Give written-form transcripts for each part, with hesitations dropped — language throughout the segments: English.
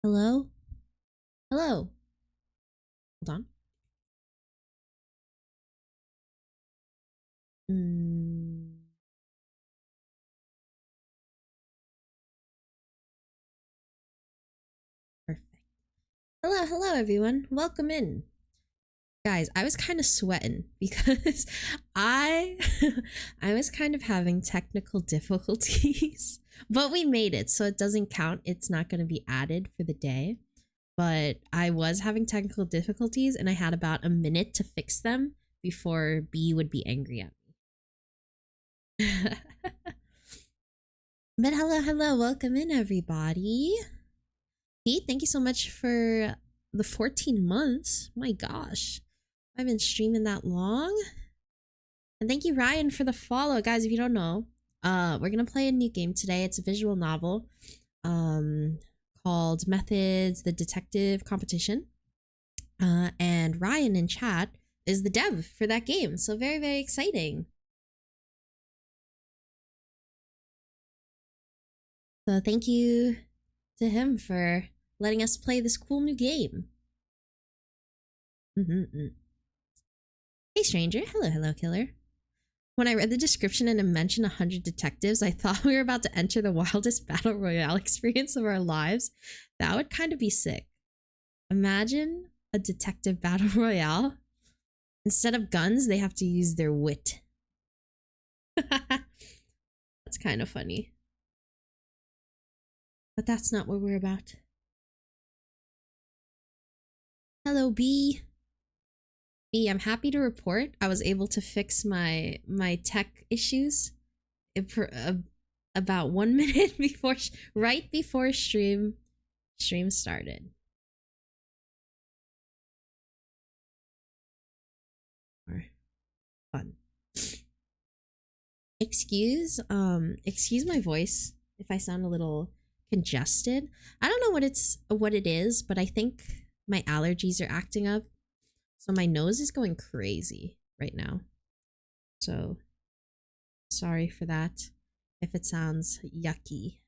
Hello? Hello? Hold on. Mm, Perfect. Hello, everyone. Welcome in. Guys, I was kind of sweating because I I was kind of having technical difficulties, but we made it, so it doesn't count. It's not going to be added for the day. But I was having technical difficulties and I had about a minute to fix them before B would be angry at me. But hello, welcome in everybody. Pete, thank you so much for the 14 months. My gosh, I've been streaming that long. And thank you, Ryan, for the follow. Guys, if you don't know, we're gonna play a new game today. It's a visual novel called Methods, the Detective Competition. And Ryan in chat is the dev for that game. So very exciting. So thank you to him for letting us play this cool new game. Hey stranger, hello killer. When I read the description and it mentioned 100 detectives, I thought we were about to enter the wildest battle royale experience of our lives. That would kind of be sick. Imagine a detective battle royale. Instead of guns, they have to use their wit. That's kind of funny. But that's not what we're about. Hello, B. B, I'm happy to report I was able to fix my tech issues about 1 minute before, right before stream started. Or fun. Excuse my voice if I sound a little congested. I don't know what it is, but I think my allergies are acting up. So my nose is going crazy right now. So sorry for that if it sounds yucky.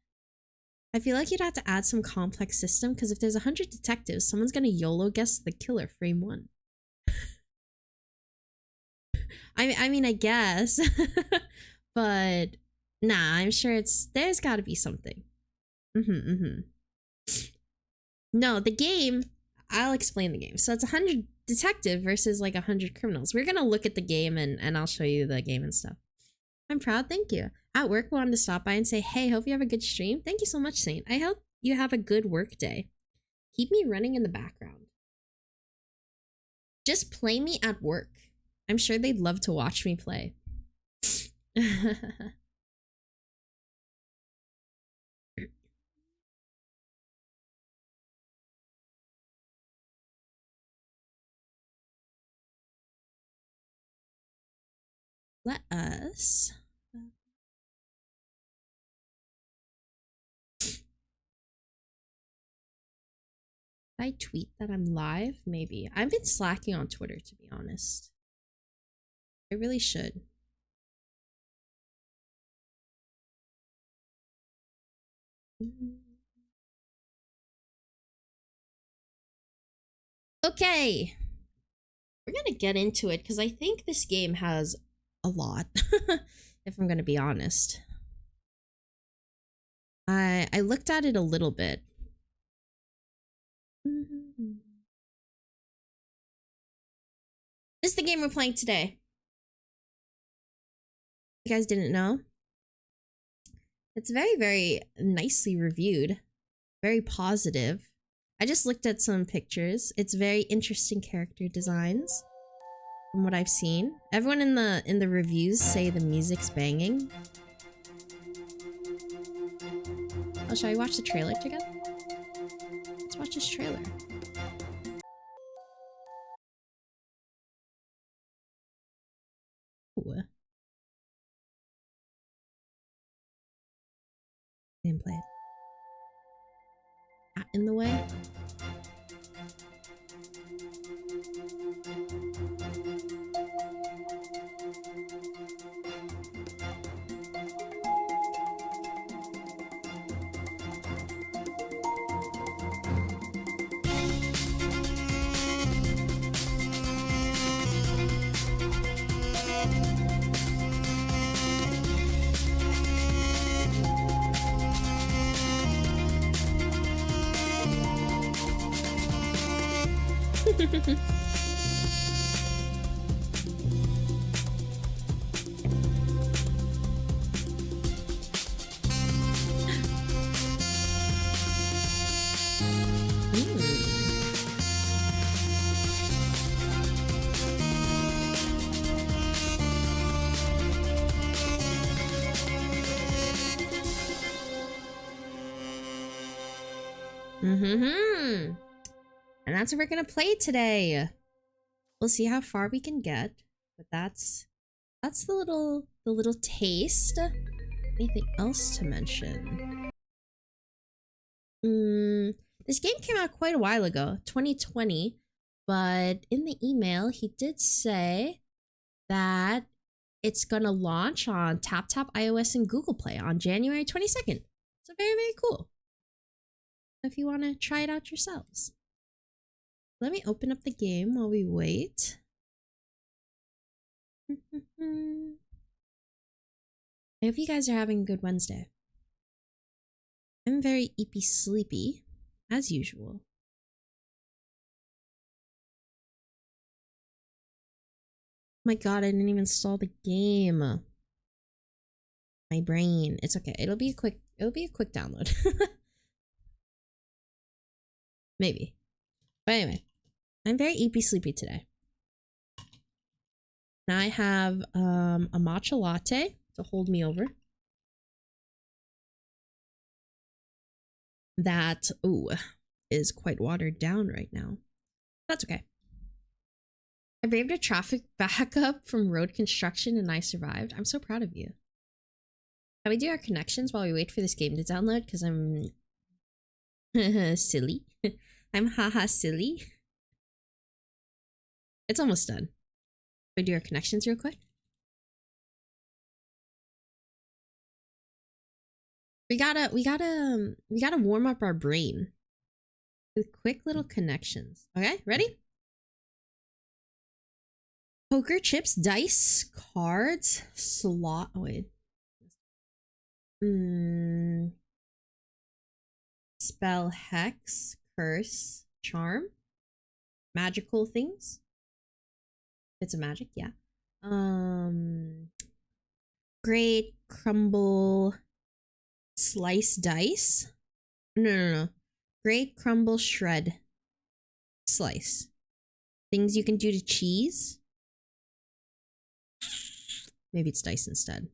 I feel like you'd have to add some complex system because if there's 100 detectives, someone's gonna YOLO guess the killer frame one. I mean, I guess. But nah, I'm sure there's gotta be something. No, the game, I'll explain the game. So it's 100 detective versus like 100 criminals. We're gonna look at the game and I'll show you the game and stuff. I'm proud, thank you. At work, wanted to stop by and say, hey, hope you have a good stream. Thank you so much, Saint. I hope you have a good work day. Keep me running in the background. Just play me at work. I'm sure they'd love to watch me play. Let us... I tweet that I'm live? Maybe. I've been slacking on Twitter, to be honest. I really should. Okay. We're gonna get into it because I think this game has a lot, if I'm gonna be honest. I looked at it a little bit. This is the game we're playing today. You guys didn't know? It's very nicely reviewed. Very positive. I just looked at some pictures. It's very interesting character designs from what I've seen. Everyone in the reviews say the music's banging. Oh, shall we watch the trailer together? Let's watch this trailer. Ooh. Didn't play it. Cat in the way. And that's what we're gonna play today. We'll see how far we can get, but that's the little taste. Anything else to mention? This game came out quite a while ago, 2020, but in the email he did say that it's gonna launch on TapTap, iOS, and Google Play on January 22nd. So very, very cool. If you want to try it out yourselves. Let me open up the game while we wait. I hope you guys are having a good Wednesday. I'm very eepy sleepy, as usual. My god, I didn't even install the game. My brain. It's okay. It'll be a quick download. Maybe. But anyway, I'm very eepy sleepy today. Now I have a matcha latte to hold me over. That, is quite watered down right now. That's okay. I braved a traffic backup from road construction and I survived. I'm so proud of you. Can we do our connections while we wait for this game to download? Because I'm silly. I'm haha silly. It's almost done. Can we do our connections real quick? We gotta warm up our brain with quick little connections. Okay, ready? Poker, chips, dice, cards, slot. Oh, wait. Spell, hex, curse, charm, magical things. It's a magic, yeah. Great, crumble, slice, dice. No. Great, crumble, shred, slice. Things you can do to cheese. Maybe it's dice instead.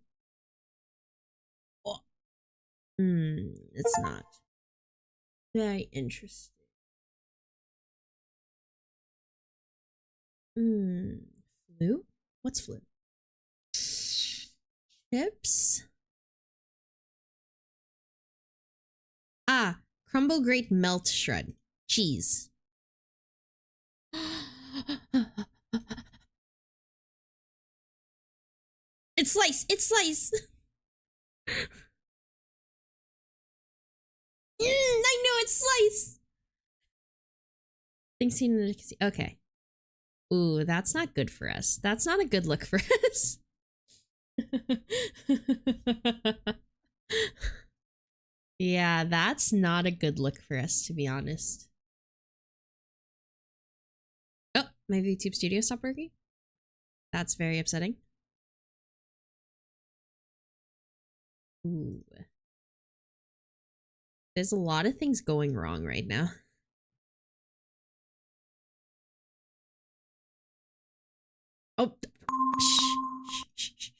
Oh. It's not. Very interesting. Flu? What's flu? Chips? Ah, crumble, grate, melt, shred. Cheese. It's slice! It's slice! I know it's slice! Things seen in a okay. Ooh, that's not good for us. That's not a good look for us. Yeah, that's not a good look for us, to be honest. Oh, my YouTube Studio stopped working? That's very upsetting. Ooh. There's a lot of things going wrong right now. Oh, shh.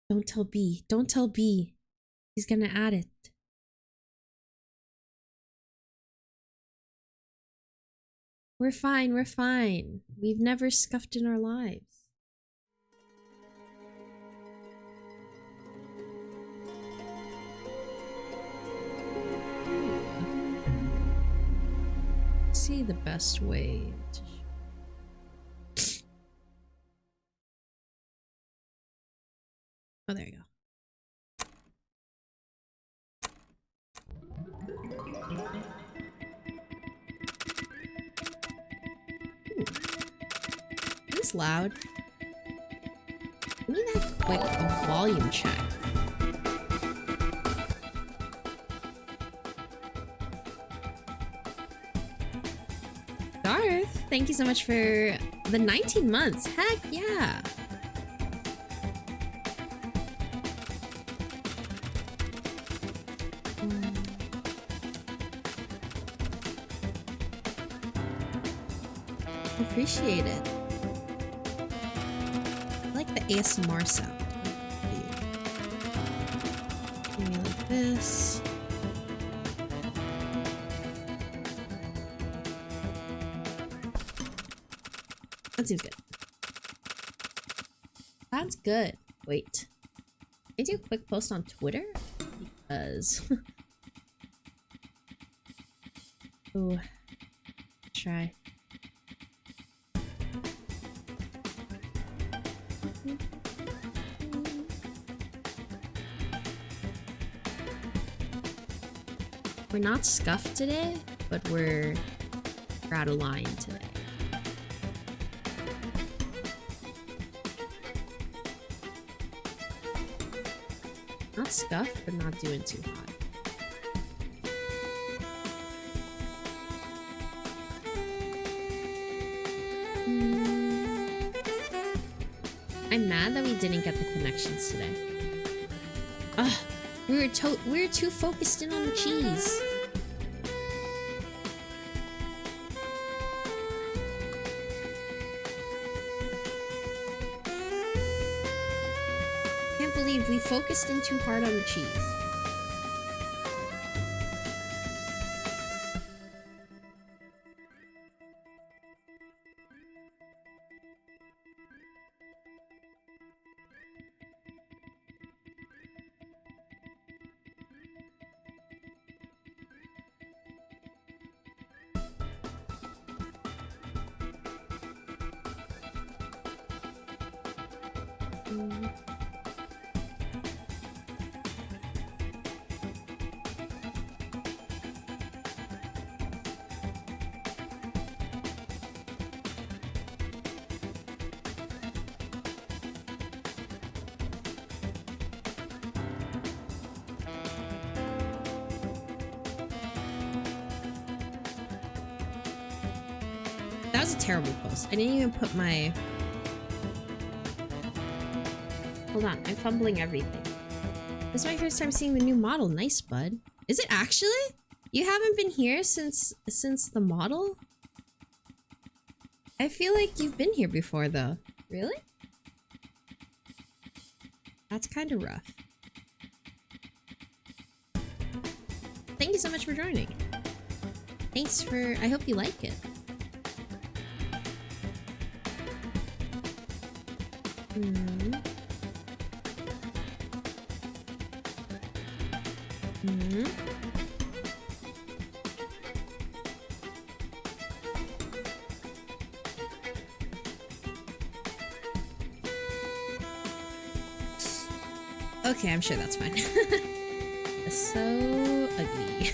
Don't tell B. Don't tell B. He's gonna add it. We're fine, we're fine. We've never scuffed in our lives. Let's see the best way to... Oh, there you go. Ooh. Is this loud? We need that quick volume check. Darth, Thank you so much for the 19 months. Heck yeah. Appreciate it. I like the ASMR sound. Maybe like this. That seems good. That's good. Wait. Can I do a quick post on Twitter? Because... oh. Try. We're not scuffed today, but we're out of line today. Not scuffed, but not doing too hot. I'm mad that we didn't get the connections today. Ugh, we were too focused in on the cheese. Can't believe we focused in too hard on the cheese. That was a terrible post. I didn't even put my... Hold on, I'm fumbling everything. This is my first time seeing the new model. Nice, bud. Is it actually? You haven't been here since the model? I feel like you've been here before, though. Really? That's kind of rough. Thank you so much for joining. Thanks for... I hope you like it. Okay, I'm sure that's fine. So ugly.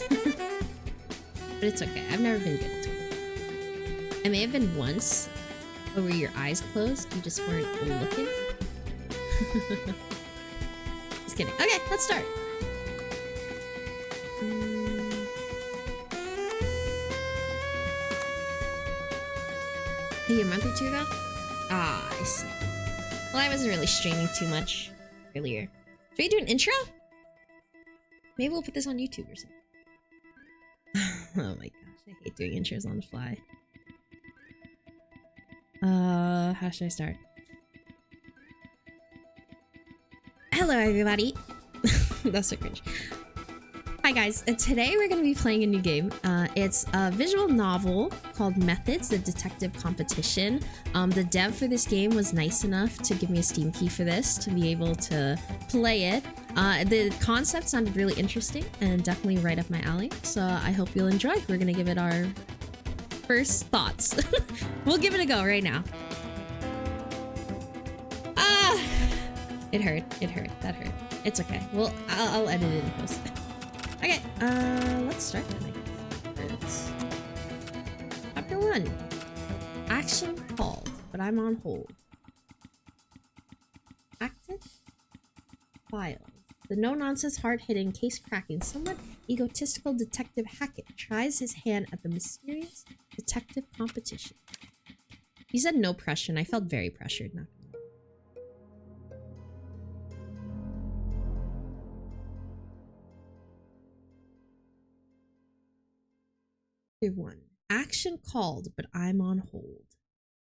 But it's okay. I've never been good at it. I may have been once, but were your eyes closed? You just weren't looking? Just kidding. Okay, let's start. Hey, a month or two ago? Ah, I see. Well, I wasn't really streaming too much earlier. Should we do an intro? Maybe we'll put this on YouTube or something. Oh my gosh, I hate doing intros on the fly. How should I start? Hello, everybody. That's so cringe. Hi guys, today we're going to be playing a new game. It's a visual novel called Methods, the Detective Competition. The dev for this game was nice enough to give me a Steam key for this to be able to play it. The concept sounded really interesting and definitely right up my alley, so I hope you'll enjoy. We're going to give it our first thoughts. We'll give it a go right now. Ah! It hurt. It hurt. That hurt. It's okay. Well, I'll edit it in post. Okay, let's start then, I guess. Chapter 1. Action called, but I'm on hold. Active files. The no-nonsense, hard-hitting, case-cracking, somewhat egotistical detective Hackett tries his hand at the mysterious detective competition. You said no pressure, and I felt very pressured. Not one. Action called, but I'm on hold.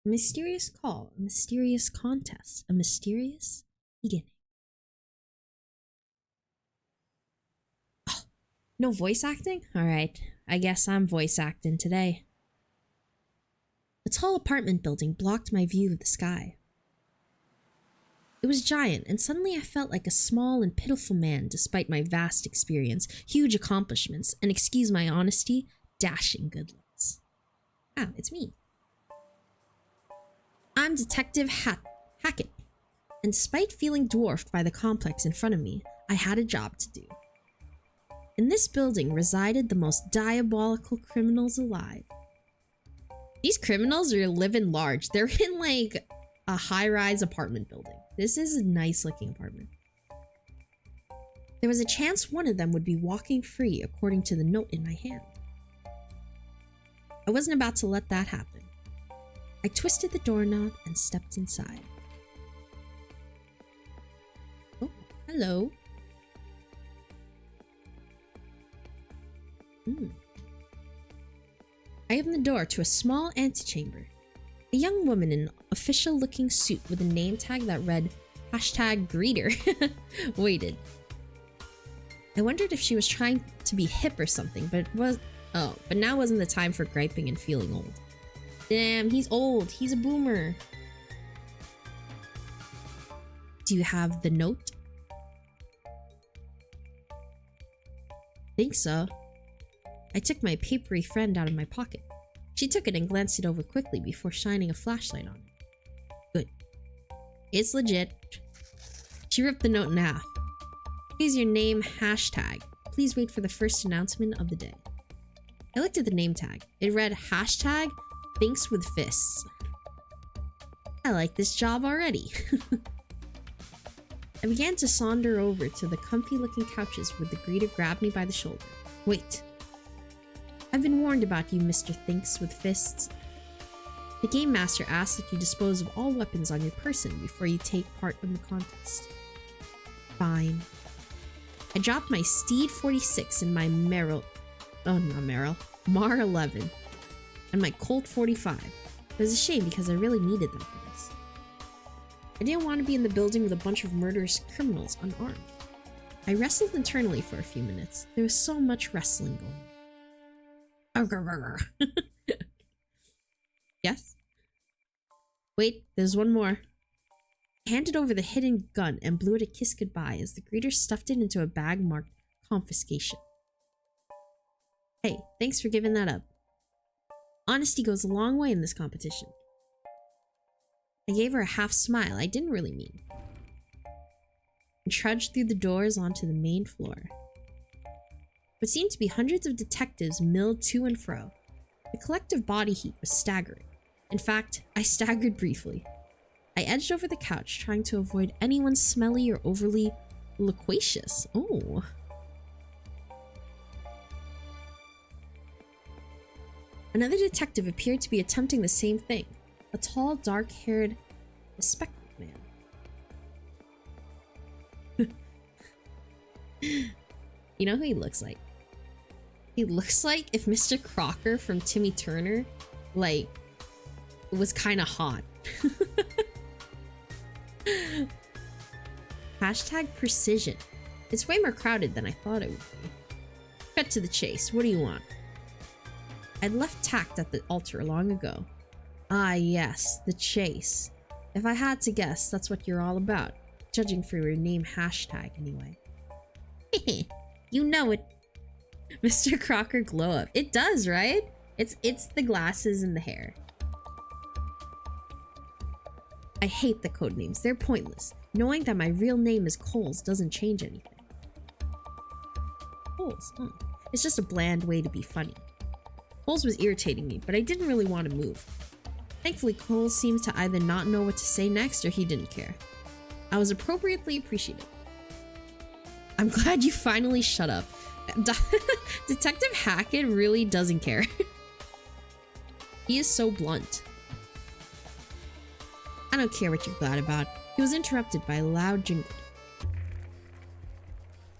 A mysterious call, a mysterious contest, a mysterious beginning. Oh, no voice acting? Alright, I guess I'm voice acting today. A tall apartment building blocked my view of the sky. It was giant, and suddenly I felt like a small and pitiful man despite my vast experience, huge accomplishments, and excuse my honesty, dashing good looks. Ah, it's me. I'm Detective Hackett, and despite feeling dwarfed by the complex in front of me, I had a job to do. In this building resided the most diabolical criminals alive. These criminals are living large. They're in like a high-rise apartment building. This is a nice-looking apartment. There was a chance one of them would be walking free according to the note in my hand. I wasn't about to let that happen. I twisted the doorknob and stepped inside. Oh, hello. I opened the door to a small antechamber. A young woman in an official-looking suit with a name tag that read #greeter waited. I wondered if she was trying to be hip or something, but but now wasn't the time for griping and feeling old. Damn, he's old. He's a boomer. Do you have the note? Think so. I took my papery friend out of my pocket. She took it and glanced it over quickly before shining a flashlight on it. Good. It's legit. She ripped the note in half. Here's your name, #. Please wait for the first announcement of the day. I looked at the name tag. It read #thinks with fists. I like this job already. I began to saunter over to the comfy looking couches where the greeter grabbed me by the shoulder. Wait. I've been warned about you, Mr. Thinks with Fists. The Game Master asks that you dispose of all weapons on your person before you take part in the contest. Fine. I dropped my Steed 46 and my Mar 11 and my Colt 45. It was a shame because I really needed them for this. I didn't want to be in the building with a bunch of murderous criminals unarmed. I wrestled internally for a few minutes. There was so much wrestling going on. Yes? Wait, there's one more. I handed over the hidden gun and blew it a kiss goodbye as the greeter stuffed it into a bag marked confiscation. Hey, thanks for giving that up. Honesty goes a long way in this competition. I gave her a half smile I didn't really mean, and trudged through the doors onto the main floor. What seemed to be hundreds of detectives milled to and fro. The collective body heat was staggering. In fact, I staggered briefly. I edged over the couch, trying to avoid anyone smelly or overly loquacious. Oh. Another detective appeared to be attempting the same thing. A tall, dark-haired, bespectacled man. You know who he looks like? He looks like if Mr. Crocker from Timmy Turner, like, was kind of hot. #precision. It's way more crowded than I thought it would be. Cut to the chase. What do you want? I'd left tacked at the altar long ago. Ah, yes, the chase. If I had to guess, that's what you're all about. Judging for your name # anyway. You know it. Mr. Crocker glow up. It does, right? It's the glasses and the hair. I hate the code names. They're pointless. Knowing that my real name is Coles doesn't change anything. Coles, huh? It's just a bland way to be funny. Coles was irritating me, but I didn't really want to move. Thankfully, Coles seemed to either not know what to say next or he didn't care. I was appropriately appreciative. I'm glad you finally shut up. Detective Hackett really doesn't care. He is so blunt. I don't care what you're glad about. He was interrupted by a loud jingle.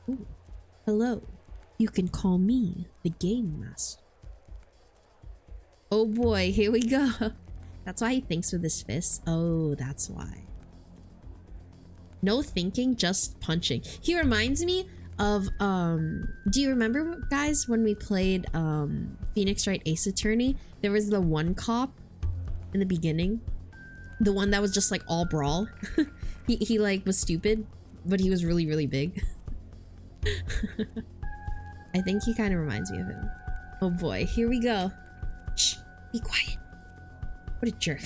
Ooh. Hello. You can call me the Game Master. Oh boy, here we go. That's why he thinks with his fists. Oh, that's why. No thinking, just punching. He reminds me of, do you remember, guys, when we played Phoenix Wright Ace Attorney? There was the one cop in the beginning. The one that was just like all brawl. he like was stupid, but he was really, really big. I think he kind of reminds me of him. Oh boy, here we go. Shh, be quiet. What a jerk.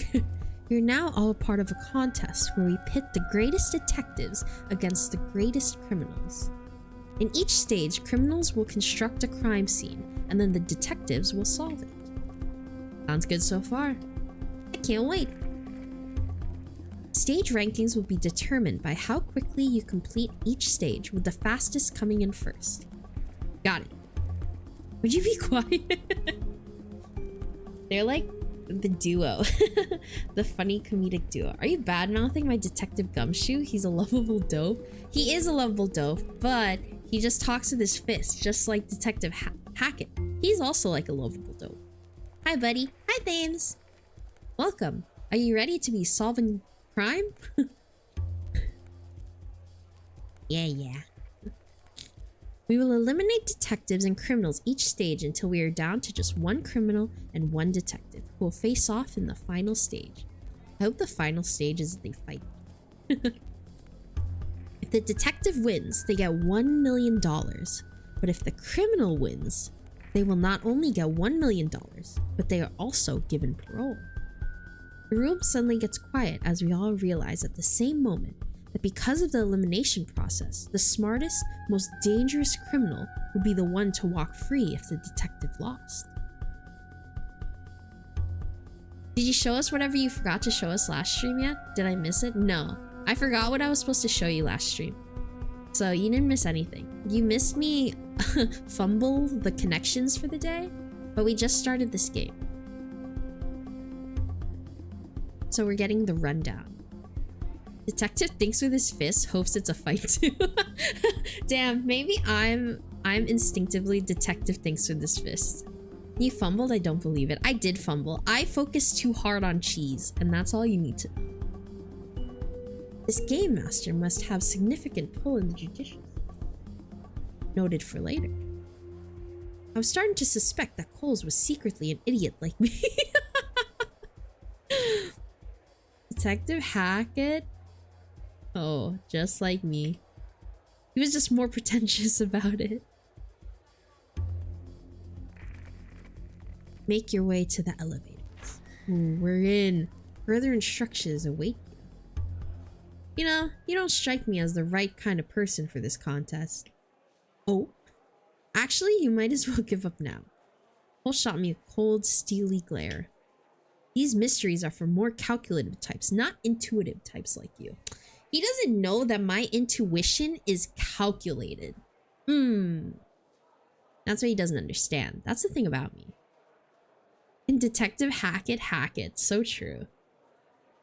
You're now all a part of a contest where we pit the greatest detectives against the greatest criminals. In each stage, criminals will construct a crime scene, and then the detectives will solve it. Sounds good so far. I can't wait. Stage rankings will be determined by how quickly you complete each stage, with the fastest coming in first. Got it. Would you be quiet? They're like the duo. The funny comedic duo. Are you bad-mouthing my Detective Gumshoe? He's a lovable dope. He is a lovable dope, but he just talks with his fists, just like Detective Hackett. He's also like a lovable dope. Hi, buddy. Hi, Thames. Welcome. Are you ready to be solving crime? Yeah. We will eliminate detectives and criminals each stage until we are down to just one criminal and one detective, who will face off in the final stage. I hope the final stage is they fight. If the detective wins, they get $1 million. But if the criminal wins, they will not only get $1 million, but they are also given parole. The room suddenly gets quiet as we all realize at the same moment that because of the elimination process, the smartest, most dangerous criminal would be the one to walk free if the detective lost. Did you show us whatever you forgot to show us last stream yet? Did I miss it? No. I forgot what I was supposed to show you last stream. So you didn't miss anything. You missed me fumble the connections for the day, but we just started this game. So we're getting the rundown. Detective thinks with his fist, hopes it's a fight too. Damn, maybe I'm instinctively Detective thinks with his fist. You fumbled? I don't believe it. I did fumble. I focused too hard on cheese, and that's all you need to know. This game master must have significant pull in the judicial system. Noted for later. I was starting to suspect that Coles was secretly an idiot like me. Detective Hackett? Oh, just like me. He was just more pretentious about it. Make your way to the elevators. Ooh, we're in. Further instructions await you. You know, you don't strike me as the right kind of person for this contest. Oh? Actually, you might as well give up now. Cole shot me a cold, steely glare. These mysteries are for more calculative types, not intuitive types like you. He doesn't know that my intuition is calculated. That's what he doesn't understand. That's the thing about me. And Detective Hackett, so true.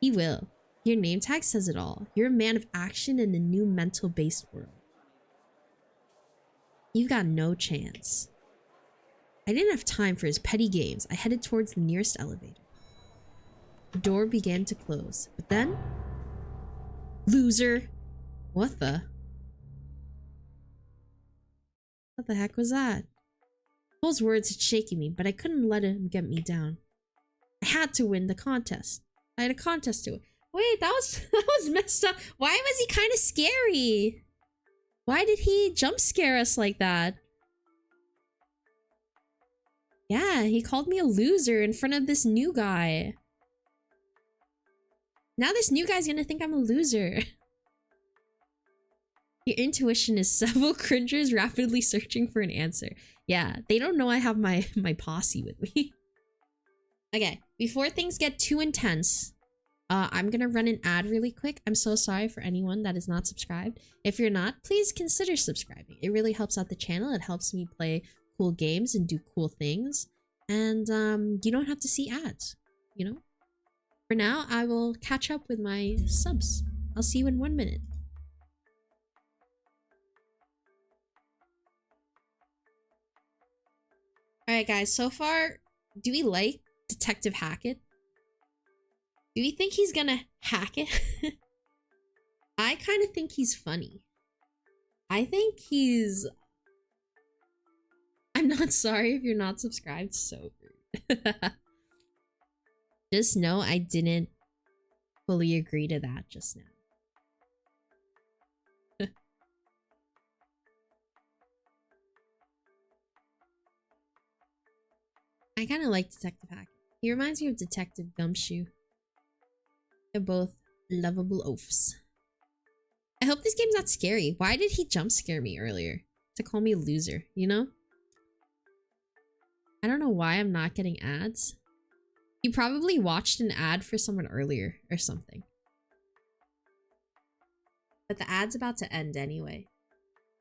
He will. Your name tag says it all. You're a man of action in the new mental-based world. You've got no chance. I didn't have time for his petty games. I headed towards the nearest elevator. The door began to close, but then... Loser! What the heck was that? Cole's words had shaken me, but I couldn't let him get me down. I had to win the contest. I had a contest to it. Wait, that was messed up. Why was he kind of scary? Why did he jump scare us like that? Yeah, he called me a loser in front of this new guy. Now this new guy's gonna think I'm a loser. Your intuition is several cringers rapidly searching for an answer. Yeah, they don't know I have my posse with me. Okay, before things get too intense, I'm gonna run an ad really quick. I'm so sorry for anyone that is not subscribed. If you're not, please consider subscribing. It really helps out the channel. It helps me play cool games and do cool things. And you don't have to see ads, you know? For now, I will catch up with my subs. I'll see you in 1 minute. Alright guys, so far, do we like Detective Hackett? Do we think he's gonna hack it? I kind of think he's funny. I think he's... I'm not sorry if you're not subscribed, so rude. Just know I didn't fully agree to that just now. I kind of like Detective Hackett. He reminds me of Detective Gumshoe. They're both lovable oafs. I hope this game's not scary. Why did he jump scare me earlier? To call me a loser, you know? I don't know why I'm not getting ads. You probably watched an ad for someone earlier or something. But the ad's about to end anyway.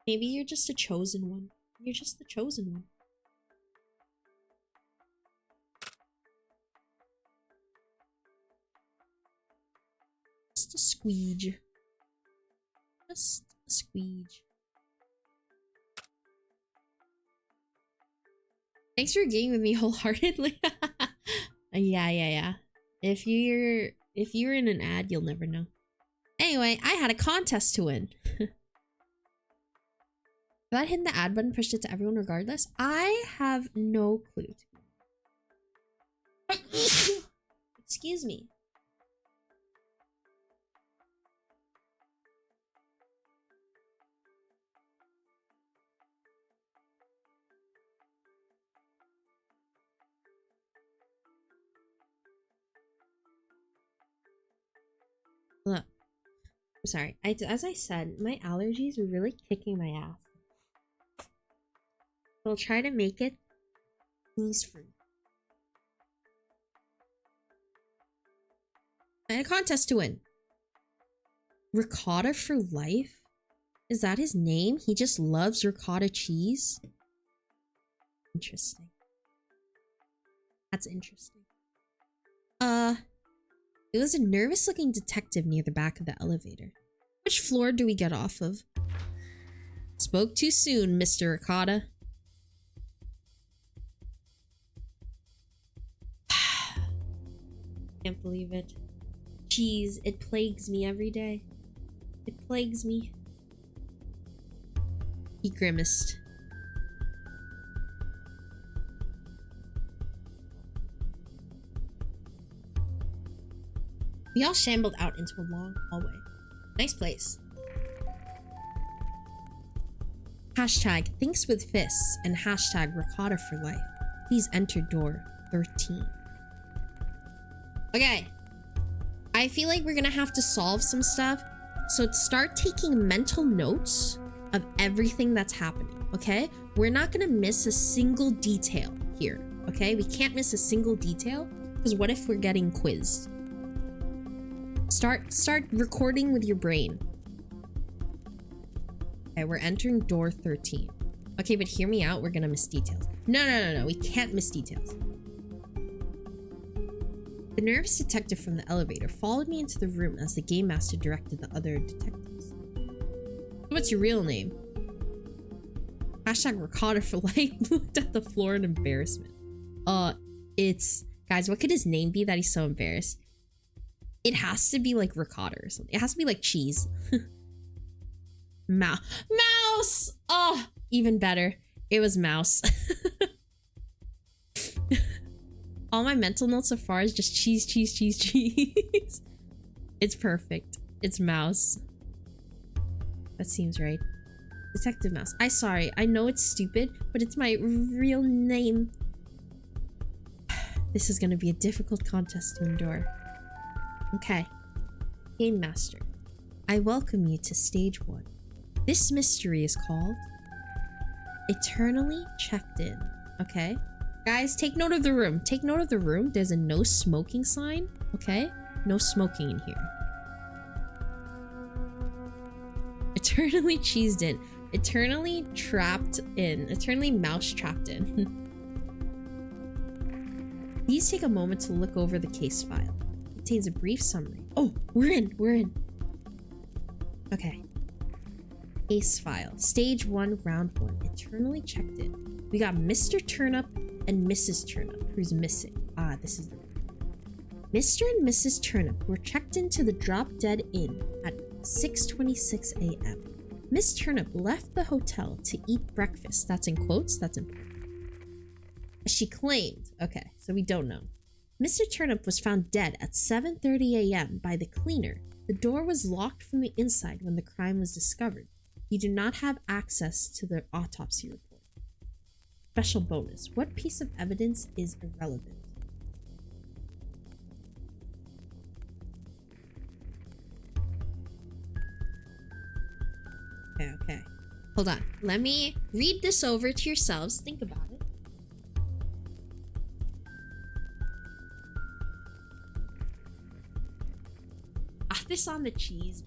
Maybe you're just a chosen one. You're just the chosen one. Just a squeege. Just a squeege. Thanks for agreeing with me wholeheartedly. Yeah. If you're in an ad, you'll never know. Anyway, I had a contest to win. If I hit the ad button, pushed it to everyone regardless, I have no clue. Excuse me. Look, I'm sorry. As I said, my allergies are really kicking my ass. I'll try to make it sneeze-free. I had a contest to win. Ricotta for life? Is that his name? He just loves ricotta cheese? Interesting. That's interesting. It was a nervous-looking detective near the back of the elevator. Which floor do we get off of? Spoke too soon, Mr. Ricotta. Can't believe it. Cheese, it plagues me every day. It plagues me. He grimaced. We all shambled out into a long hallway. Nice place. Hashtag thinks with fists and hashtag ricotta for life. Please enter door 13. Okay. I feel like we're gonna have to solve some stuff. So start taking mental notes of everything that's happening, okay? We're not gonna miss a single detail here, okay? We can't miss a single detail because what if we're getting quizzed? Start recording with your brain. Okay, we're entering door 13. Okay, but hear me out. We're gonna miss details. No. We can't miss details. The nervous detective from the elevator followed me into the room as the game master directed the other detectives. What's your real name? Hashtag ricotta for life. Looked at the floor in embarrassment. It's... Guys, what could his name be that he's so embarrassed? It has to be like ricotta or something. It has to be like cheese. Mouse! Oh, even better. It was mouse. All my mental notes so far is just cheese. It's perfect. It's mouse. That seems right. Detective Mouse. Sorry, I know it's stupid, but it's my real name. This is gonna be a difficult contest to endure. Okay. Game Master, I welcome you to stage 1. This mystery is called Eternally Checked In. Okay? Guys, take note of the room. Take note of the room. There's a no smoking sign. Okay? No smoking in here. Eternally cheesed in. Eternally trapped in. Eternally mouse trapped in. Please take a moment to look over the case file. contains a brief summary. Oh, we're in. Okay. Case file. Stage 1, round 1. Internally checked in. We got Mr. Turnip and Mrs. Turnip, who's missing. Ah, this is the one. Mr. and Mrs. Turnip were checked into the Drop Dead Inn at 6:26 a.m. Miss Turnip left the hotel to eat breakfast. That's in quotes. That's important. As she claimed. Okay, so we don't know. Mr. Turnip was found dead at 7:30 a.m. by the cleaner. The door was locked from the inside when the crime was discovered. You do not have access to the autopsy report. Special bonus. What piece of evidence is irrelevant? Okay. Hold on. Let me read this over to yourselves. Think about it. This on the cheese.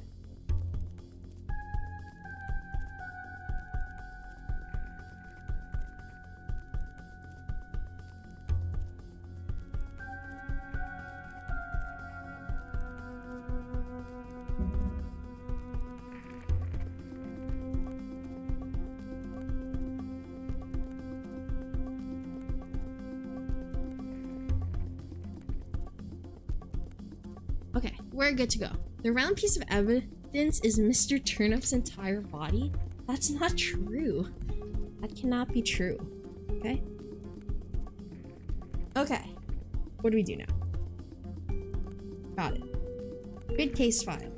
Okay, we're good to go. The round piece of evidence is Mr. Turnip's entire body. That's not true. That cannot be true. Okay? Okay. What do we do now? Got it. Good case file.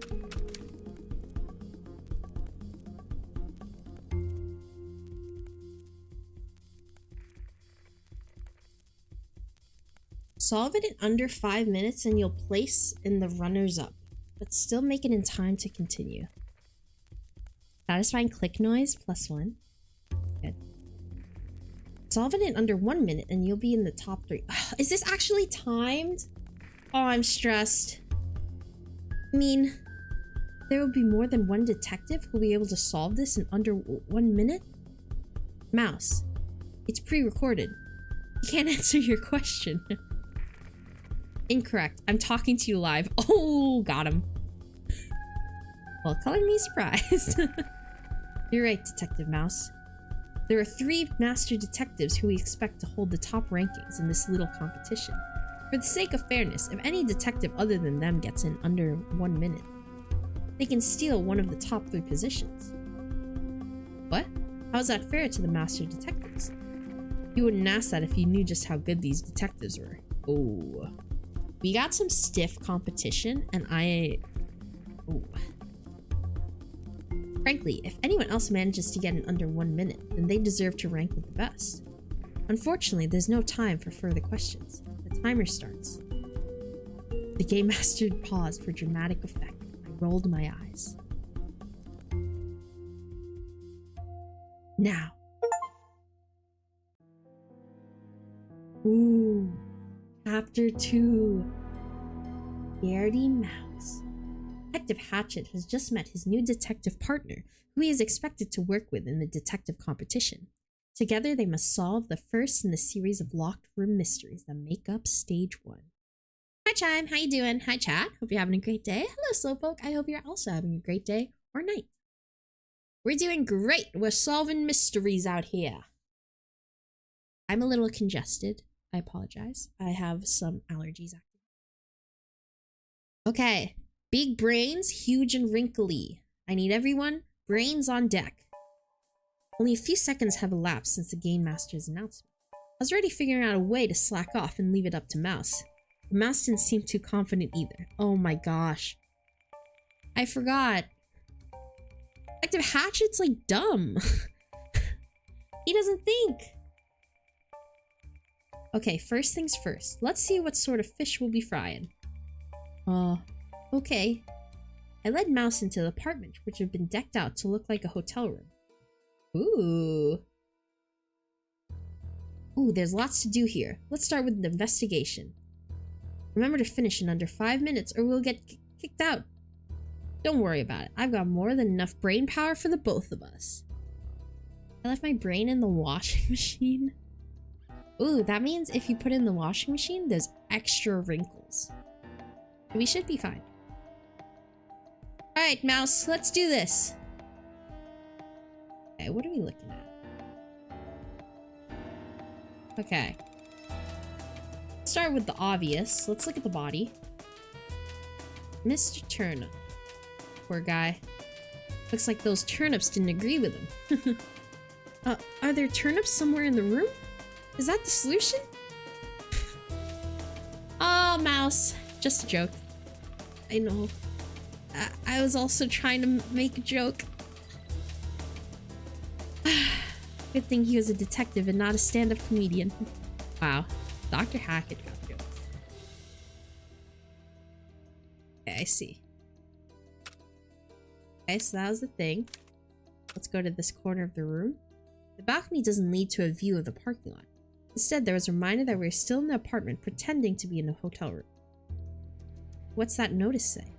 Solve it in under 5 minutes and you'll place in the runners-up, but still make it in time to continue. Satisfying click noise, +1. Good. Solve it in under 1 minute and you'll be in the top 3. Ugh, is this actually timed? Oh, I'm stressed. I mean, there will be more than one detective who'll be able to solve this in under 1 minute? Mouse, it's pre-recorded. He can't answer your question. Incorrect. I'm talking to you live. Oh, got him. Well, color me surprised. You're right, Detective Mouse. There are 3 master detectives who we expect to hold the top rankings in this little competition. For the sake of fairness, if any detective other than them gets in under 1 minute, they can steal one of the top 3 positions. What? How's that fair to the master detectives? You wouldn't ask that if you knew just how good these detectives were. Oh. We got some stiff competition, and oh. Frankly, if anyone else manages to get in under 1 minute, then they deserve to rank with the best. Unfortunately, there's no time for further questions. The timer starts. The Game Master paused for dramatic effect. I rolled my eyes. Now. Ooh. Chapter 2. Garrity Mouse. Detective Hatchet has just met his new detective partner, who he is expected to work with in the detective competition. Together, they must solve the first in the series of locked room mysteries that make up Stage 1. Hi, Chime. How you doing? Hi, chat. Hope you're having a great day. Hello, Slowpoke. I hope you're also having a great day or night. We're doing great. We're solving mysteries out here. I'm a little congested. I apologize. I have some allergies active. Okay. Big brains, huge and wrinkly. I need everyone. Brains on deck. Only a few seconds have elapsed since the Game Master's announcement. I was already figuring out a way to slack off and leave it up to Mouse. But Mouse didn't seem too confident either. Oh my gosh. I forgot. Detective Hatchet's like dumb. He doesn't think. Okay, first things first. Let's see what sort of fish we'll be frying. Okay. I led Mouse into the apartment, which had been decked out to look like a hotel room. Ooh, there's lots to do here. Let's start with the investigation. Remember to finish in under 5 minutes or we'll get kicked out. Don't worry about it. I've got more than enough brain power for the both of us. I left my brain in the washing machine. Ooh, that means if you put it in the washing machine, there's extra wrinkles. We should be fine. Alright, Mouse, let's do this. Okay, what are we looking at? Okay. Let's start with the obvious. Let's look at the body. Mr. Turnip. Poor guy. Looks like those turnips didn't agree with him. Are there turnips somewhere in the room? Is that the solution? Oh, Mouse. Just a joke. I know. I was also trying to make a joke. Good thing he was a detective and not a stand-up comedian. Wow. Dr. Hackett got jokes. Okay, I see. Okay, so that was the thing. Let's go to this corner of the room. The balcony doesn't lead to a view of the parking lot. Instead, there was a reminder that we're still in the apartment pretending to be in a hotel room. What's that notice say?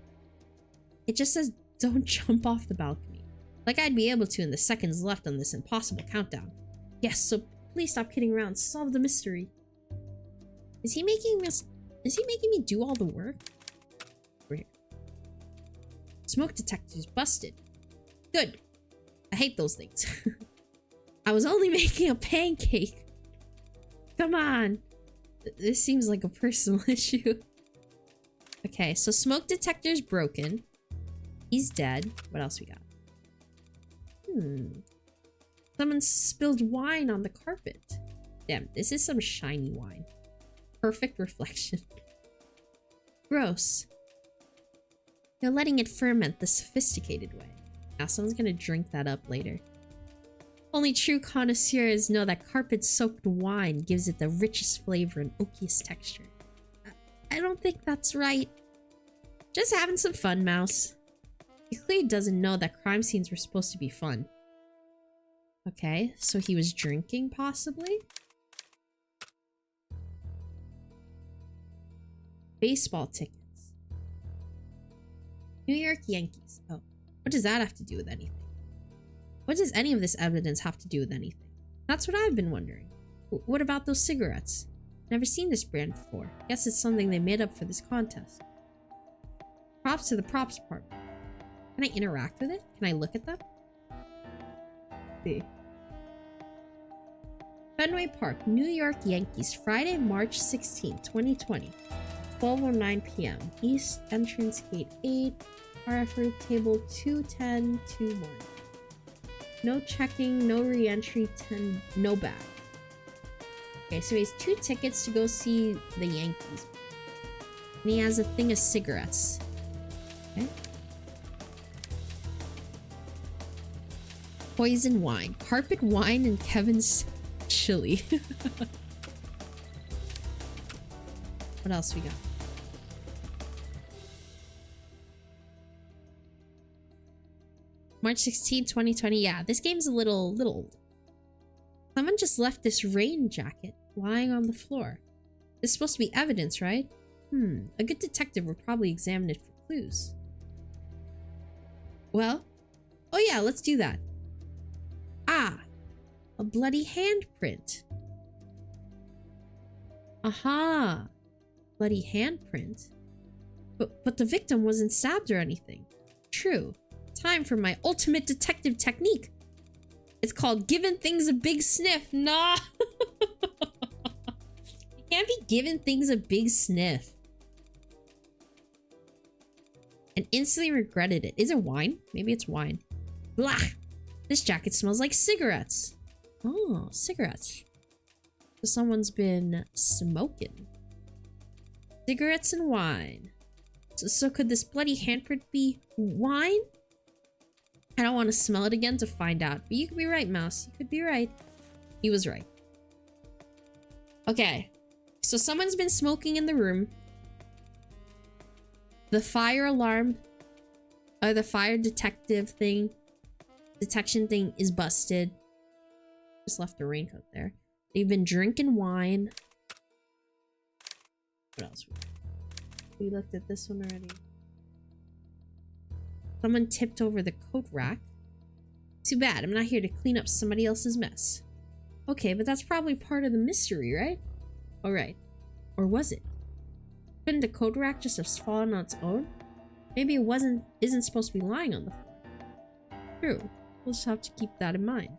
It just says, don't jump off the balcony. Like I'd be able to in the seconds left on this impossible countdown. Yes, so please stop kidding around. Solve the mystery. Is he making me do all the work? Over here. Smoke detectors busted. Good. I hate those things. I was only making a pancake. Come on. This seems like a personal issue. Okay, so smoke detector's broken. He's dead. What else we got? Someone spilled wine on the carpet. Damn, this is some shiny wine. Perfect reflection. Gross. You're letting it ferment the sophisticated way. Now someone's gonna drink that up later. Only true connoisseurs know that carpet-soaked wine gives it the richest flavor and oakiest texture. I don't think that's right. Just having some fun, Mouse. He clearly doesn't know that crime scenes were supposed to be fun. Okay, so he was drinking, possibly? Baseball tickets. New York Yankees. Oh, what does that have to do with anything? What does any of this evidence have to do with anything? That's what I've been wondering. What about those cigarettes? Never seen this brand before. Guess it's something they made up for this contest. Props to the props department. Can I interact with it? Can I look at them? Let's see. Fenway Park, New York Yankees, Friday, March 16, 2020. 12:09 p.m. East Entrance Gate 8. RF route table 21021. No checking, no re-entry, 10, no bag. Okay, so he has 2 tickets to go see the Yankees. And he has a thing of cigarettes. Okay. Poison wine. Carpet wine and Kevin's chili. What else we got? March 16, 2020. Yeah, this game's a little old. Someone just left this rain jacket lying on the floor. This is supposed to be evidence, right? A good detective would probably examine it for clues. Well, oh yeah, let's do that. Ah, a bloody handprint. Aha, bloody handprint. But the victim wasn't stabbed or anything. True. Time for my ultimate detective technique. It's called giving things a big sniff. Nah. You can't be giving things a big sniff. And instantly regretted it. Is it wine? Maybe it's wine. Blah. This jacket smells like cigarettes. Oh, cigarettes. So someone's been smoking. Cigarettes and wine. So could this bloody handprint be wine? I don't want to smell it again to find out. But you could be right, Mouse. You could be right. He was right. Okay. So someone's been smoking in the room. The fire alarm, or the fire detective thing, detection thing is busted. Just left the raincoat there. They've been drinking wine. What else? We looked at this one already. Someone tipped over the coat rack. Too bad, I'm not here to clean up somebody else's mess. Okay, but that's probably part of the mystery, right? Alright. Or was it? Couldn't the coat rack just have fallen on its own? Maybe it isn't supposed to be lying on the floor. True. We'll just have to keep that in mind.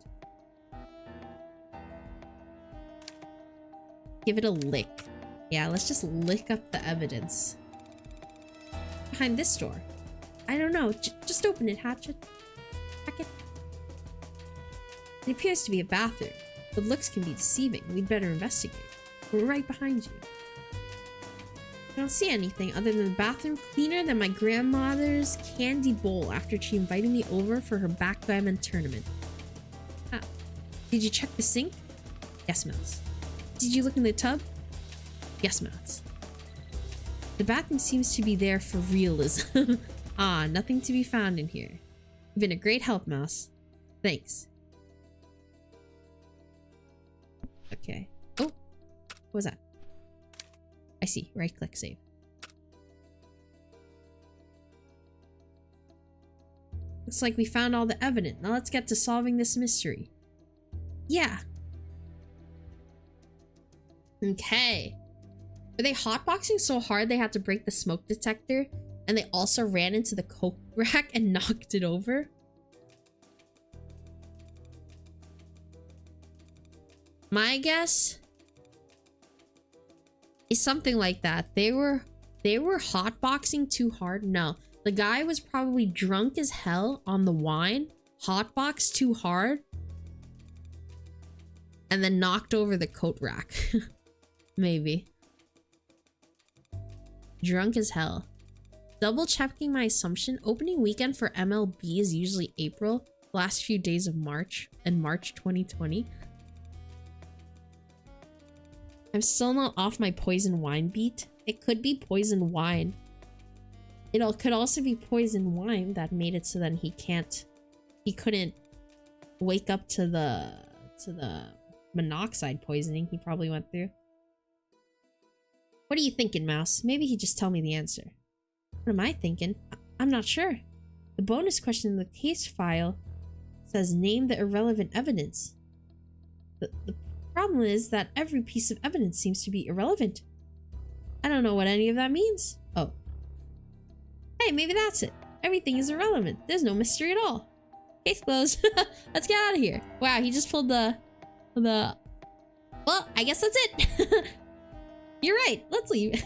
Give it a lick. Yeah, let's just lick up the evidence. Behind this door. I don't know. Just open it, Hatchet. Hackett. It appears to be a bathroom, but looks can be deceiving. We'd better investigate. We're right behind you. I don't see anything other than the bathroom cleaner than my grandmother's candy bowl after she invited me over for her backgammon tournament. Ah. Did you check the sink? Yes, Mouse. Did you look in the tub? Yes, Mouse. The bathroom seems to be there for realism. Ah, nothing to be found in here. You've been a great help, Mouse. Thanks. Okay. Oh, what was that? I see. Right click save. Looks like we found all the evidence. Now let's get to solving this mystery. Yeah. Okay. Were they hotboxing so hard they had to break the smoke detector? And they also ran into the coke rack and knocked it over? My guess is something like that. They were hotboxing too hard. No, the guy was probably drunk as hell on the wine, hotboxed too hard, and then knocked over the coat rack. Maybe. Drunk as hell. Double checking my assumption. Opening weekend for MLB is usually April, last few days of March, and March 2020. I'm still not off my poison wine beat. It could be poison wine. It could also be poison wine that made it so that he couldn't wake up to the monoxide poisoning he probably went through. What are you thinking, Mouse? Maybe he'd just tell me the answer. What am I thinking? I'm not sure. The bonus question in the case file says name the irrelevant evidence. The problem is that every piece of evidence seems to be irrelevant. I don't know what any of that means. Oh. Hey, maybe that's it. Everything is irrelevant. There's no mystery at all. Case closed. Let's get out of here. Wow, he just pulled the... Well, I guess that's it. You're right. Let's leave.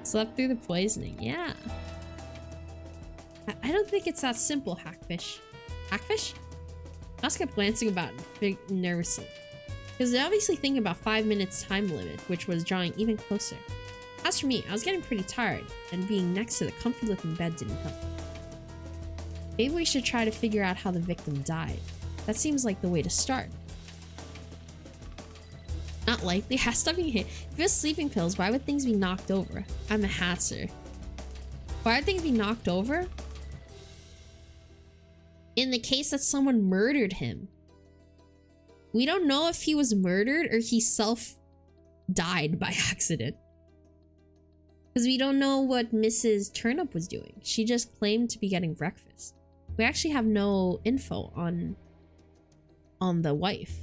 Slept through the poisoning. Yeah. I don't think it's that simple, Hackfish. Hackfish? Mouse kept glancing about nervously. He was obviously thinking about 5 minutes time limit, which was drawing even closer. As for me, I was getting pretty tired, and being next to the comfy looking bed didn't help. Maybe we should try to figure out how the victim died. That seems like the way to start. Not likely. Stop being here. If it was sleeping pills, why would things be knocked over? I'm a hatser. Why would things be knocked over? In the case that someone murdered him. We don't know if he was murdered or he self-died by accident. Because we don't know what Mrs. Turnip was doing. She just claimed to be getting breakfast. We actually have no info on the wife.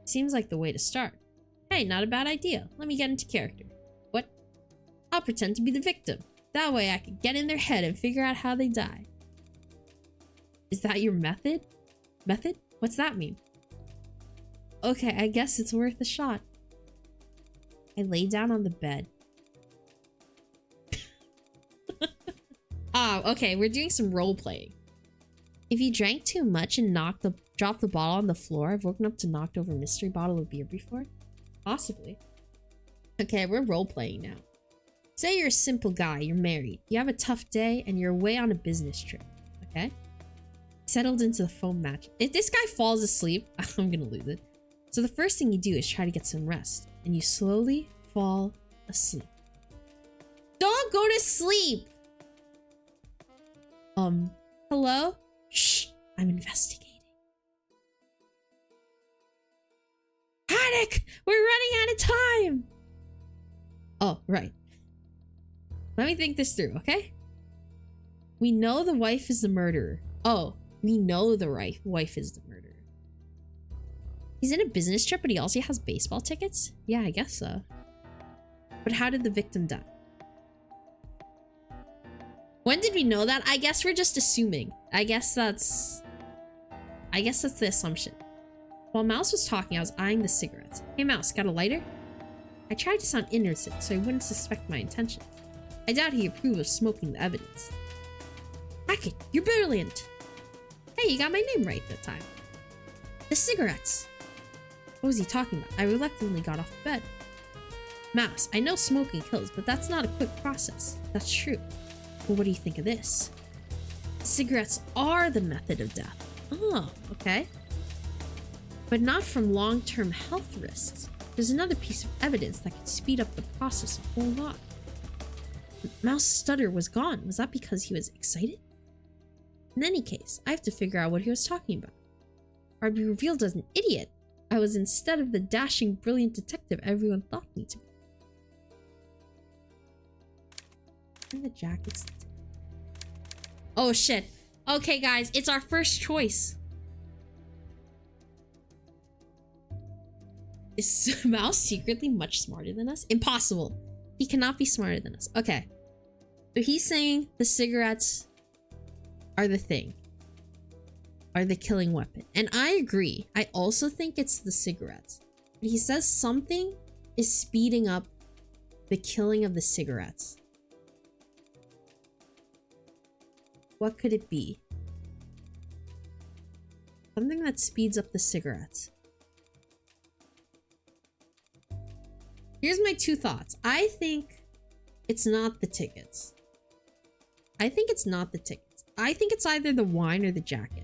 Seems like the way to start. Hey, not a bad idea. Let me get into character. What? I'll pretend to be the victim. That way I can get in their head and figure out how they die. Is that your method? Method? What's that mean? Okay, I guess it's worth a shot. I lay down on the bed. Okay, we're doing some role playing. If you drank too much and dropped the bottle on the floor, I've woken up to knocked over a mystery bottle of beer before. Possibly. Okay, we're role playing now. Say you're a simple guy, you're married, you have a tough day, and you're away on a business trip. Okay? Settled into the foam match. If this guy falls asleep, I'm gonna lose it. So the first thing you do is try to get some rest, and you slowly fall asleep. Don't go to sleep! Hello? Shh, I'm investigating. Panic! We're running out of time! Oh, right. Let me think this through, okay? We know the wife is the murderer. Oh, we know the wife is the murderer. He's in a business trip, but he also has baseball tickets? Yeah, I guess so. But how did the victim die? When did we know that? I guess we're just assuming. I guess that's the assumption. While Mouse was talking, I was eyeing the cigarettes. Hey Mouse, got a lighter? I tried to sound innocent so he wouldn't suspect my intentions. I doubt he approved of smoking the evidence. Hackett, you're brilliant! Hey, you got my name right that time. The cigarettes! What was he talking about? I reluctantly got off the bed. Mouse, I know smoking kills, but that's not a quick process. That's true. Well, what do you think of this? Cigarettes are the method of death. Oh, okay. But not from long-term health risks. There's another piece of evidence that could speed up the process a whole lot. Mouse's stutter was gone. Was that because he was excited? In any case, I have to figure out what he was talking about. Or I'd be revealed as an idiot. I was instead of the dashing, brilliant detective everyone thought me to be. And the jackets. Oh shit. Okay guys, it's our first choice. Is Mouse secretly much smarter than us? Impossible. He cannot be smarter than us. Okay. So he's saying the cigarettes are the thing. Are the killing weapon. And I agree. I also think it's the cigarettes. But he says something is speeding up the killing of the cigarettes. What could it be? Something that speeds up the cigarettes. Here's my two thoughts. I think it's not the tickets. I think it's not the tickets. I think it's either the wine or the jacket.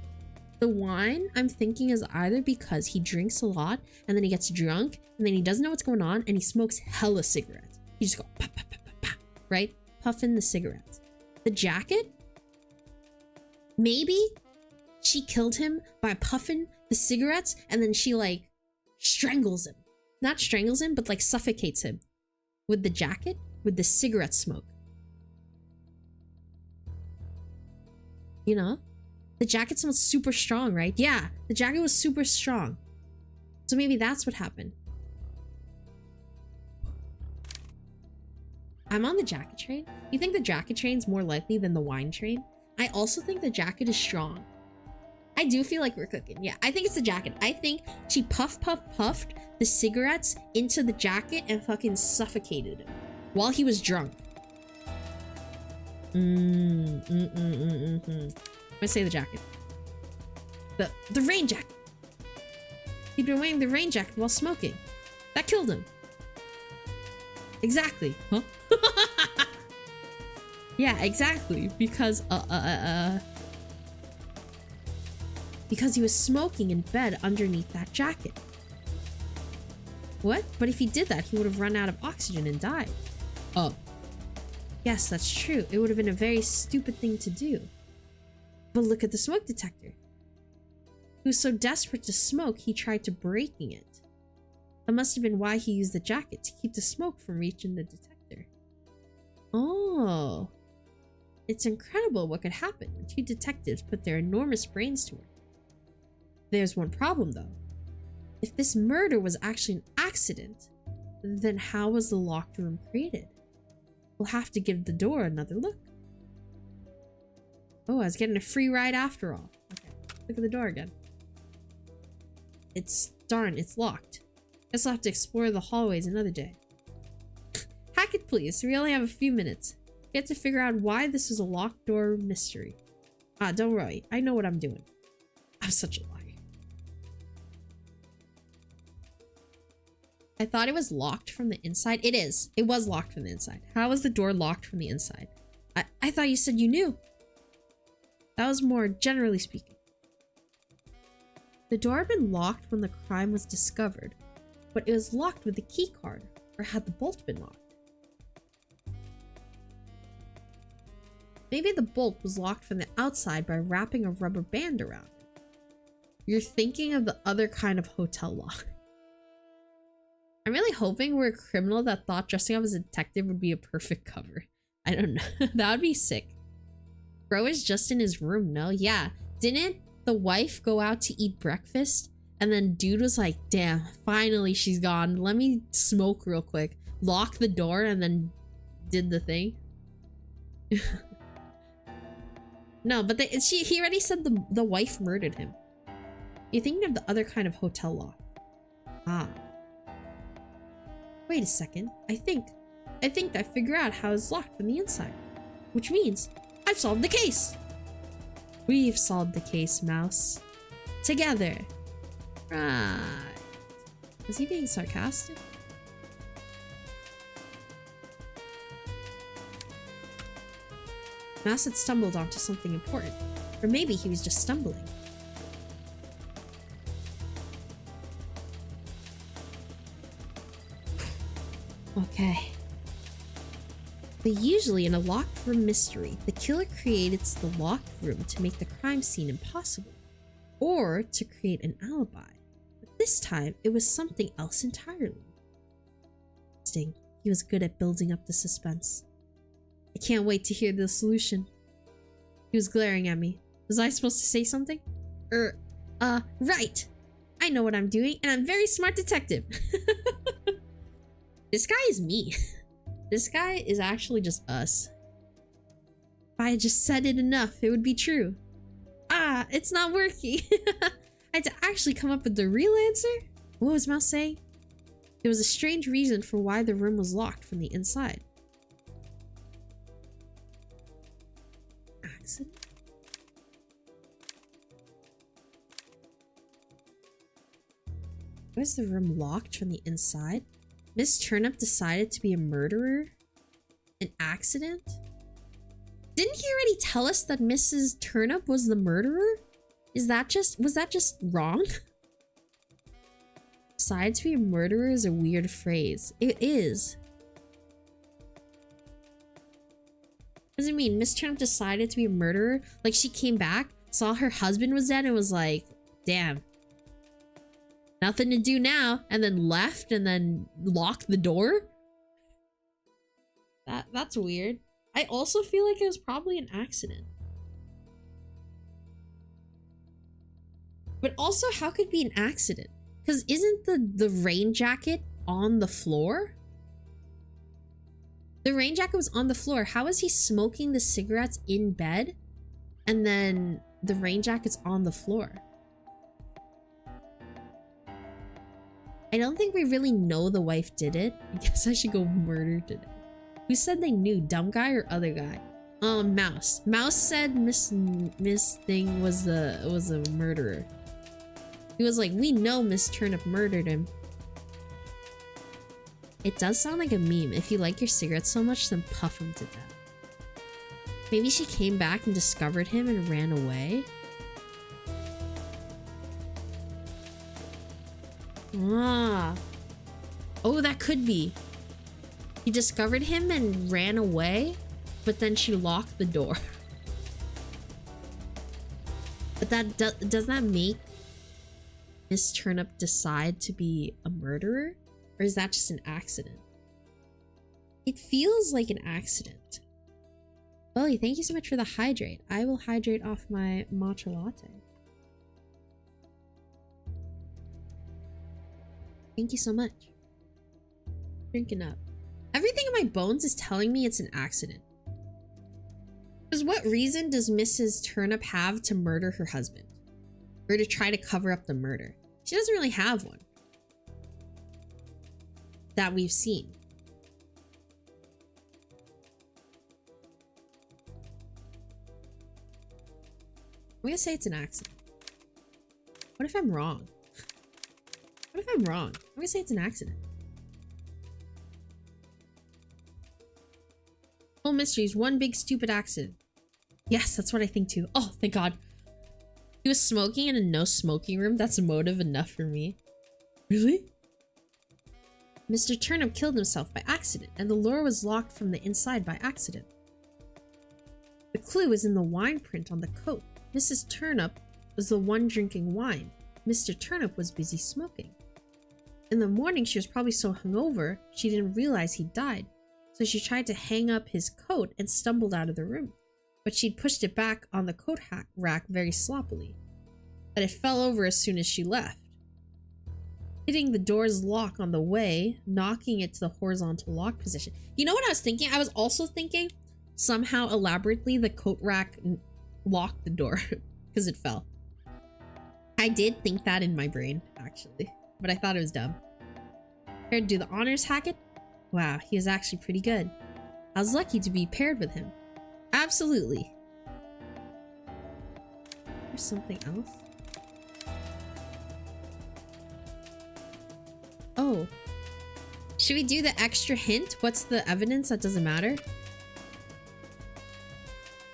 The wine, I'm thinking, is either because he drinks a lot and then he gets drunk and then he doesn't know what's going on and he smokes hella cigarettes. He just goes, pop, pop, pop, pop, pop, right? Puffing the cigarettes. The jacket? Maybe she killed him by puffing the cigarettes and then she like strangles him. Not strangles him, but like suffocates him with the jacket, with the cigarette smoke. You know? The jacket smells super strong, right? Yeah, the jacket was super strong. So maybe that's what happened. I'm on the jacket train. You think the jacket train's more likely than the wine train? I also think the jacket is strong. I do feel like we're cooking. Yeah, I think it's the jacket. I think she puffed the cigarettes into the jacket and fucking suffocated him while he was drunk. I'm gonna say the jacket. The rain jacket. He'd been wearing the rain jacket while smoking. That killed him. Exactly. Huh? Yeah, exactly. Because because he was smoking in bed underneath that jacket. What? But if he did that, he would have run out of oxygen and died. Oh. Yes, that's true. It would have been a very stupid thing to do. But look at the smoke detector. He was so desperate to smoke, he tried to breaking it. That must have been why he used the jacket, to keep the smoke from reaching the detector. Oh. It's incredible what could happen when two detectives put their enormous brains to work. There's one problem though. If this murder was actually an accident, then how was the locked room created? We'll have to give the door another look. Oh, I was getting a free ride after all. Okay, look at the door again. Darn, it's locked. Guess I'll have to explore the hallways another day. Hack it, please. We only have a few minutes. We have to figure out why this is a locked door mystery. Ah, don't worry. I know what I'm doing. I'm such a liar. I thought it was locked from the inside. It is. It was locked from the inside. How was the door locked from the inside? I thought you said you knew. That was more generally speaking. The door had been locked when the crime was discovered, but it was locked with the key card, or had the bolt been locked? Maybe the bolt was locked from the outside by wrapping a rubber band around it. You're thinking of the other kind of hotel lock. I'm really hoping we're a criminal that thought dressing up as a detective would be a perfect cover. I don't know. That would be sick. Bro is just in his room, no? Yeah. Didn't the wife go out to eat breakfast And then dude was like, damn, finally she's gone. Let me smoke real quick. Locked the door and then did the thing. No, but he already said the wife murdered him. You're thinking of the other kind of hotel lock. Ah. Wait a second. I think I figured out how it's locked from the inside. Which means I've solved the case. We've solved the case, Mouse. Together. Right. Was he being sarcastic? Mouse had stumbled onto something important. Or maybe he was just stumbling. Okay. But usually in a locked room mystery, the killer creates the locked room to make the crime scene impossible. Or to create an alibi. But this time, it was something else entirely. Sting, he was good at building up the suspense. I can't wait to hear the solution. He was glaring at me. Was I supposed to say something? Right. I know what I'm doing, and I'm a very smart detective. This guy is me. This guy is actually just us. If I had just said it enough, it would be true. Ah, it's not working. I had to actually come up with the real answer? What was Mouse saying? There was a strange reason for why the room was locked from the inside. Accident? Why is the room locked from the inside? Miss Turnip decided to be a murderer? An accident? Didn't he already tell us that Mrs. Turnip was the murderer? Was that just wrong? Decided to be a murderer is a weird phrase. It is. What does it mean? Miss Turnip decided to be a murderer? Like she came back, saw her husband was dead and was like, damn. Nothing to do now, and then left and then locked the door? That's weird. I also feel like it was probably an accident. But also, how could it be an accident? Because isn't the rain jacket on the floor? The rain jacket was on the floor. How is he smoking the cigarettes in bed? And then the rain jacket's on the floor. I don't think we really know the wife did it. I guess I should go murder today. Who said they knew? Dumb guy or other guy? Mouse. Mouse said Miss Thing was a murderer. He was like, we know Miss Turnip murdered him. It does sound like a meme. If you like your cigarettes so much, then puff them to death. Maybe she came back and discovered him and ran away. Ah. Oh, that could be. He discovered him and ran away, but then she locked the door. But that does that make Miss Turnip decide to be a murderer? Or is that just an accident? It feels like an accident. Bully, thank you so much for the hydrate. I will hydrate off my matcha latte. Thank you so much. Drinking up. Everything in my bones is telling me it's an accident. Because what reason does Mrs. Turnip have to murder her husband? Or to try to cover up the murder? She doesn't really have one. That we've seen. I'm gonna say it's an accident. What if I'm wrong? What if I'm wrong? I'm gonna say it's an accident. Whole mysteries, one big stupid accident. Yes, that's what I think too. Oh, thank God. He was smoking in a no smoking room. That's motive enough for me. Really? Mr. Turnip killed himself by accident, and the lure was locked from the inside by accident. The clue is in the wine print on the coat. Mrs. Turnip was the one drinking wine. Mr. Turnip was busy smoking. In the morning, she was probably so hungover, she didn't realize he died. So she tried to hang up his coat and stumbled out of the room. But she'd pushed it back on the coat rack very sloppily. But it fell over as soon as she left. hitting the door's lock on the way, knocking it to the horizontal lock position. You know what I was thinking? I was also thinking somehow elaborately the coat rack locked the door because it fell. I did think that in my brain, actually, but I thought it was dumb. Here to do the honors, Hackett? Wow, he was actually pretty good. I was lucky to be paired with him. Absolutely. There's something else. Oh. Should we do the extra hint? What's the evidence that doesn't matter?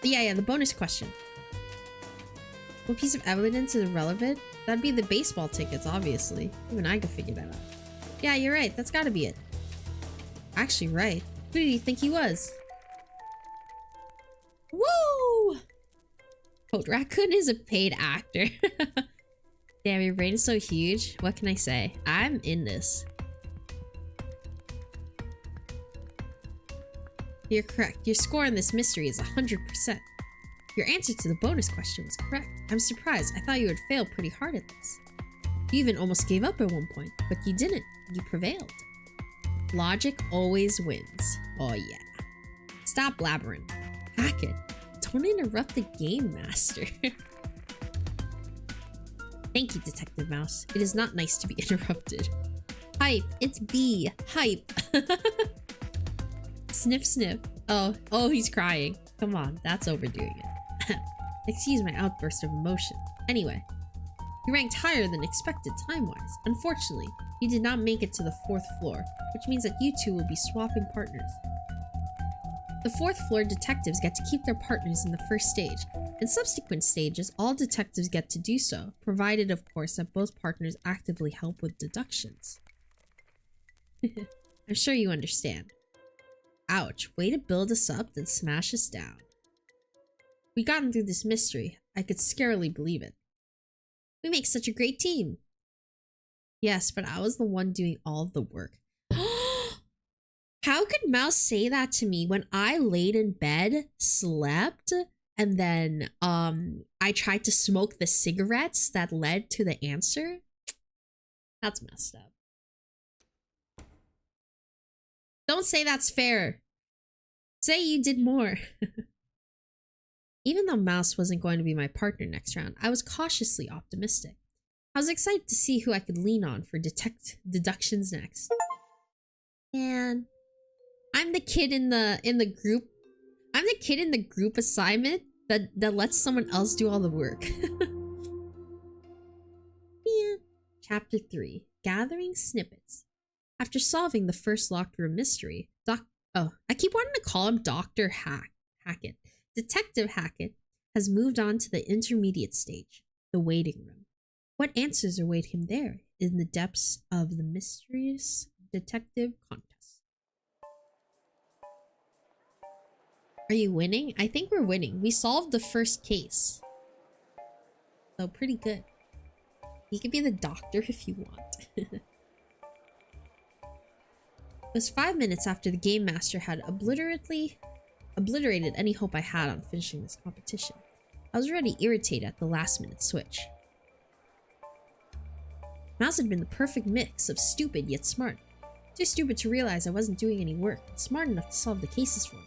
Yeah, the bonus question. What piece of evidence is irrelevant? That'd be the baseball tickets, obviously. Even I could figure that out. Yeah, you're right. That's gotta be it. Actually, right. Who did he think he was? Woo! Coat Raccoon is a paid actor. Damn, your brain is so huge. What can I say? I'm in this. You're correct. Your score on this mystery is 100%. Your answer to the bonus question was correct. I'm surprised. I thought you would fail pretty hard at this. You even almost gave up at one point, but you didn't. You prevailed. Logic always wins. Oh yeah. Stop blabbering. Hackett, don't interrupt the game master. Thank you, Detective Mouse. It is not nice to be interrupted. Hype, it's B. Hype. Sniff, sniff. Oh, he's crying. Come on, that's overdoing it. Excuse my outburst of emotion. Anyway, you ranked higher than expected time-wise. Unfortunately, you did not make it to the 4th floor, which means that you two will be swapping partners. The 4th floor detectives get to keep their partners in the first stage. In subsequent stages, all detectives get to do so, provided, of course, that both partners actively help with deductions. I'm sure you understand. Ouch, way to build us up, then smash us down. We gotten through this mystery. I could scarcely believe it. We make such a great team. Yes, but I was the one doing all of the work. How could Mouse say that to me when I laid in bed, slept, and then I tried to smoke the cigarettes that led to the answer? That's messed up. Don't say that's fair. Say you did more. Even though Mouse wasn't going to be my partner next round, I was cautiously optimistic. I was excited to see who I could lean on for deductions next. And I'm the kid in the group. I'm the kid in the group assignment that lets someone else do all the work. Yeah. Chapter 3: Gathering Snippets. After solving the first locked room mystery, I keep wanting to call him Dr. Hackett. Detective Hackett has moved on to the intermediate stage, the waiting room. What answers await him there in the depths of the mysterious detective contest? Are you winning? I think we're winning. We solved the first case. So pretty good. You could be the doctor if you want. It was 5 minutes after the game master had obliterated any hope I had on finishing this competition. I was already irritated at the last minute switch. Mouse had been the perfect mix of stupid yet smart. Too stupid to realize I wasn't doing any work, and smart enough to solve the cases for me.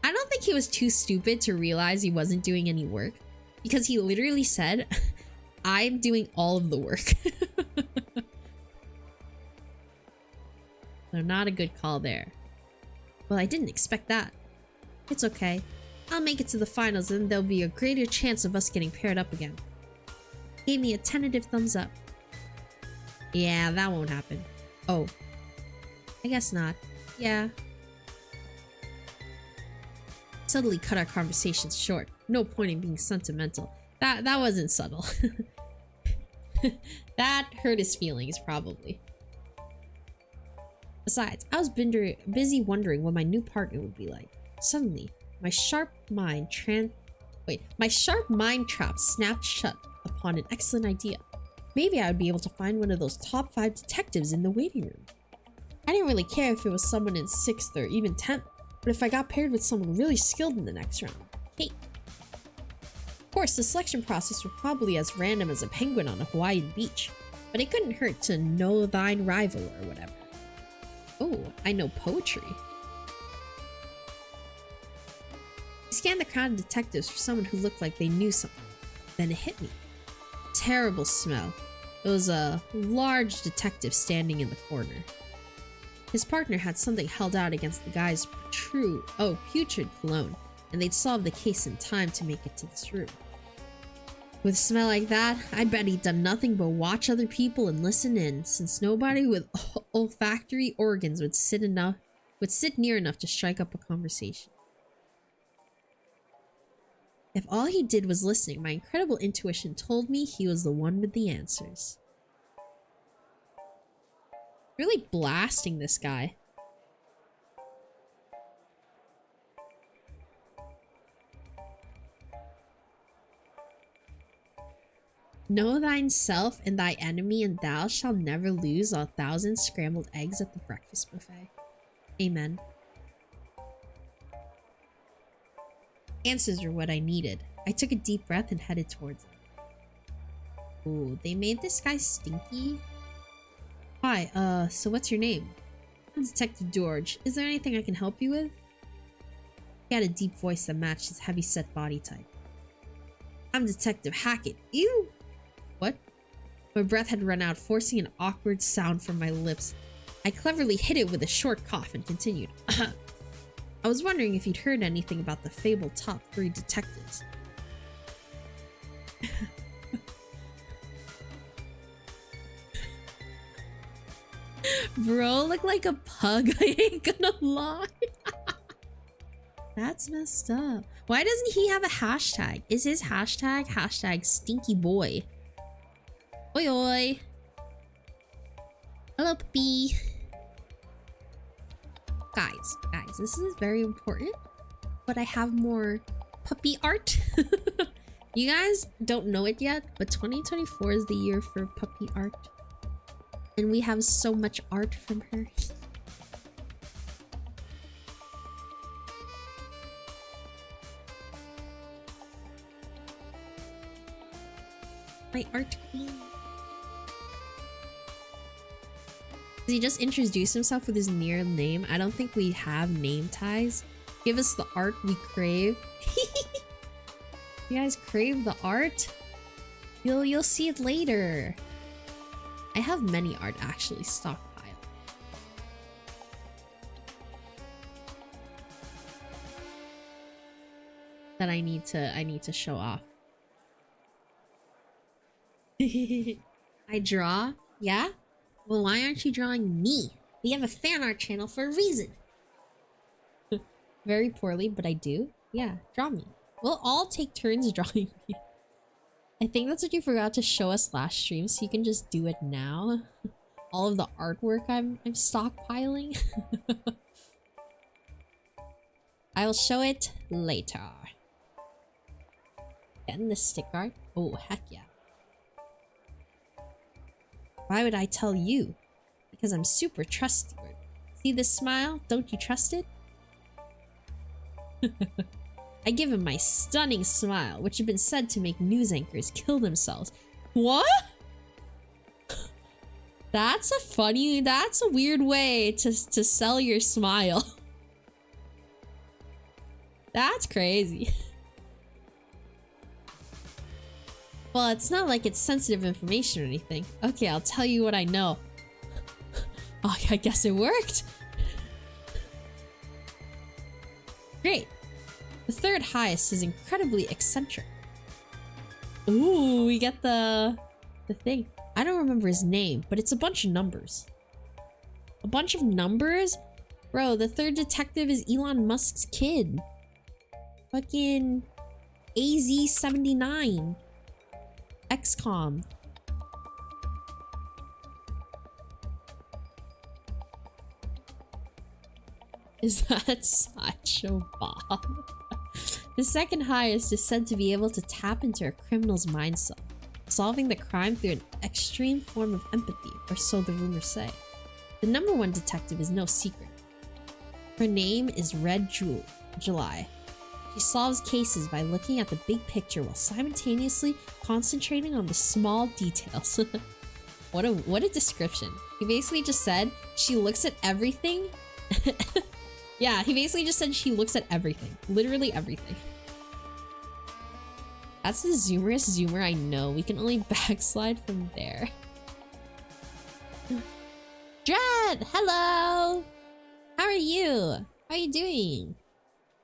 I don't think he was too stupid to realize he wasn't doing any work, because he literally said, I'm doing all of the work. So not a good call there. Well, I didn't expect that. It's okay. I'll make it to the finals and there'll be a greater chance of us getting paired up again. He gave me a tentative thumbs up. Yeah, that won't happen. Oh. I guess not. Yeah. Subtly cut our conversations short. No point in being sentimental. That wasn't subtle. That hurt his feelings, probably. Besides, I was busy wondering what my new partner would be like. Suddenly, my sharp mind trap snapped shut upon an excellent idea. Maybe I would be able to find one of those top 5 detectives in the waiting room. I didn't really care if it was someone in 6th or even 10th, but if I got paired with someone really skilled in the next round, cake. Of course, the selection process was probably as random as a penguin on a Hawaiian beach, but it couldn't hurt to know thine rival or whatever. Oh, I know poetry. I scanned the crowd of detectives for someone who looked like they knew something. Then it hit me. Terrible smell. It was a large detective standing in the corner. His partner had something held out against the guy's putrid cologne, and they'd solved the case in time to make it to this room. With a smell like that, I'd bet he'd done nothing but watch other people and listen in, since nobody with olfactory organs would sit near enough to strike up a conversation. If all he did was listening, my incredible intuition told me he was the one with the answers. Really blasting this guy. Know thyself and thy enemy, and thou shalt never lose 1,000 scrambled eggs at the breakfast buffet. Amen. Answers were what I needed. I took a deep breath and headed towards them. Ooh, they made this guy stinky? Hi, so what's your name? I'm Detective George. Is there anything I can help you with? He had a deep voice that matched his heavy-set body type. I'm Detective Hackett. Ew! What? My breath had run out, forcing an awkward sound from my lips. I cleverly hid it with a short cough and continued. I was wondering if you'd heard anything about the fabled top 3 detectives. Bro, look like a pug. I ain't gonna lie. That's messed up. Why doesn't he have a hashtag? Is his hashtag stinky boy? Oi oi. Hello puppy. Guys, this is very important. But I have more puppy art. You guys don't know it yet, but 2024 is the year for puppy art. And we have so much art from her. My art queen. Does he just introduce himself with his near name? I don't think we have name ties. Give us the art we crave. You guys crave the art? You'll see it later. I have many art actually stockpiled. That I need to show off. I draw? Yeah? Well, why aren't you drawing me? We have a fan art channel for a reason. Very poorly, but I do. Yeah, draw me. We'll all take turns drawing me. I think that's what you forgot to show us last stream, so you can just do it now. All of the artwork I'm stockpiling. I'll show it later. Getting the stick art? Oh, heck yeah. Why would I tell you? Because I'm super trustworthy. See this smile? Don't you trust it? I give him my stunning smile, which had been said to make news anchors kill themselves. What? That's a weird way to sell your smile. That's crazy. Well, it's not like it's sensitive information or anything. Okay, I'll tell you what I know. Oh, I guess it worked. Great. The third highest is incredibly eccentric. Ooh, we get the thing. I don't remember his name, but it's a bunch of numbers. A bunch of numbers? Bro, the third detective is Elon Musk's kid. Fucking AZ-79. XCOM. Is that such a bomb? The second highest is said to be able to tap into a criminal's mind cell, solving the crime through an extreme form of empathy, or so the rumors say. The number 1 detective is no secret. Her name is Red July. She solves cases by looking at the big picture while simultaneously concentrating on the small details. What a description. He basically just said she looks at everything. Yeah, he basically just said she looks at everything. Literally everything. That's the zoomerest zoomer I know. We can only backslide from there. Dread! Hello! How are you? How are you doing?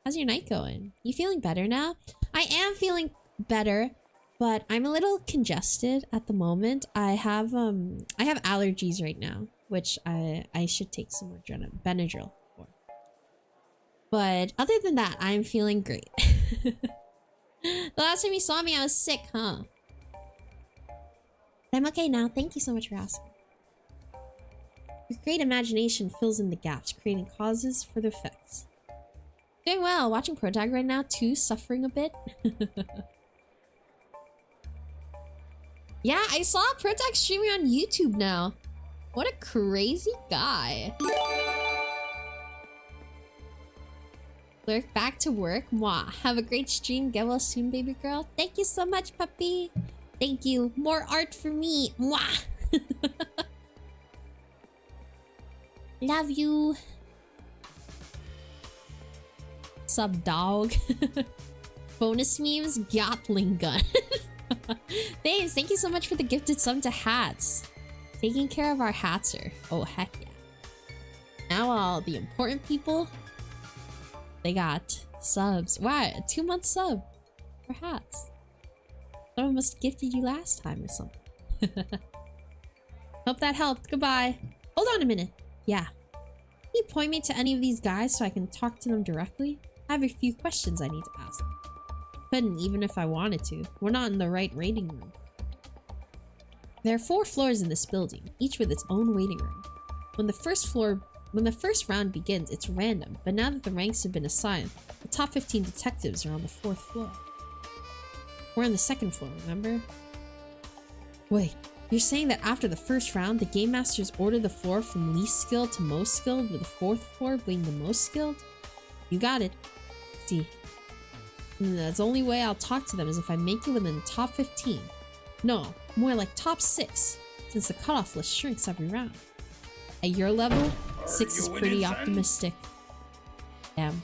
How's your night going? You feeling better now? I am feeling better, but I'm a little congested at the moment. I have allergies right now, which I should take some more Benadryl for. But other than that, I'm feeling great. The last time you saw me, I was sick, huh? I'm okay now. Thank you so much for asking. Your great imagination fills in the gaps, creating causes for the effects. Doing well. Watching Protag right now, too. Suffering a bit. Yeah, I saw Protag streaming on YouTube now. What a crazy guy. Lurk back to work. Mwah. Have a great stream. Get well soon, baby girl. Thank you so much, puppy. Thank you. More art for me. Mwah. Love you. Sub dog. Bonus memes. Gatling gun. Thanks. Thank you so much for the gifted sub to hats. Taking care of our hatser. Oh, heck yeah. Now all the important people, they got subs. Wow, a 2-month sub for hats. Someone must have gifted you last time or something. Hope that helped. Goodbye. Hold on a minute. Yeah. Can you point me to any of these guys so I can talk to them directly? I have a few questions I need to ask. Couldn't even if I wanted to. We're not in the right waiting room. There are 4 floors in this building, each with its own waiting room. When the first round begins, it's random, but now that the ranks have been assigned, the top 15 detectives are on the 4th floor. We're on the 2nd floor, remember? Wait, you're saying that after the first round, the Game Masters order the floor from least skilled to most skilled, with the 4th floor being the most skilled? You got it. See. And the only way I'll talk to them is if I make it within the top 15. No, more like top 6, since the cutoff list shrinks every round. At your level, 6 is pretty optimistic. Damn.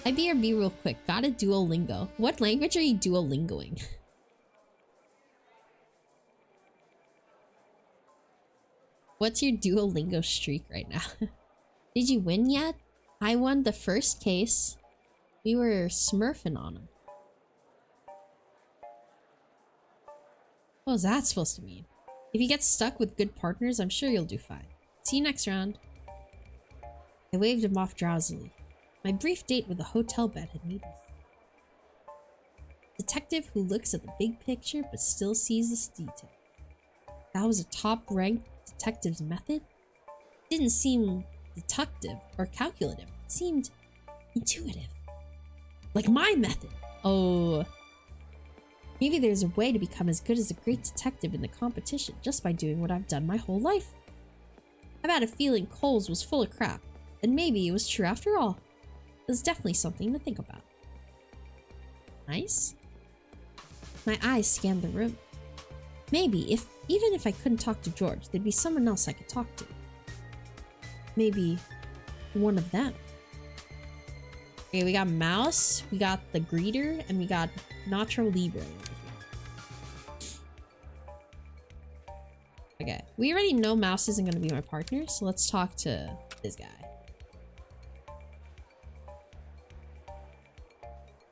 I BRB real quick. Got a Duolingo. What language are you Duolingoing? What's your Duolingo streak right now? Did you win yet? I won the first case. We were smurfing on him. What was that supposed to mean? If you get stuck with good partners, I'm sure you'll do fine. See you next round. I waved him off drowsily. My brief date with the hotel bed had made me. Detective who looks at the big picture but still sees this detail. That was a top-ranked detective's method? It didn't seem deductive or calculative. It seemed intuitive. Like my method. Oh. Maybe there's a way to become as good as a great detective in the competition just by doing what I've done my whole life. I've had a feeling Coles was full of crap, and maybe it was true after all. There's definitely something to think about. Nice. My eyes scanned the room. Maybe, even if I couldn't talk to George, there'd be someone else I could talk to. Maybe one of them. Okay, we got Mouse, we got the Greeter, and we got Nacho Libre. Okay, we already know Mouse isn't going to be my partner, so let's talk to this guy.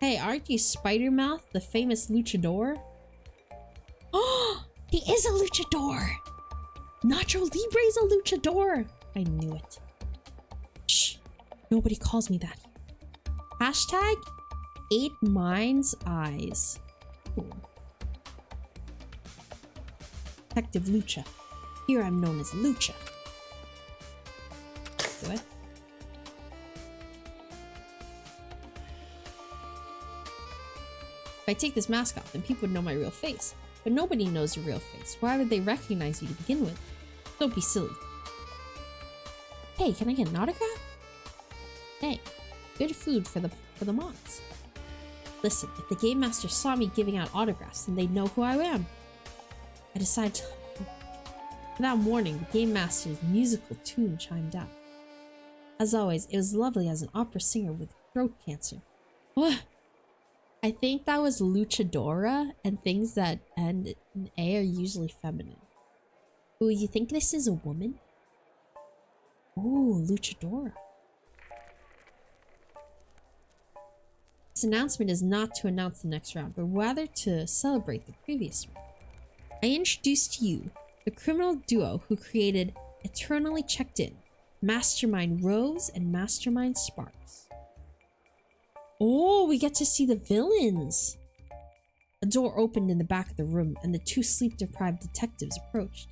Hey, aren't you Spider-Mouth, the famous luchador? Oh, he is a luchador! Nacho Libre is a luchador! I knew it. Shh, nobody calls me that. Hashtag 8 Minds Eyes. Ooh. Detective Lucha. Here I'm known as Lucha. Do it. If I take this mask off, then people would know my real face. But nobody knows your real face. Why would they recognize you to begin with? Don't be silly. Hey, can I get an autograph? Hey, good food for the mods. Listen, if the Game Master saw me giving out autographs, then they'd know who I am. I decided to... Without warning, the Game Master's musical tune chimed out. As always, it was lovely as an opera singer with throat cancer. What? I think that was luchadora, and things that end in A are usually feminine. Ooh, you think this is a woman? Ooh, luchadora. This announcement is not to announce the next round, but rather to celebrate the previous one. I introduce to you the criminal duo who created Eternally Checked In, Mastermind Rose and Mastermind Sparks. Oh, we get to see the villains! A door opened in the back of the room, and the two sleep-deprived detectives approached.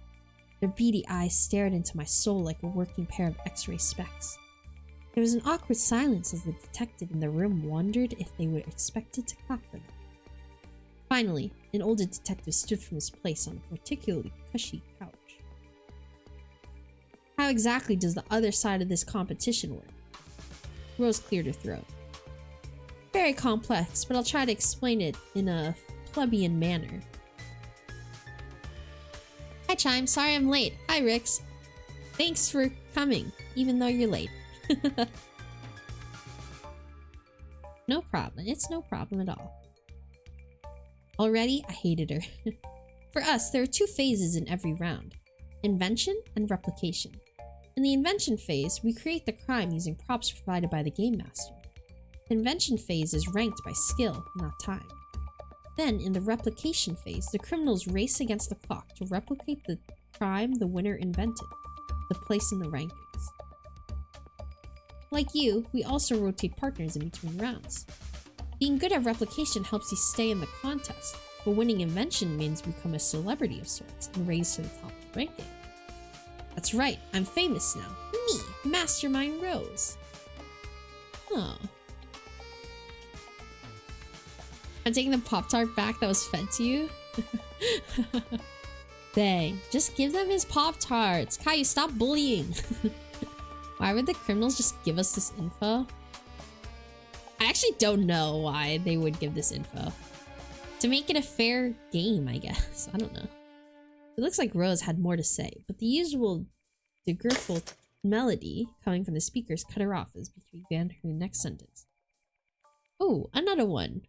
Their beady eyes stared into my soul like a working pair of X-ray specs. There was an awkward silence as the detective in the room wondered if they were expected to clap for them. Finally, an older detective stood from his place on a particularly cushy couch. How exactly does the other side of this competition work? Rose cleared her throat. Very complex, but I'll try to explain it in a plebeian manner. Hi Chime, sorry I'm late. Hi Rix. Thanks for coming, even though you're late. No problem, it's no problem at all. Already, I hated her. For us, there are two phases in every round. Invention and replication. In the invention phase, we create the crime using props provided by the Game Master. The invention phase is ranked by skill, not time. Then, in the replication phase, the criminals race against the clock to replicate the crime the winner invented, the place in the rankings. Like you, we also rotate partners in between rounds. Being good at replication helps you stay in the contest, but winning invention means become a celebrity of sorts and raised to the top of the ranking. That's right, I'm famous now. Me, Mastermind Rose. Oh. I'm taking the Pop-Tart back that was fed to you? Dang, just give them his Pop-Tarts. Caillou, stop bullying. Why would the criminals just give us this info? I actually don't know why they would give this info. To make it a fair game, I guess. I don't know. It looks like Rose had more to say, but the usual diggerful melody coming from the speakers cut her off as we began her next sentence. Oh, another one.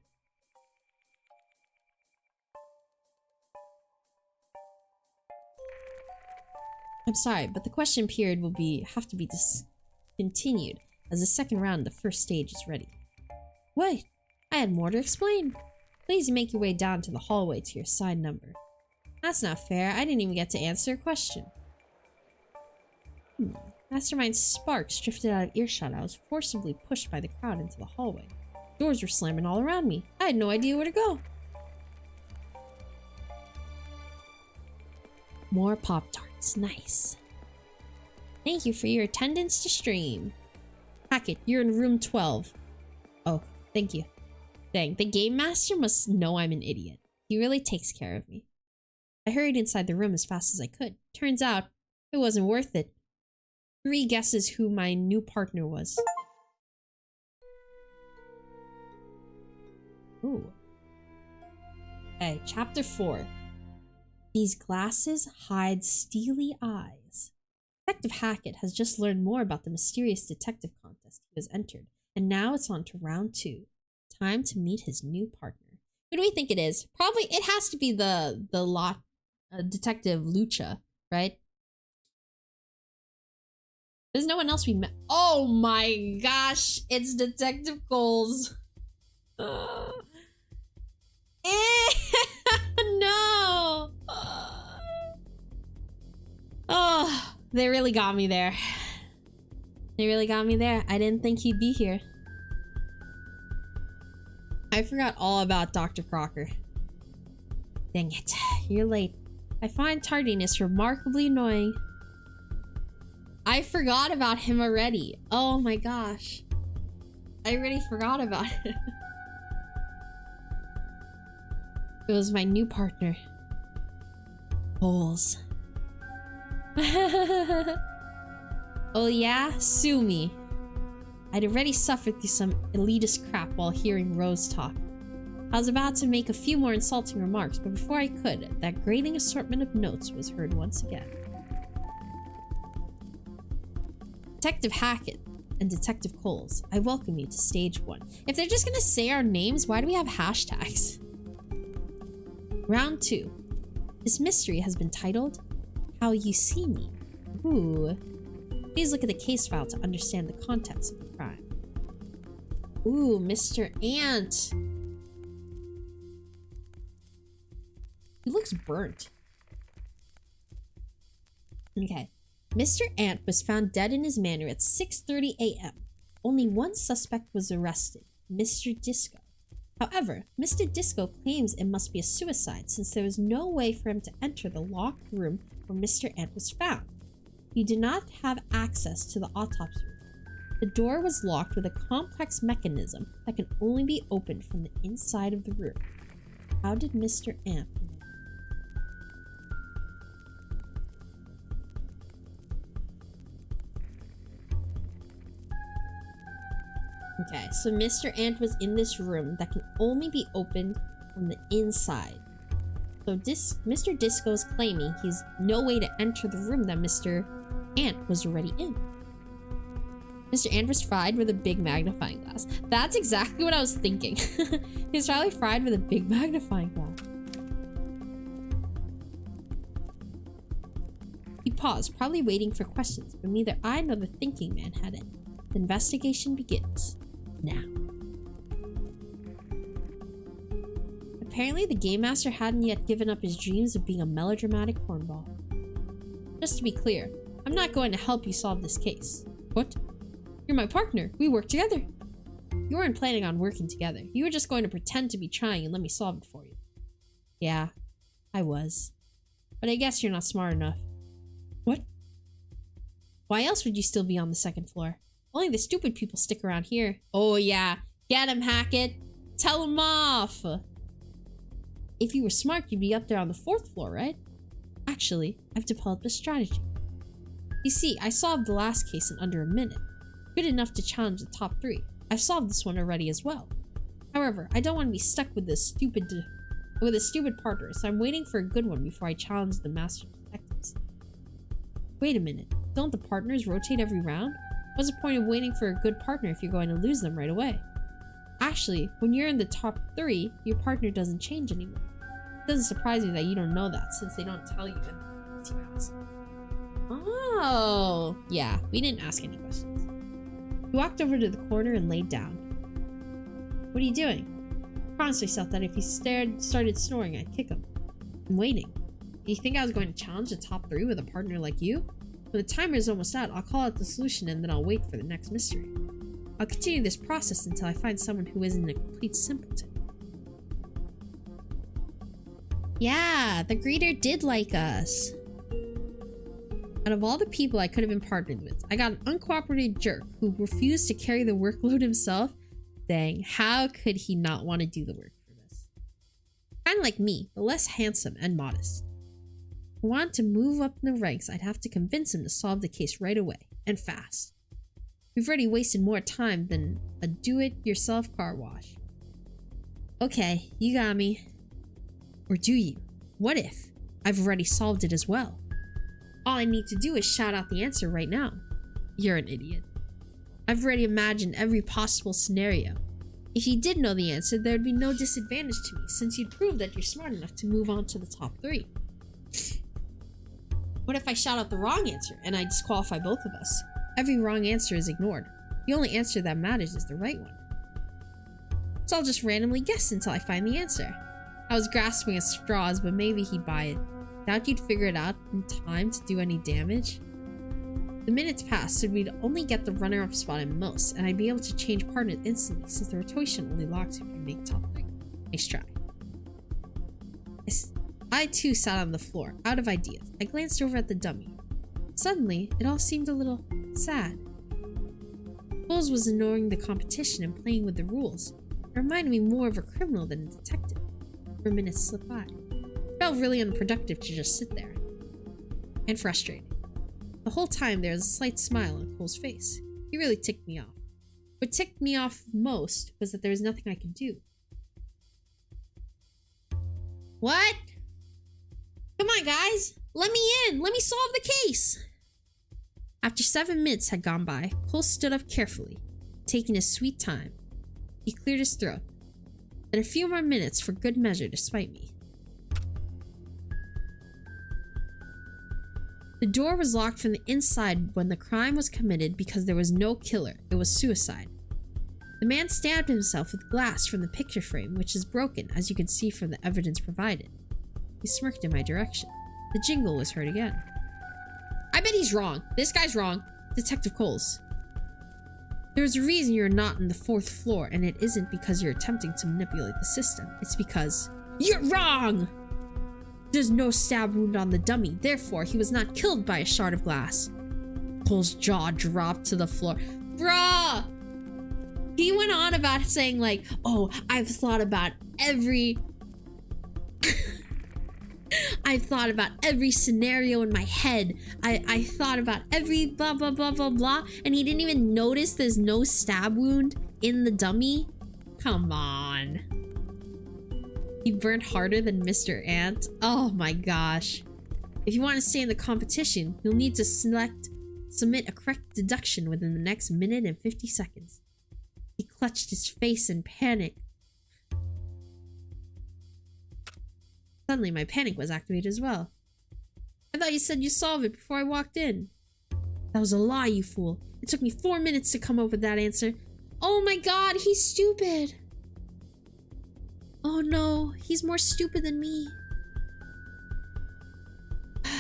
I'm sorry, but the question period will have to be discontinued as the second round of the first stage is ready. Wait, I had more to explain. Please make your way down to the hallway to your side number. That's not fair. I didn't even get to answer a question. Mastermind Sparks drifted out of earshot. I was forcibly pushed by the crowd into the hallway. Doors were slamming all around me. I had no idea where to go. More Pop-Tarts. Nice. Thank you for your attendance to stream. Hackett, you're in room 12. Oh, thank you. Dang, the Game Master must know I'm an idiot. He really takes care of me. I hurried inside the room as fast as I could. Turns out, it wasn't worth it. 3 guesses who my new partner was. Ooh. Okay, chapter 4. These glasses hide steely eyes. Detective Hackett has just learned more about the mysterious detective contest he has entered, and now it's on to round 2. Time to meet his new partner. Who do we think it is? Probably, it has to be the Detective Lucha, right? There's no one else we met. Oh my gosh, it's Detective Coles. No. Oh, they really got me there. They really got me there. I didn't think he'd be here. I forgot all about Dr. Crocker. Dang it, you're late. I find tardiness remarkably annoying. I forgot about him already. Oh my gosh. I already forgot about it. It was my new partner. Holes. Oh yeah? Sue me. I'd already suffered through some elitist crap while hearing Rose talk. I was about to make a few more insulting remarks, but before I could, that grating assortment of notes was heard once again. Detective Hackett and Detective Coles, I welcome you to stage 1. If they're just gonna say our names, why do we have hashtags? Round 2. This mystery has been titled, How You See Me. Ooh. Please look at the case file to understand the context of the crime. Ooh, Mr. Ant. He looks burnt. Okay. Mr. Ant was found dead in his manor at 6:30 a.m. Only one suspect was arrested, Mr. Disco. However, Mr. Disco claims it must be a suicide since there was no way for him to enter the locked room where Mr. Ant was found. He did not have access to the autopsy room. The door was locked with a complex mechanism that can only be opened from the inside of the room. How did Mr. Ant know? Okay, so Mr. Ant was in this room that can only be opened from the inside. So Mr. Disco is claiming he's no way to enter the room that Mr. Ant was already in. Mr. Ant was fried with a big magnifying glass. That's exactly what I was thinking. He's probably fried with a big magnifying glass. He paused, probably waiting for questions, but neither I nor the thinking man had it. The investigation begins now. Apparently, the Game Master hadn't yet given up his dreams of being a melodramatic cornball. Just to be clear, I'm not going to help you solve this case. What? You're my partner. We work together. You weren't planning on working together. You were just going to pretend to be trying and let me solve it for you. Yeah, I was. But I guess you're not smart enough. What? Why else would you still be on the second floor? Only the stupid people stick around here. Oh yeah, get him, Hackett. Tell him off. If you were smart, you'd be up there on the 4th floor, right? Actually, I've developed a strategy. You see, I solved the last case in under a minute. Good enough to challenge the top 3. I've solved this one already as well. However, I don't want to be stuck with a stupid partner, so I'm waiting for a good one before I challenge the master detectives. Wait a minute, don't the partners rotate every round? What's the point of waiting for a good partner if you're going to lose them right away? Actually, when you're in the top 3, your partner doesn't change anymore. It doesn't surprise me that you don't know that, since they don't tell you in the house. Oh, yeah, we didn't ask any questions. He walked over to the corner and laid down. What are you doing? I promised myself that if he started snoring, I'd kick him. I'm waiting. Do you think I was going to challenge the top 3 with a partner like you? When the timer is almost out, I'll call out the solution and then I'll wait for the next mystery. I'll continue this process until I find someone who isn't a complete simpleton. Yeah, the greeter did like us. Out of all the people I could have been partnered with, I got an uncooperative jerk who refused to carry the workload himself. Dang, how could he not want to do the work for this? Kind of like me, but less handsome and modest. If I wanted to move up in the ranks, I'd have to convince him to solve the case right away, and fast. We've already wasted more time than a do-it-yourself car wash. Okay, you got me. Or do you? What if I've already solved it as well? All I need to do is shout out the answer right now. You're an idiot. I've already imagined every possible scenario. If you did know the answer, there would be no disadvantage to me, since you'd prove that you're smart enough to move on to the top 3. What if I shout out the wrong answer, and I disqualify both of us? Every wrong answer is ignored. The only answer that matters is the right one. So I'll just randomly guess until I find the answer. I was grasping at straws, but maybe he'd buy it. Doubt you'd figure it out in time to do any damage. The minutes passed, so we'd only get the runner-up spot at most, and I'd be able to change partners instantly since the rotation only locks if you make top 3. Nice try. I too sat on the floor, out of ideas. I glanced over at the dummy. Suddenly, it all seemed a little sad. Coles was ignoring the competition and playing with the rules. It reminded me more of a criminal than a detective. 4 minutes slipped by. It felt really unproductive to just sit there. And frustrating. The whole time there was a slight smile on Cole's face. He really ticked me off. What ticked me off most was that there was nothing I could do. What? Come on, guys. Let me in. Let me solve the case. After 7 minutes had gone by, Cole stood up carefully, taking his sweet time. He cleared his throat. Then a few more minutes for good measure to spite me. The door was locked from the inside when the crime was committed because there was no killer. It was suicide. The man stabbed himself with glass from the picture frame, which is broken, as you can see from the evidence provided. He smirked in my direction. The jingle was heard again. I bet he's wrong. This guy's wrong. Detective Coles. There's a reason you're not on the 4th floor, and it isn't because you're attempting to manipulate the system. It's because you're wrong! There's no stab wound on the dummy, therefore he was not killed by a shard of glass. Cole's jaw dropped to the floor. Bruh! He went on about saying like, oh, I've thought about every... I've thought about every scenario in my head. I thought about every blah, blah, blah, blah, blah. And he didn't even notice there's no stab wound in the dummy. Come on. He burned harder than Mr. Ant. Oh my gosh. If you want to stay in the competition, you'll need to submit a correct deduction within the next minute and 50 seconds. He clutched his face in panic. Suddenly, my panic was activated as well. I thought you said you solved it before I walked in. That was a lie, you fool. It took me 4 minutes to come up with that answer. Oh my god, he's stupid. Oh no, he's more stupid than me. I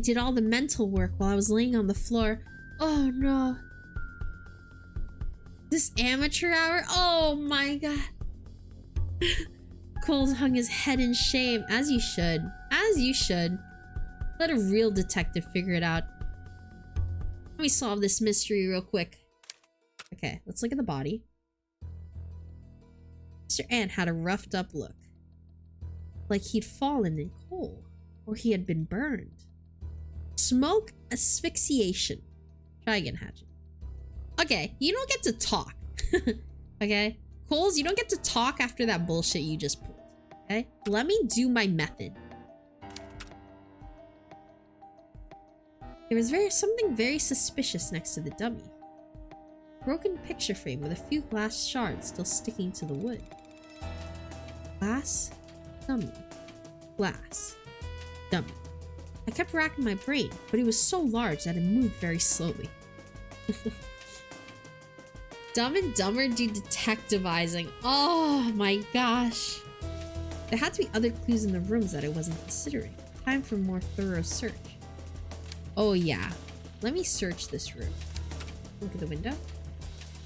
did all the mental work while I was laying on the floor. Oh no. This amateur hour? Oh my god. Cole hung his head in shame, as you should. As you should. Let a real detective figure it out. Let me solve this mystery real quick. Okay, let's look at the body. Mr. Ant had a roughed up look. Like he'd fallen in coal. Or he had been burned. Smoke asphyxiation. Try again, Hatchet. Okay, you don't get to talk. Okay? Coles, you don't get to talk after that bullshit you just pulled. Okay? Let me do my method. There was something very suspicious next to the dummy. Broken picture frame with a few glass shards still sticking to the wood. Glass, dummy, glass, dummy. I kept racking my brain, but it was so large that it moved very slowly. Dumb and Dumber do detectivizing. Oh my gosh. There had to be other clues in the rooms that I wasn't considering. Time for more thorough search. Oh yeah. Let me search this room. Look at the window.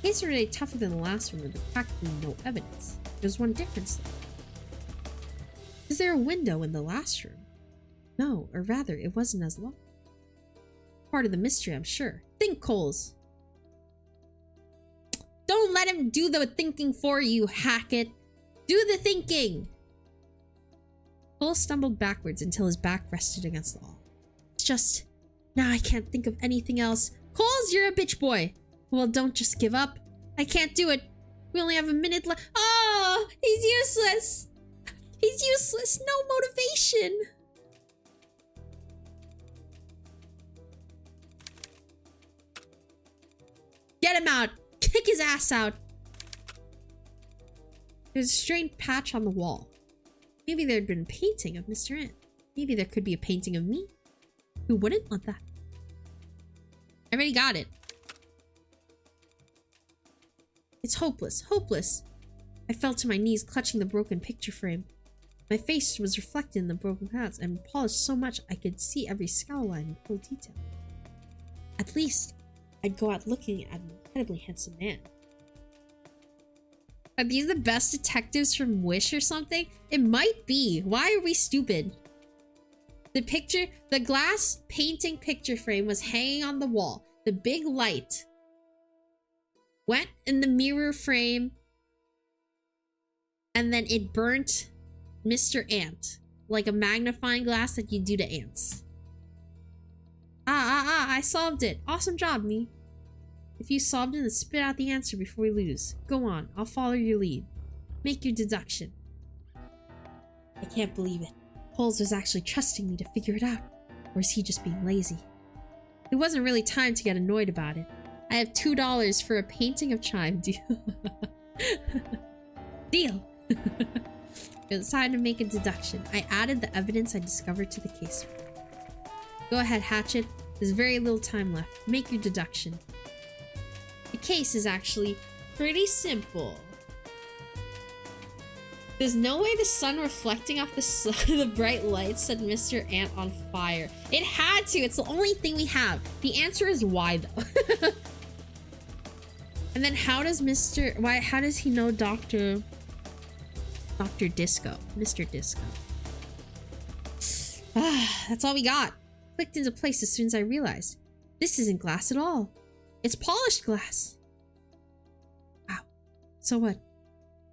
The case already tougher than the last one with practically no evidence. There's one difference though. Is there a window in the last room? No, or rather, it wasn't as long. Part of the mystery, I'm sure. Think, Coles. Don't let him do the thinking for you, Hackett. Do the thinking. Cole stumbled backwards until his back rested against the wall. It's just, now I can't think of anything else. Coles, you're a bitch boy. Well, don't just give up. I can't do it. We only have a minute left. Oh, he's useless. He's useless. No motivation. Get him out. Kick his ass out. There's a strange patch on the wall. Maybe there'd been a painting of Mr. Ant. Maybe there could be a painting of me. Who wouldn't want that? I already got it. It's hopeless. Hopeless. I fell to my knees, clutching the broken picture frame. My face was reflected in the broken glass and polished so much I could see every scowl line in full detail. At least, I'd go out looking at an incredibly handsome man. Are these the best detectives from Wish or something? It might be. Why are we stupid? The glass painting picture frame was hanging on the wall. The big light went in the mirror frame, and then it burnt Mr. Ant like a magnifying glass that you do to ants. I solved it. Awesome job, me. If you solved it, then spit out the answer before we lose. Go on, I'll follow your lead. Make your deduction. I can't believe it. Coles was actually trusting me to figure it out. Or is he just being lazy? It wasn't really time to get annoyed about it. I have $2 for a painting of Chime. Deal. Deal. It was time to make a deduction. I added the evidence I discovered to the case. Go ahead, Hatchet. There's very little time left. Make your deduction. The case is actually pretty simple. There's no way the sun reflecting off the bright lights set Mr. Ant on fire. It had to. It's the only thing we have. The answer is why, though. And then how does how does he know Dr. Disco? Mr. Disco. That's all we got. Clicked into place as soon as I realized. This isn't glass at all. It's polished glass. Wow. So what?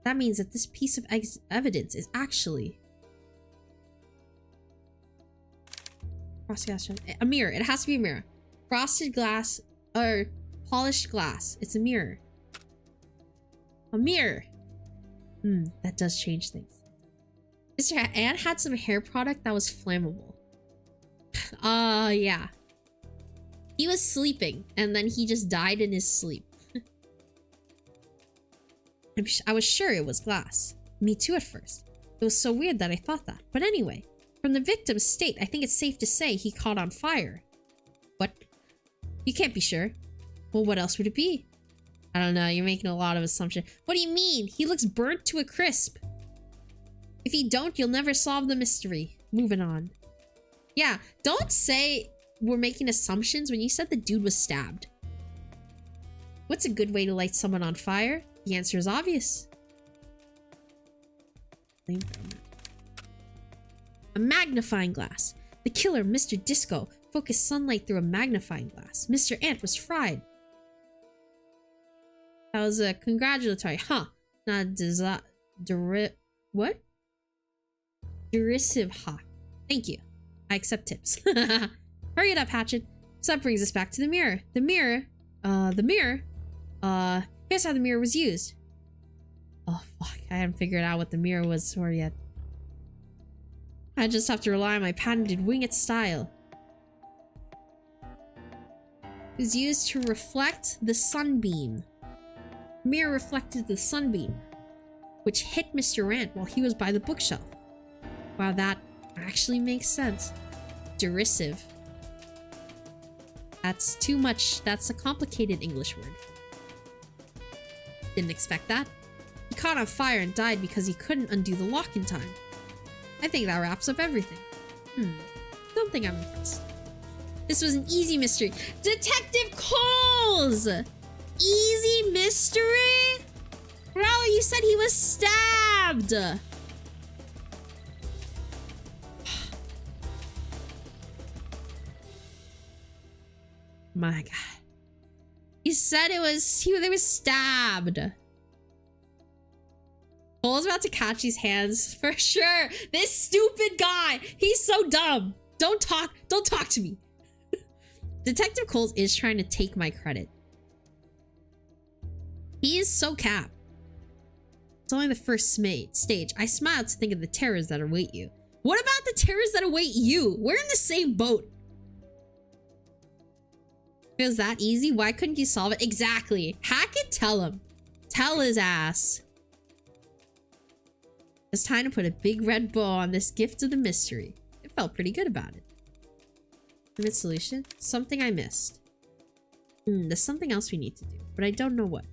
That means that this piece of evidence is actually a mirror. It has to be a mirror. Frosted glass or polished glass. It's a mirror. A mirror. That does change things. Mr. Ant had some hair product that was flammable. Yeah. He was sleeping and then he just died in his sleep. I was sure it was glass. Me too at first. It was so weird that I thought that. But anyway, from the victim's state, I think it's safe to say he caught on fire. What? You can't be sure. Well, what else would it be? I don't know, you're making a lot of assumptions. What do you mean? He looks burnt to a crisp. If you don't, you'll never solve the mystery. Moving on. Yeah, don't say we're making assumptions when you said the dude was stabbed. What's a good way to light someone on fire? The answer is obvious. A magnifying glass. The killer, Mr. Disco, focused sunlight through a magnifying glass. Mr. Ant was fried. That was a congratulatory, huh? Not what? Derisive, huh? Thank you. I accept tips. Hurry it up, Hatchet. So that brings us back to the mirror. The mirror. Here's how the mirror was used. Oh, fuck. I haven't figured out what the mirror was for yet. I just have to rely on my patented wing it style. It was used to reflect the sunbeam. The mirror reflected the sunbeam, which hit Mr. Ant while he was by the bookshelf. Wow, that actually makes sense. Derisive. That's too much. That's a complicated English word. Didn't expect that. He caught on fire and died because he couldn't undo the lock in time. I think that wraps up everything. Don't think I'm impressed. This was an easy mystery. Detective Coles! Easy mystery? Rallo, you said he was stabbed! My god. He said they was stabbed. Cole's about to catch these hands for sure. This stupid guy. He's so dumb. Don't talk to me. Detective Coles is trying to take my credit. He is so cap. It's only the first stage. I smile to think of the terrors that await you. What about the terrors that await you? We're in the same boat. If it was that easy, why couldn't you solve it? Exactly. Hack it, tell him. Tell his ass. It's time to put a big red bow on this gift of the mystery. It felt pretty good about it. Limit solution? Something I missed. There's something else we need to do, but I don't know what.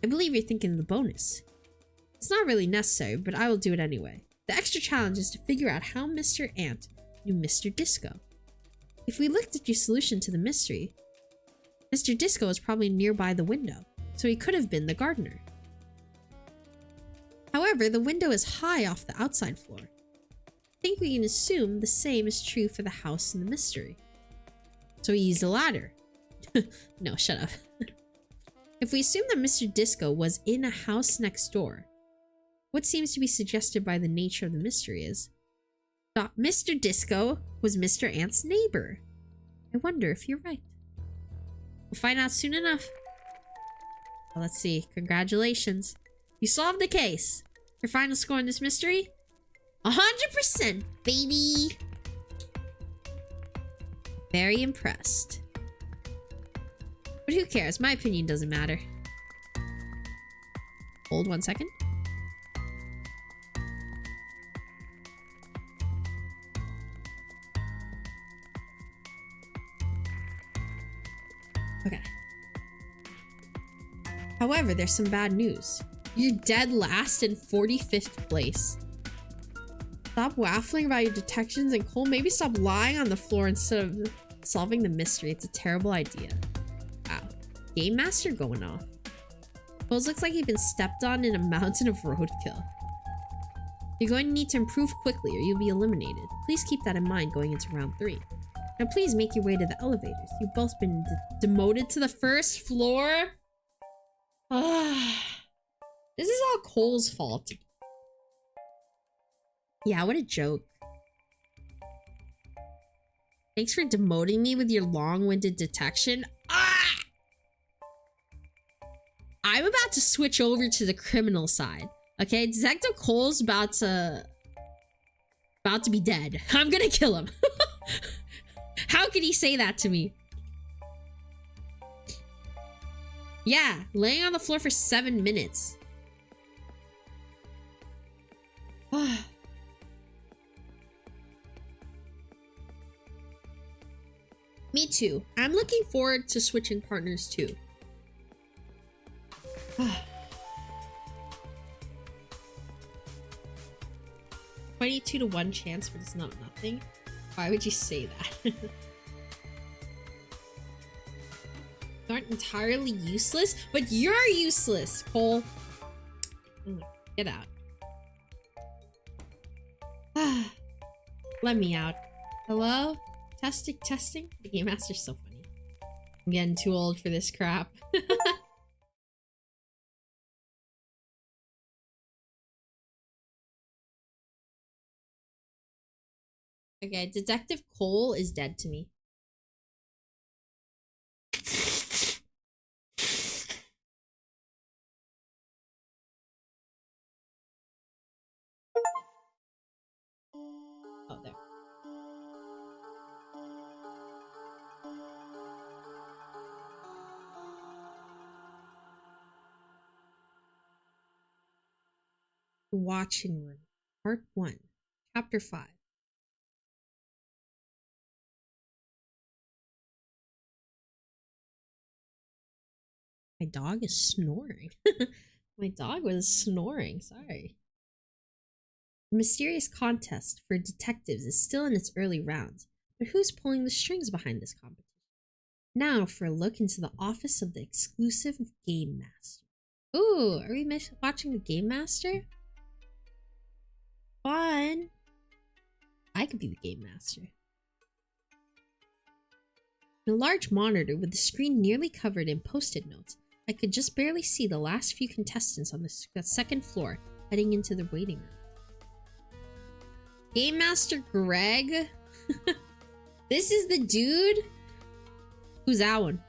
I believe you're thinking of the bonus. It's not really necessary, but I will do it anyway. The extra challenge is to figure out how Mr. Ant knew Mr. Disco. If we looked at your solution to the mystery, Mr. Disco was probably nearby the window, so he could have been the gardener. However, the window is high off the outside floor. I think we can assume the same is true for the house in the mystery. So he used a ladder. No, shut up. If we assume that Mr. Disco was in a house next door, what seems to be suggested by the nature of the mystery is that Mr. Disco was Mr. Ant's neighbor. I wonder if you're right. We'll find out soon enough. Well, let's see. Congratulations. You solved the case. Your final score in this mystery? 100%, baby. Very impressed. But who cares? My opinion doesn't matter. Hold 1 second. Okay. However, there's some bad news. You're dead last in 45th place. Stop waffling about your detections, and Cole, maybe stop lying on the floor instead of solving the mystery. It's a terrible idea. Wow. Game Master going off. Cole's looks like he's been stepped on in a mountain of roadkill. You're going to need to improve quickly or you'll be eliminated. Please keep that in mind going into round 3. Now please make your way to the elevators. You've both been demoted to the first floor. This is all Cole's fault. Yeah, what a joke. Thanks for demoting me with your long-winded detection. I'm about to switch over to the criminal side. Okay, Detective Cole's about to be dead. I'm gonna kill him. How could he say that to me? Yeah, laying on the floor for 7 minutes. Me too. I'm looking forward to switching partners too. 22 to 1 chance, but it's not nothing. Why would you say that? You aren't entirely useless, but you're useless, Cole. Get out. Let me out. Hello? Testing? The Game Master's so funny. I'm getting too old for this crap. Okay, Detective Cole is dead to me. Oh, there. Watching Room, Part 1, Chapter 5. My dog is snoring. My dog was snoring, sorry. The mysterious contest for detectives is still in its early rounds, but who's pulling the strings behind this competition? Now for a look into the office of the exclusive Game Master. Ooh, are we watching the Game Master? Fun! I could be the Game Master. On a large monitor with the screen nearly covered in post-it notes, I could just barely see the last few contestants on the second floor heading into the waiting room. Game Master Greg? This is the dude? Who's that one?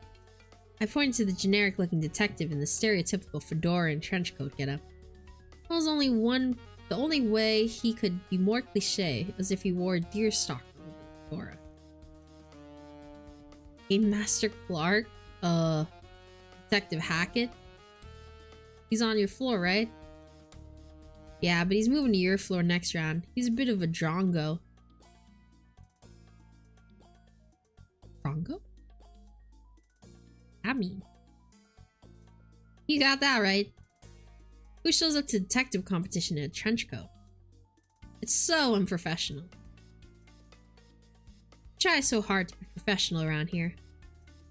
I pointed to the generic looking detective in the stereotypical fedora and trench coat getup. There was the only way he could be more cliche was if he wore a deerstalker with a fedora. Game Master Clark? Detective Hackett? He's on your floor, right? Yeah, but he's moving to your floor next round. He's a bit of a drongo. Drongo? I mean, you got that right. Who shows up to detective competition in a trench coat? It's so unprofessional. Try so hard to be professional around here.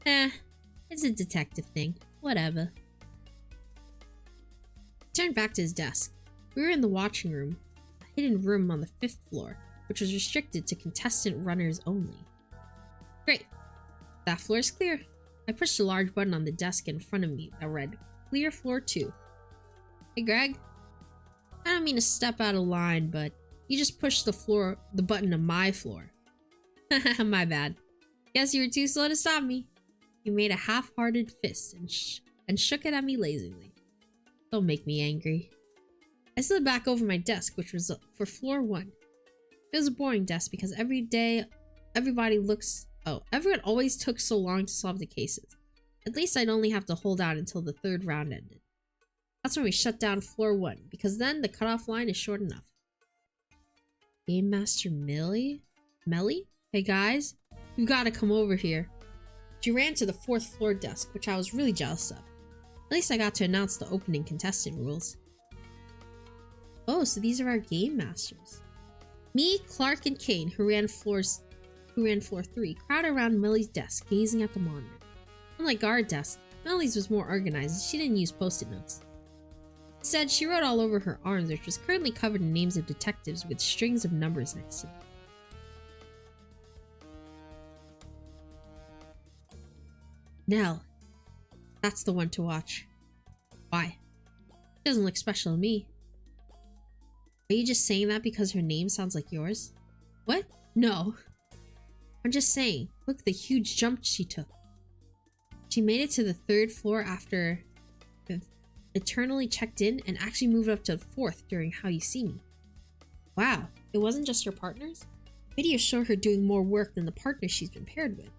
It's a detective thing. Whatever. He turned back to his desk. We were in the watching room, a hidden room on the 5th floor, which was restricted to contestant runners only. Great. That floor is clear. I pushed a large button on the desk in front of me that read, Clear Floor 2. Hey, Greg. I don't mean to step out of line, but you just pushed the button to my floor. My bad. Guess you were too slow to stop me. You made a half-hearted fist and shook it at me lazily. Don't make me angry. I slid back over my desk, which was for floor 1. It was a boring desk because everyone always took so long to solve the cases. At least I'd only have to hold out until the 3rd round ended. That's when we shut down floor 1, because then the cutoff line is short enough. Game Master Melly? Hey guys, you gotta come over here. She ran to the 4th floor desk, which I was really jealous of. At least I got to announce the opening contestant rules. Oh, so these are our game masters. Me, Clark, and Kane, who ran floor 3, crowded around Millie's desk, gazing at the monitor. Unlike our desk, Millie's was more organized and she didn't use post-it notes. Instead, she wrote all over her arms, which was currently covered in names of detectives with strings of numbers next to them. Nell. That's the one to watch. Why? She doesn't look special to me. Are you just saying that because her name sounds like yours? What? No. I'm just saying, look at the huge jump she took. She made it to the 3rd floor after eternally checked in and actually moved up to the 4th during How You See Me. Wow, it wasn't just her partners? Videos show her doing more work than the partners she's been paired with.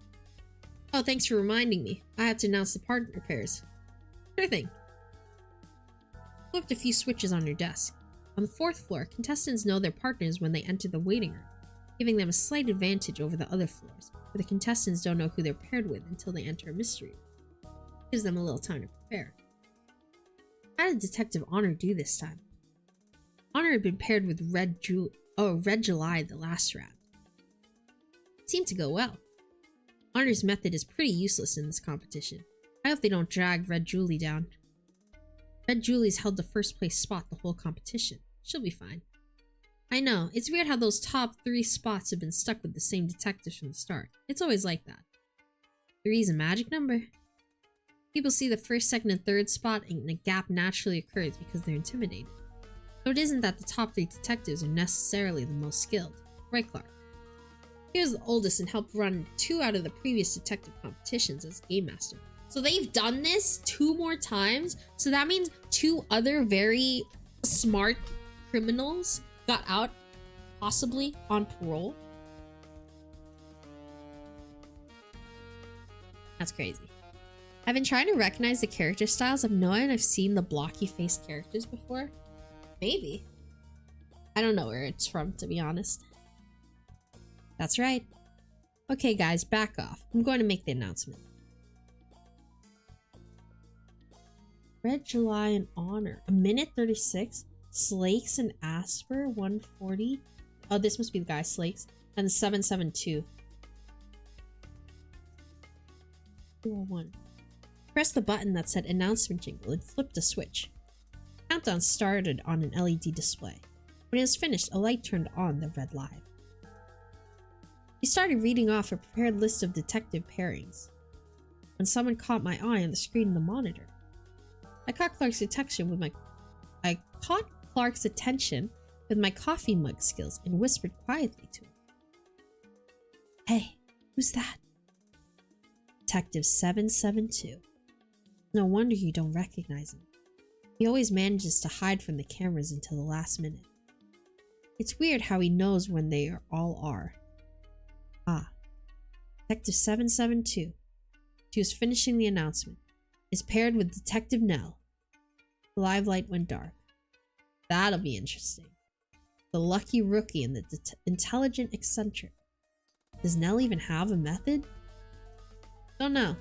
Oh, thanks for reminding me. I have to announce the partner pairs. Sure thing. Flipped a few switches on her desk. On the 4th floor, contestants know their partners when they enter the waiting room, giving them a slight advantage over the other floors, where the contestants don't know who they're paired with until they enter a mystery room. Gives them a little time to prepare. How did Detective Honor do this time? Honor had been paired with Red July the last round. It seemed to go well. Honor's method is pretty useless in this competition. I hope they don't drag Red Julie down. Red Julie's held the 1st place spot the whole competition. She'll be fine. I know, it's weird how those top 3 spots have been stuck with the same detectives from the start. It's always like that. 3 is a magic number. People see the 1st, 2nd, and 3rd spot and a gap naturally occurs because they're intimidated. So it isn't that the top 3 detectives are necessarily the most skilled. Right, Clark? He was the oldest and helped run 2 out of the previous detective competitions as Game Master. So they've done this 2 more times? So that means 2 other very smart criminals got out, possibly on parole? That's crazy. I've been trying to recognize the character styles of Noah and I've seen the blocky faced characters before. Maybe. I don't know where it's from, to be honest. That's right. Okay guys, back off. I'm going to make the announcement. Red July and Honor. 1:36. Slakes and Asper. 1:40. Oh, this must be the guy, Slakes. And 772. 201. Press the button that said announcement jingle and flipped a switch. Countdown started on an LED display. When it was finished, a light turned on that read live. He started reading off a prepared list of detective pairings when someone caught my eye on the screen of the monitor. I caught Clark's attention with my coffee mug skills and whispered quietly to him. Hey, who's that? Detective 772. No wonder you don't recognize him. He always manages to hide from the cameras until the last minute. It's weird how he knows when they all are. Ah, Detective 772. She was finishing the announcement. Is paired with Detective Nell. The live light went dark. That'll be interesting. The lucky rookie and the intelligent eccentric. Does Nell even have a method? Don't know.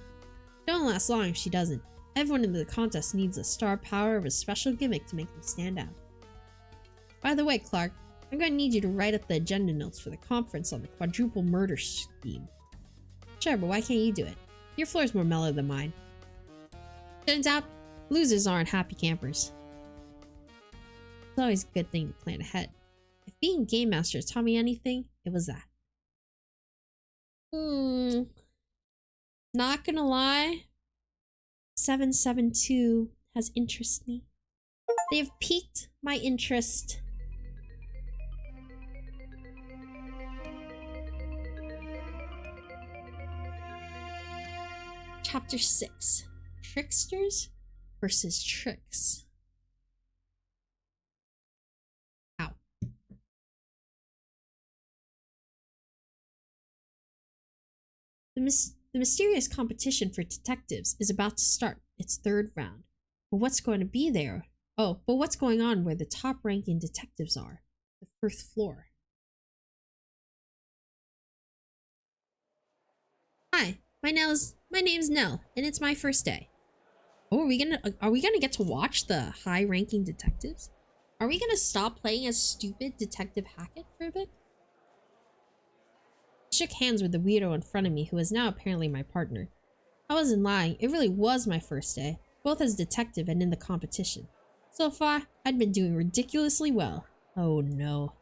She don't last long if she doesn't. Everyone in the contest needs a star power of a special gimmick to make them stand out. By the way, Clark, I'm going to need you to write up the agenda notes for the conference on the quadruple murder scheme. Sure, but why can't you do it? Your floor's more mellow than mine. Turns out, losers aren't happy campers. It's always a good thing to plan ahead. If being Game Master taught me anything, it was that. Not gonna lie, 772 has interested me. They have piqued my interest. Chapter 6. Tricksters versus tricks. The mysterious competition for detectives is about to start its third round. But what's going to be there? Oh, but what's going on where the top-ranking detectives are? The first floor. Hi, my name's Nell, and it's my first day. Oh, are we gonna get to watch the high-ranking detectives? Are we gonna stop playing as stupid Detective Hackett for a bit? I shook hands with the weirdo in front of me, who is now apparently my partner. I wasn't lying, it really was my first day, both as detective and in the competition. So far, I'd been doing ridiculously well. Oh no.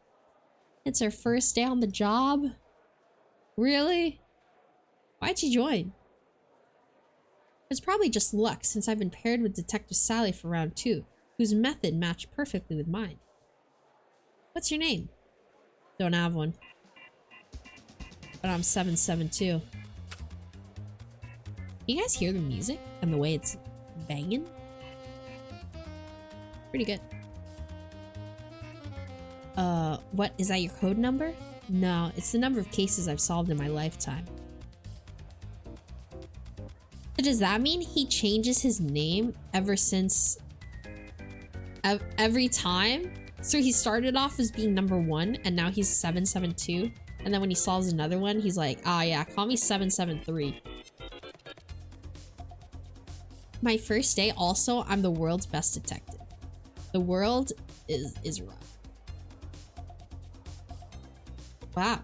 It's our first day on the job? Really? Why'd you join? It's probably just luck, since I've been paired with Detective Sally for round 2, whose method matched perfectly with mine. What's your name? Don't have one. But I'm 772. You guys hear the music and the way it's banging? Pretty good. What? Is that your code number? No, it's the number of cases I've solved in my lifetime. So does that mean he changes his name ever since... every time? So he started off as being number 1, and now he's 772? And then when he solves another one, he's like, ah, yeah, call me 773. My first day, also, I'm the world's best detective. The world is rough. Wow.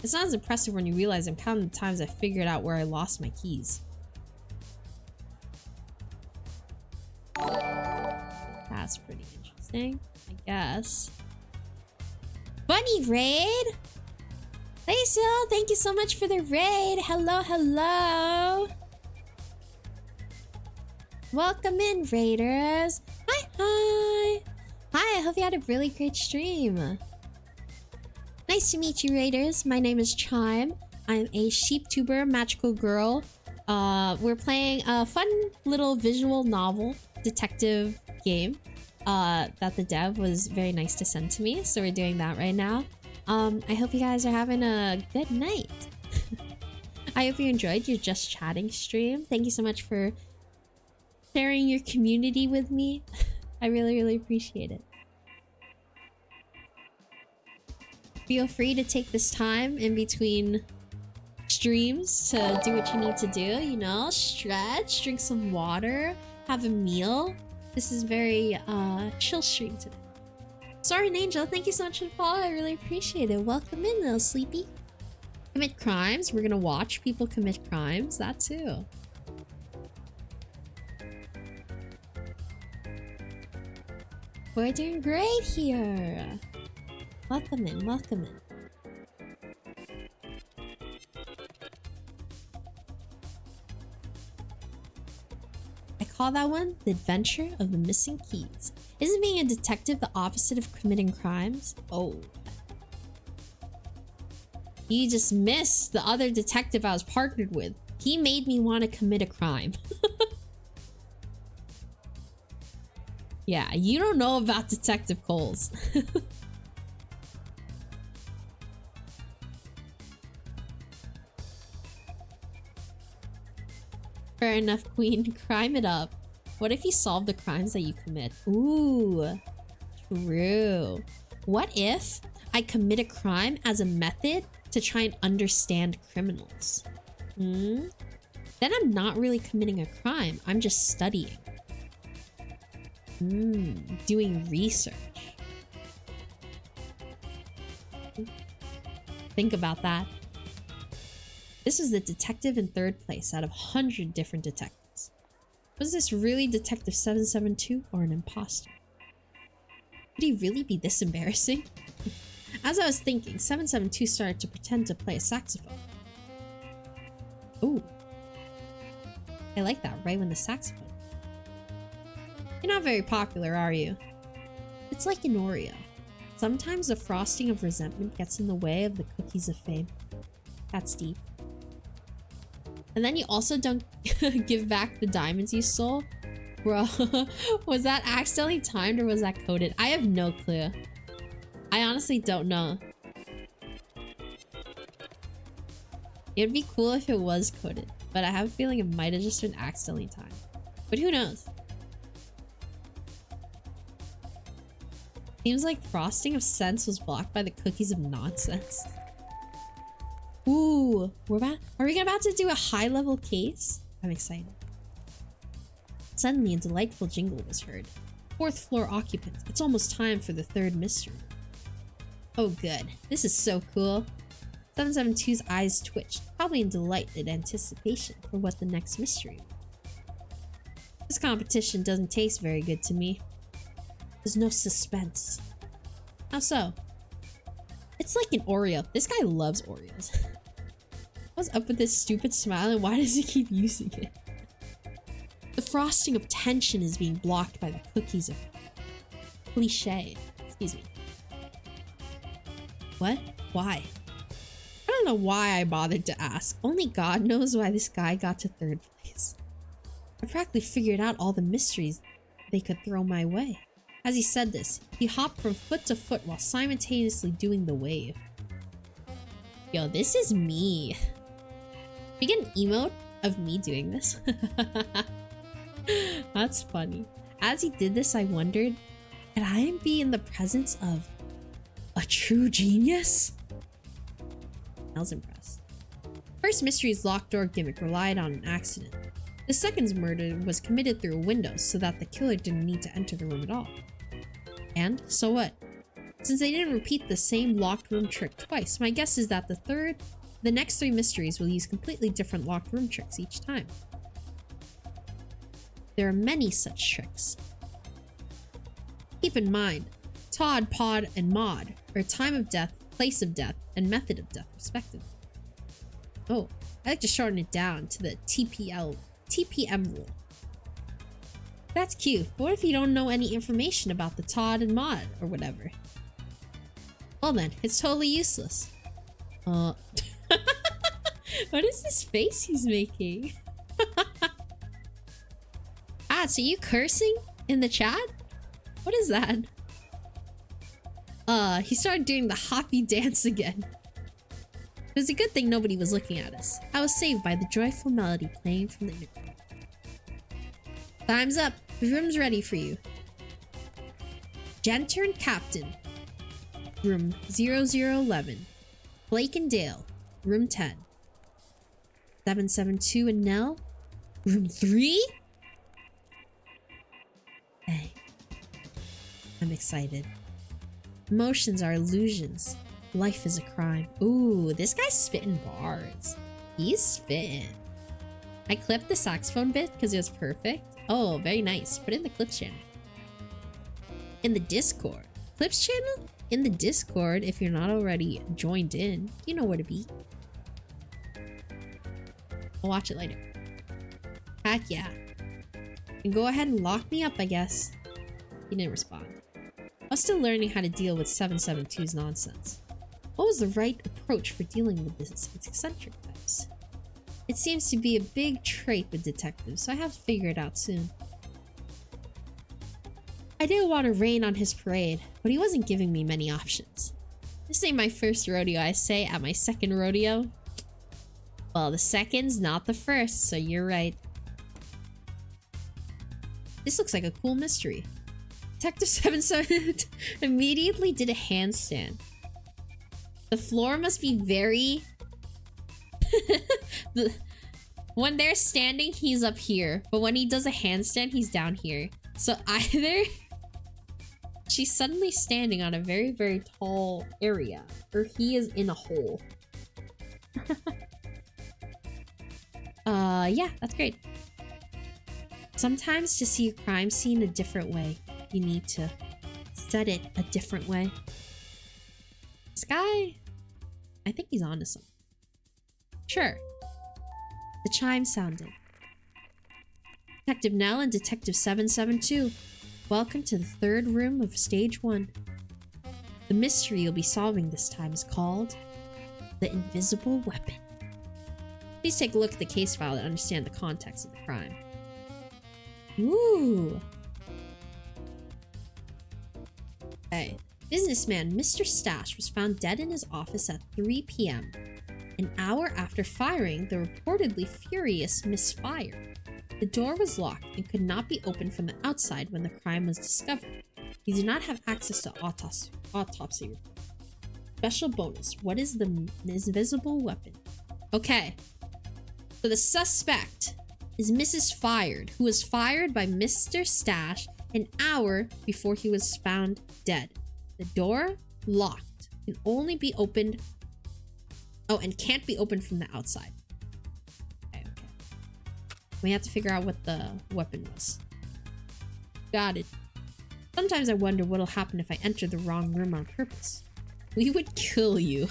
It's not as impressive when you realize I'm counting the times I figured out where I lost my keys. That's pretty interesting, I guess. Bunny raid! Basil, thank you so much for the raid. Hello, hello. Welcome in, raiders. Hi, hi. Hi, I hope you had a really great stream. Nice to meet you, raiders. My name is Chime. I'm a sheeptuber magical girl. We're playing a fun little visual novel detective game that the dev was very nice to send to me. So we're doing that right now. I hope you guys are having a good night. I hope you enjoyed your Just Chatting stream. Thank you so much for sharing your community with me. I really, really appreciate it. Feel free to take this time in between streams to do what you need to do, you know, stretch, drink some water, have a meal. This is very chill stream today. Sorry, Angel, thank you so much for the follow. I really appreciate it. Welcome in, little sleepy. Commit crimes. We're gonna watch people commit crimes. That too. We're doing great here. Welcome in, welcome in. I call that one The Adventure of the Missing Keys. Isn't being a detective the opposite of committing crimes? Oh. You just missed the other detective I was partnered with. He made me want to commit a crime. Yeah, you don't know about Detective Coles. Fair enough, Queen. Crime it up. What if you solve the crimes that you commit? Ooh, true. What if I commit a crime as a method to try and understand criminals? Then I'm not really committing a crime. I'm just studying. Doing research. Think about that. This is the detective in third place out of 100 different detectives. Was this really Detective 772 or an imposter? Could he really be this embarrassing? As I was thinking, 772 started to pretend to play a saxophone. Ooh. I like that, right when the saxophone. You're not very popular, are you? It's like an Oreo. Sometimes the frosting of resentment gets in the way of the cookies of fame. That's deep. And then you also don't give back the diamonds you stole? Bro, was that accidentally timed or was that coded? I have no clue. I honestly don't know. It would be cool if it was coded, but I have a feeling it might have just been accidentally timed. But who knows? Seems like frosting of sense was blocked by the cookies of nonsense. Ooh, are we about to do a high-level case? I'm excited. Suddenly, a delightful jingle was heard. 4th floor occupants. It's almost time for the 3rd mystery. Oh good. This is so cool. 772's eyes twitched, probably in delighted anticipation for what the next mystery was. This competition doesn't taste very good to me. There's no suspense. How so? It's like an Oreo. This guy loves Oreos. What's up with this stupid smile and why does he keep using it? The frosting of tension is being blocked by the cookies of cliche. Excuse me. What? Why? I don't know why I bothered to ask. Only God knows why this guy got to 3rd place. I practically figured out all the mysteries they could throw my way. As he said this, he hopped from foot to foot while simultaneously doing the wave. Yo, this is me. We get an emote of me doing this. That's funny. As he did this, I wondered, could I be in the presence of a true genius? I was impressed. First mystery's locked door gimmick relied on an accident. The second's murder was committed through a window so that the killer didn't need to enter the room at all. And so what? Since they didn't repeat the same locked room trick twice, my guess is that the next 3 mysteries will use completely different locked room tricks each time. There are many such tricks. Keep in mind, Todd, Pod, and Mod are time of death, place of death, and method of death, respectively. Oh, I like to shorten it down to the TPM rule. That's cute, but what if you don't know any information about the Todd and Mod, or whatever? Well then, it's totally useless. What is this face he's making? So you cursing in the chat? What is that? He started doing the hoppy dance again. It was a good thing nobody was looking at us. I was saved by the joyful melody playing from the intercom. Time's up. The room's ready for you. Janitor and Captain. Room 0011. Blake and Dale. Room 10. 772 and Nell. Room 3? Hey. I'm excited. Emotions are illusions. Life is a crime. Ooh, this guy's spitting bars. He's spitting. I clipped the saxophone bit because it was perfect. Oh, very nice. Put it in the Clips channel. In the Discord. Clips channel? In the Discord, if you're not already joined in, you know where to be. I'll watch it later. Heck yeah. And go ahead and lock me up, I guess. He didn't respond. I was still learning how to deal with 772's nonsense. What was the right approach for dealing with this eccentric types? It seems to be a big trait with detectives, so I have to figure it out soon. I didn't want to rain on his parade, but he wasn't giving me many options. This ain't my first rodeo, I say, at my second rodeo. Well, the second's not the first, so you're right. This looks like a cool mystery. Detective 77 immediately did a handstand. The floor must be very... When they're standing, he's up here. But when he does a handstand, he's down here. So either she's suddenly standing on a very, very tall area, or he is in a hole. Yeah, that's great. Sometimes to see a crime scene a different way, you need to set it a different way. This guy, I think he's onto something. Sure. The chime sounded. Detective Nell and Detective 772, welcome to the third room of Stage 1. The mystery you'll be solving this time is called the Invisible Weapon. Please take a look at the case file to understand the context of the crime. Ooh. Okay. Businessman Mr. Stash was found dead in his office at 3 p.m. An hour after firing, the reportedly furious misfired. The door was locked and could not be opened from the outside when the crime was discovered. You do not have access to autopsy report. Special bonus. What is the invisible weapon? Okay. So the suspect is Mrs. Fired, who was fired by Mr. Stash an hour before he was found dead. The door locked, can only be opened. Oh, and can't be opened from the outside. Okay. We have to figure out what the weapon was. Got it. Sometimes I wonder what'll happen if I enter the wrong room on purpose. We would kill you.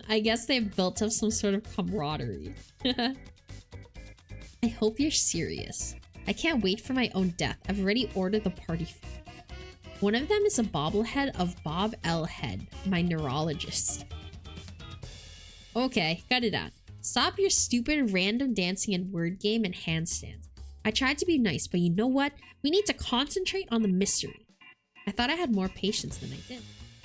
I guess they've built up some sort of camaraderie. I hope you're serious. I can't wait for my own death. I've already ordered the party food. One of them is a bobblehead of Bob L. Head, my neurologist. Okay, cut it out. Stop your stupid random dancing and word game and handstands. I tried to be nice, but you know what? We need to concentrate on the mystery. I thought I had more patience than I did.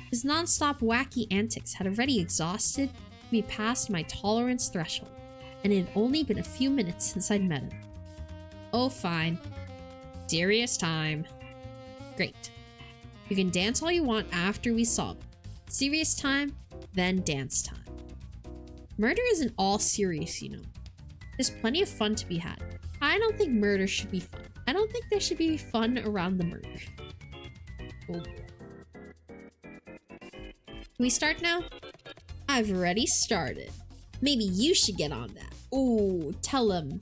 His non-stop wacky antics had already exhausted me past my tolerance threshold, and it had only been a few minutes since I'd met him. Oh, fine. Serious time. Great. You can dance all you want after we solve it. Serious time, then dance time. Murder isn't all serious, you know. There's plenty of fun to be had. I don't think murder should be fun. I don't think there should be fun around the murder. Oh boy. Can we start now? I've already started. Maybe you should get on that. Oh, tell him.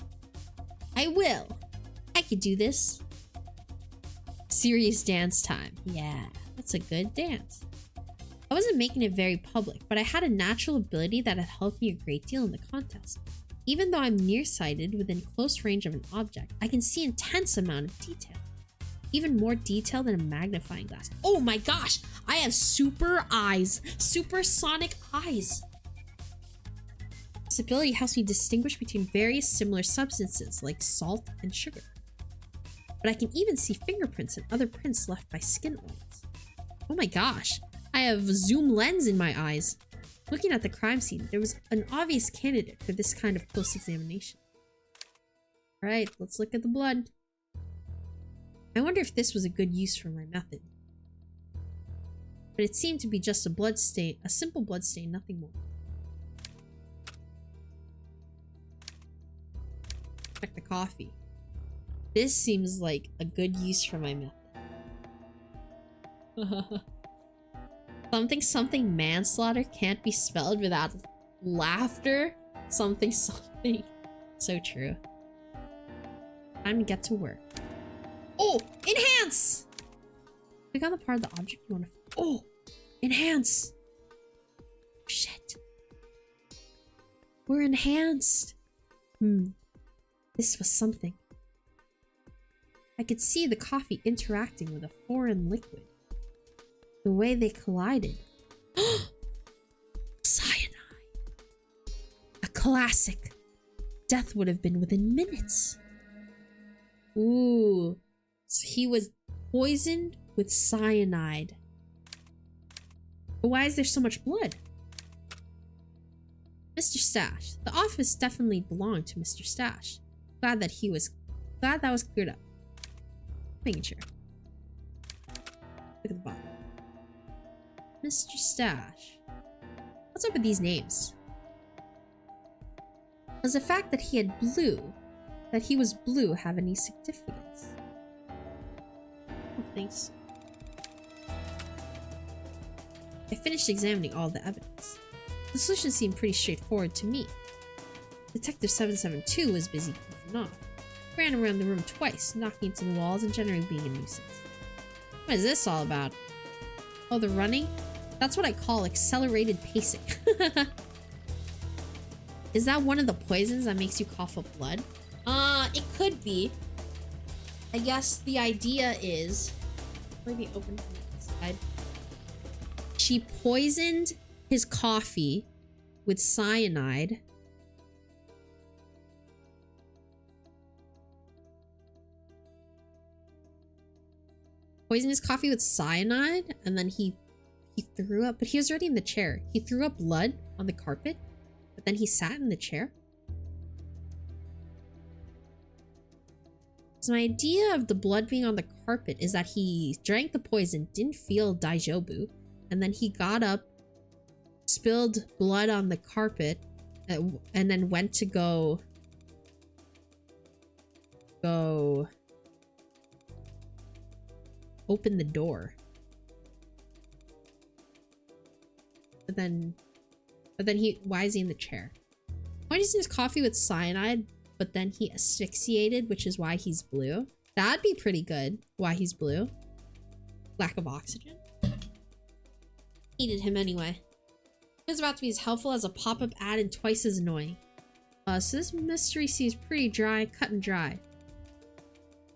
I will. I could do this. Serious dance time. Yeah, that's a good dance. I wasn't making it very public, but I had a natural ability that had helped me a great deal in the contest. Even though I'm nearsighted within close range of an object, I can see intense amount of detail. Even more detail than a magnifying glass. Oh my gosh! I have super eyes! Supersonic eyes! This ability helps me distinguish between various similar substances like salt and sugar. But I can even see fingerprints and other prints left by skin oils. Oh my gosh! I have a zoom lens in my eyes. Looking at the crime scene, there was an obvious candidate for this kind of close examination. Alright, let's look at the blood. I wonder if this was a good use for my method. But it seemed to be just a blood stain, a simple blood stain, nothing more. Check the coffee. This seems like a good use for my method. Something manslaughter can't be spelled without laughter. Something. So true. Time to get to work. Oh! Enhance! Click on the part of the object you want to... Oh! Enhance! Shit. We're enhanced. This was something. I could see the coffee interacting with a foreign liquid. The way they collided. Cyanide. A classic. Death would have been within minutes. Ooh. So he was poisoned with cyanide. But why is there so much blood? Mr. Stash. The office definitely belonged to Mr. Stash. Glad that was cleared up. Making sure. Look at the bottom. Mr. Stash. What's up with these names? Does the fact that he was blue have any significance? I don't think so. I finished examining all the evidence. The solution seemed pretty straightforward to me. Detective 772 was busy goofing off. Ran around the room twice, knocking into the walls and generally being a nuisance. What is this all about? Oh, the running? That's what I call accelerated pacing. Is that one of the poisons that makes you cough up blood? It could be. I guess the idea is... Maybe open from the inside. She poisoned his coffee with cyanide. poisoned his coffee with cyanide, and then he threw up, but he was already in the chair. He threw up blood on the carpet, but then he sat in the chair. So my idea of the blood being on the carpet is that he drank the poison, didn't feel daijobu, and then he got up, spilled blood on the carpet, and then went to go open the door. But then why is he in the chair? Why does he his coffee with cyanide, but then he asphyxiated, which is why he's blue? That'd be pretty good. Why he's blue? Lack of oxygen. Needed him anyway. He was about to be as helpful as a pop-up ad and twice as annoying. So this mystery seems pretty dry, cut and dry.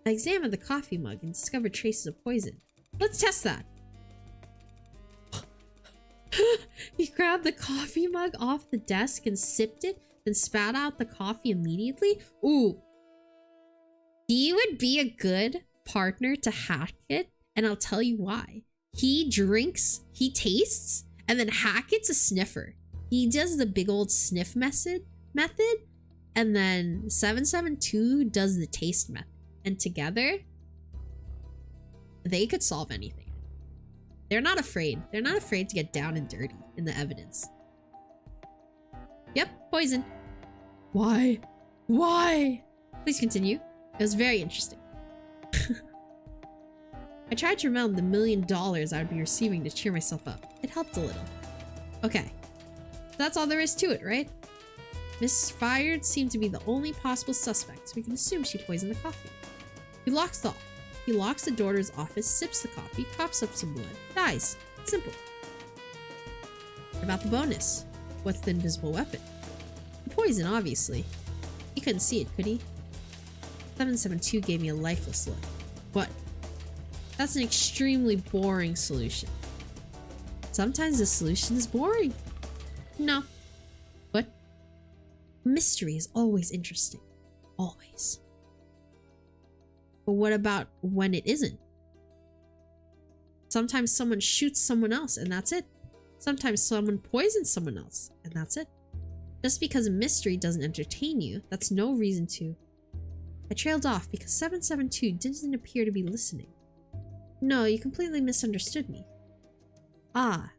I examined the coffee mug and discovered traces of poison. Let's test that. He grabbed the coffee mug off the desk and sipped it, then spat out the coffee immediately. Ooh. He would be a good partner to Hackett, and I'll tell you why. He drinks, he tastes, and then Hackett's a sniffer. He does the big old sniff method, and then 772 does the taste method. And together, they could solve anything. They're not afraid. They're not afraid to get down and dirty in the evidence. Yep, poison. Why? Why? Please continue. It was very interesting. I tried to remember the $1 million I would be receiving to cheer myself up. It helped a little. Okay. That's all there is to it, right? Miss Fired seemed to be the only possible suspect, so we can assume she poisoned the coffee. He locks the door to his office, sips the coffee, coughs up some blood, dies. Simple. What about the bonus? What's the invisible weapon? The poison, obviously. He couldn't see it, could he? 772 gave me a lifeless look. What? That's an extremely boring solution. Sometimes the solution is boring. No. What? Mystery is always interesting. Always. But what about when it isn't? Sometimes someone shoots someone else and that's it. Sometimes someone poisons someone else and that's it. Just because a mystery doesn't entertain you, that's no reason to. I trailed off because 772 didn't appear to be listening. No, you completely misunderstood me. Ah,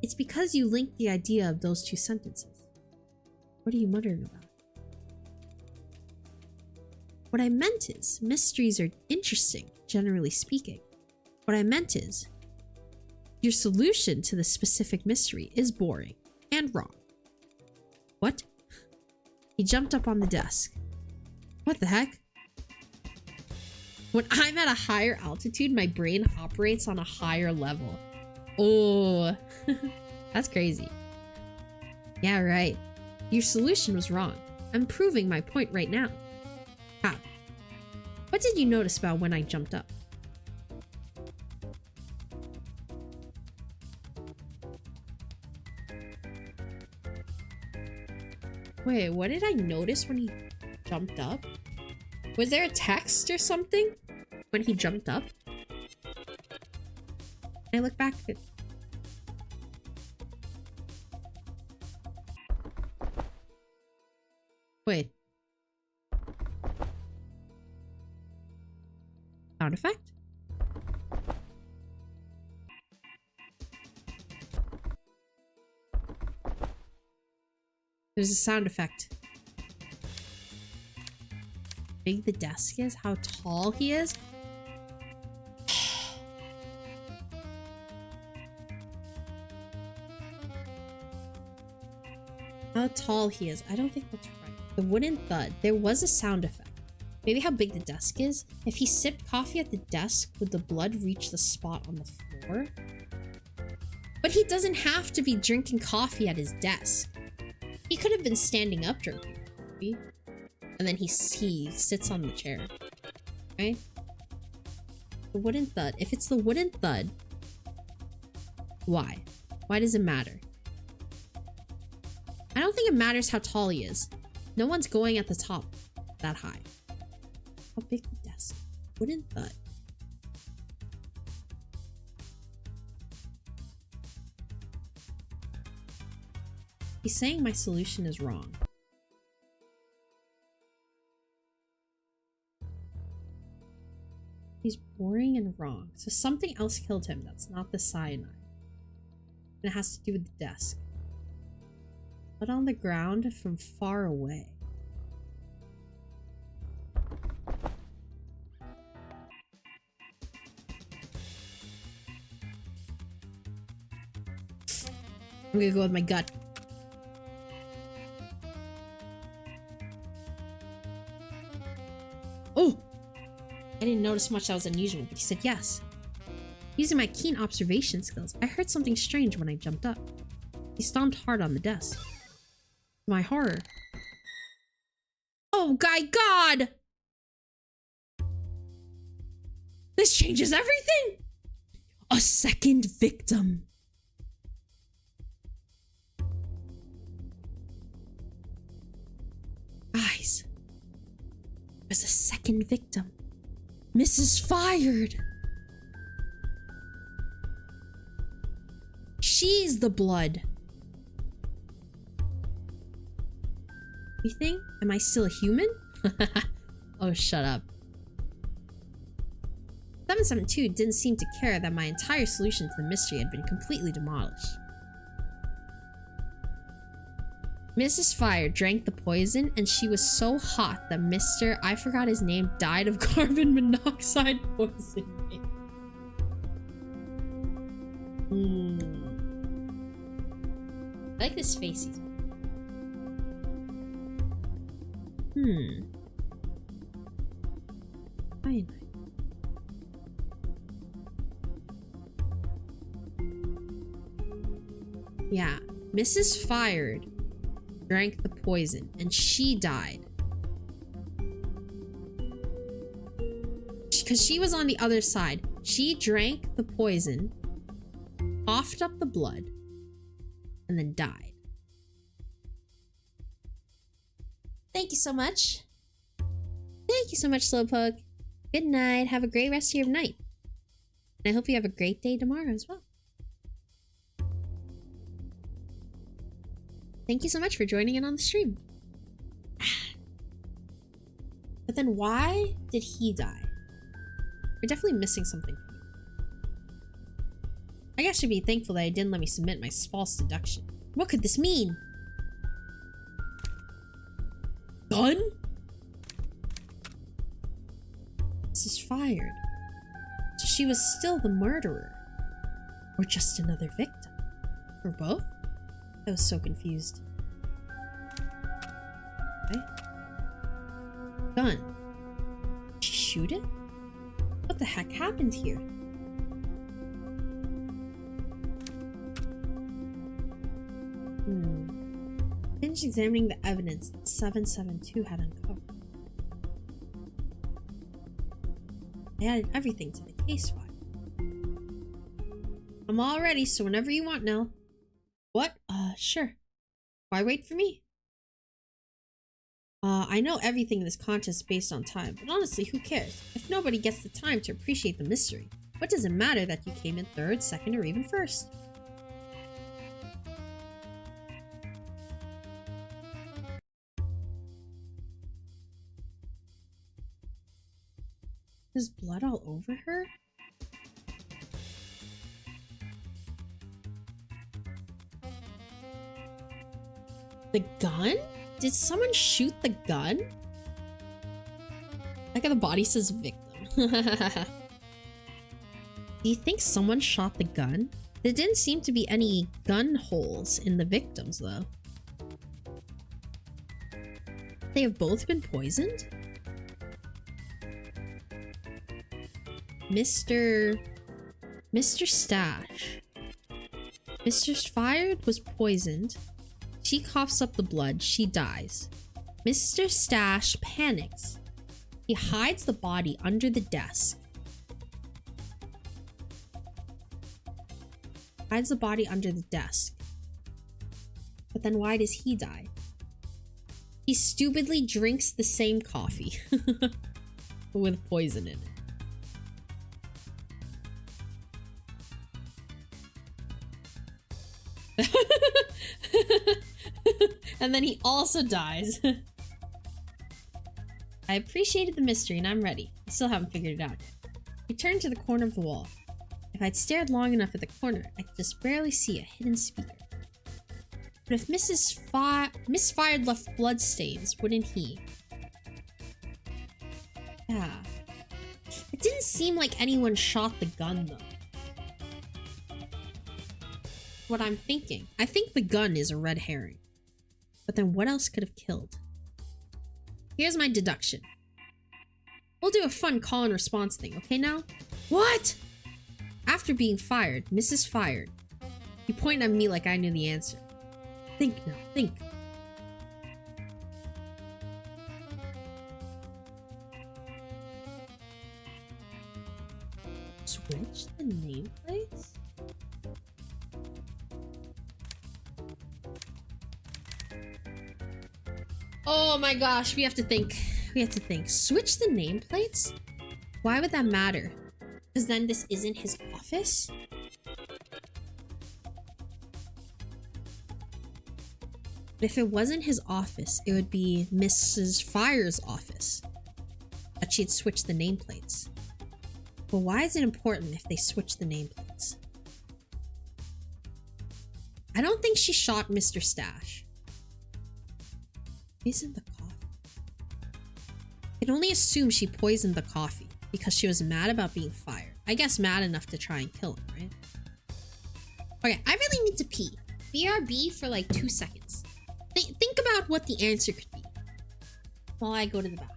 it's because you linked the idea of those two sentences. What are you muttering about? What I meant is, mysteries are interesting, generally speaking. What I meant is, your solution to the specific mystery is boring and wrong. What? He jumped up on the desk. What the heck? When I'm at a higher altitude, my brain operates on a higher level. Oh, that's crazy. Yeah, right. Your solution was wrong. I'm proving my point right now. How? What did you notice about when I jumped up? Wait, what did I notice when he jumped up? Was there a text or something when he jumped up? I look back at it. Wait. Sound effect? There's a sound effect. Big the desk is, how tall he is. How tall he is. I don't think that's right. The wooden thud. There was a sound effect. Maybe how big the desk is. If he sipped coffee at the desk, would the blood reach the spot on the floor? But he doesn't have to be drinking coffee at his desk. He could have been standing up drinking coffee. And then he sits on the chair. Right? The wooden thud. If it's the wooden thud, why? Why does it matter? I don't think it matters how tall he is. No one's going at the top that high. How big the desk? Wooden thud. He's saying my solution is wrong. He's boring and wrong. So something else killed him that's not the cyanide. And it has to do with the desk. Blood on the ground from far away. I'm gonna go with my gut. Oh! I didn't notice much that was unusual, but he said yes. Using my keen observation skills, I heard something strange when I jumped up. He stomped hard on the desk. To my horror. Oh my god! This changes everything! A second victim. Guys. There's a second victim. Mrs. Fired. She's the blood. You think? Am I still a human? Oh, shut up. 772 didn't seem to care that my entire solution to the mystery had been completely demolished. Mrs. Fire drank the poison, and she was so hot that Mr. I forgot his name died of carbon monoxide poisoning. I like this face he's Cyanide. Yeah, Mrs. Fired drank the poison and she died. Because she was on the other side. She drank the poison, coughed up the blood, and then died. Thank you so much. Thank you so much, Slowpoke. Good night. Have a great rest of your night. And I hope you have a great day tomorrow as well. Thank you so much for joining in on the stream. But then why did he die? We're definitely missing something. I guess I should be thankful that he didn't let me submit my false deduction. What could this mean? Gun? This is Fired. So she was still the murderer. Or just another victim. Or both? I was so confused. Okay. Gun. Did she shoot it? What the heck happened here? Finished examining the evidence that 772 had uncovered. I added everything to the case file. I'm all ready, so whenever you want, Nell. What? Sure. Why wait for me? I know everything in this contest is based on time, but honestly, who cares? If nobody gets the time to appreciate the mystery, what does it matter that you came in third, second, or even first? There's blood all over her? The gun? Did someone shoot the gun? Like how the body says victim. Do you think someone shot the gun? There didn't seem to be any gun holes in the victims, though. They have both been poisoned? Mr. Stash. Mr. Fired was poisoned. She coughs up the blood. She dies. Mr. Stash panics. He hides the body under the desk. Hides the body under the desk. But then why does he die? He stupidly drinks the same coffee. With poison in it. And then he also dies. I appreciated the mystery and I'm ready. I still haven't figured it out yet. We turned to the corner of the wall. If I'd stared long enough at the corner, I could just barely see a hidden speaker. But if Miss Fired left bloodstains, wouldn't he? Yeah. It didn't seem like anyone shot the gun, though. What I'm thinking. I think the gun is a red herring. But then what else could have killed? Here's my deduction. We'll do a fun call and response thing, okay now? What? After being fired, Mrs. Fired. You point at me like I knew the answer. Think now, think. Switch the nameplates? Oh my gosh, we have to think. We have to think. Switch the nameplates? Why would that matter? Because then this isn't his office? But if it wasn't his office, it would be Mrs. Fire's office. That she'd switch the nameplates. But why is it important if they switch the nameplates? I don't think she shot Mr. Stash. Poisoned the coffee. I can only assume she poisoned the coffee because she was mad about being fired. I guess mad enough to try and kill him, right? Okay, I really need to pee. BRB for like 2 seconds. Think about what the answer could be while I go to the bathroom.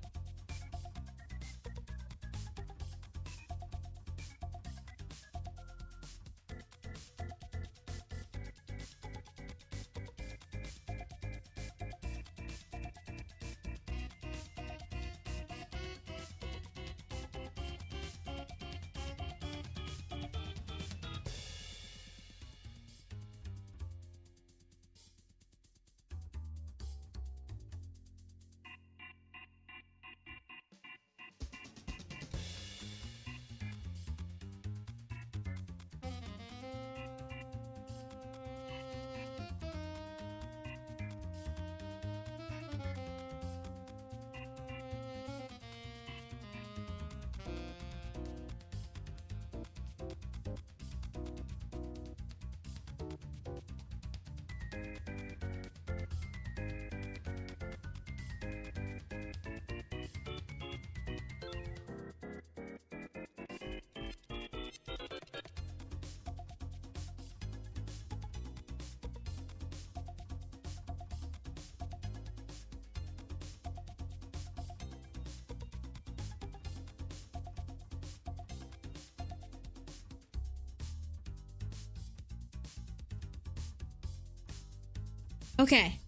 Okay,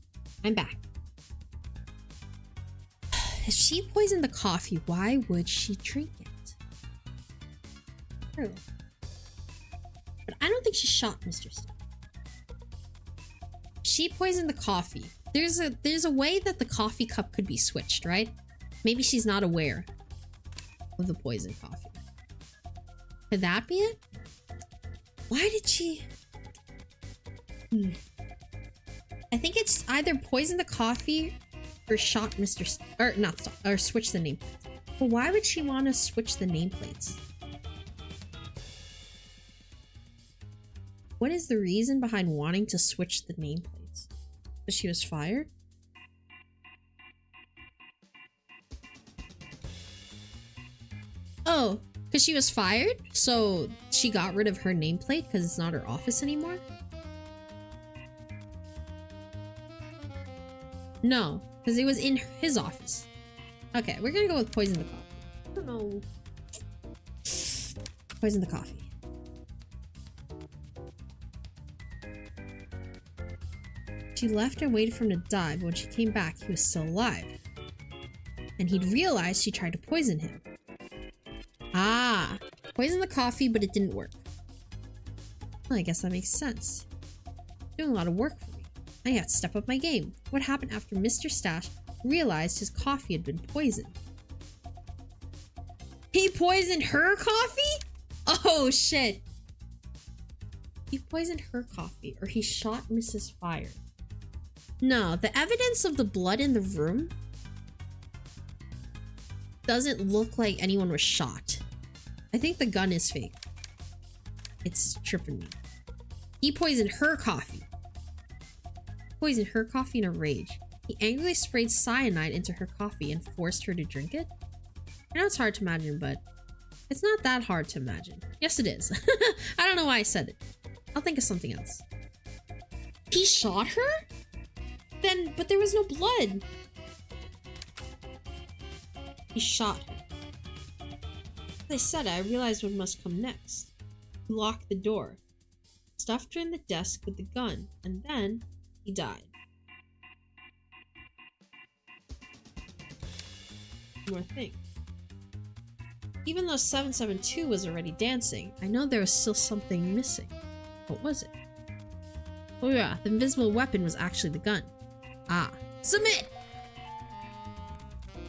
I'm back. If she poisoned the coffee, why would she drink it? True. But I don't think she shot Mr. Stash. She poisoned the coffee. There's a way that the coffee cup could be switched, right? Maybe she's not aware of the poisoned coffee. Could that be it? Why did she... I think it's either poison the coffee or shot Mr. or not stop, or switch the nameplates. But why would she want to switch the nameplates? What is the reason behind wanting to switch the nameplates? Because she was fired? Oh, because she was fired? So she got rid of her nameplate because it's not her office anymore? No, because it was in his office. Okay, we're gonna go with poison the coffee. I don't know. Poison the coffee. She left and waited for him to die, but when she came back, he was still alive. And he'd realized she tried to poison him. Ah, poison the coffee, but it didn't work. Well, I guess that makes sense. Doing a lot of work for me. I have to step up my game. What happened after Mr. Stash realized his coffee had been poisoned? He poisoned her coffee? Oh shit. He poisoned her coffee, or he shot Mrs. Fire. No, the evidence of the blood in the room doesn't look like anyone was shot. I think the gun is fake. It's tripping me. He poisoned her coffee. Poisoned her coffee in a rage. He angrily sprayed cyanide into her coffee and forced her to drink it. I know it's hard to imagine, but it's not that hard to imagine. Yes, it is. I don't know why I said it. I'll think of something else. He shot her? Then, but there was no blood. He shot her. As I said, I realized what must come next. He locked the door, stuffed her in the desk with the gun, and then he died. One more thing. Even though 772 was already dancing, I know there was still something missing. What was it? Oh yeah, the invisible weapon was actually the gun. Ah. Submit!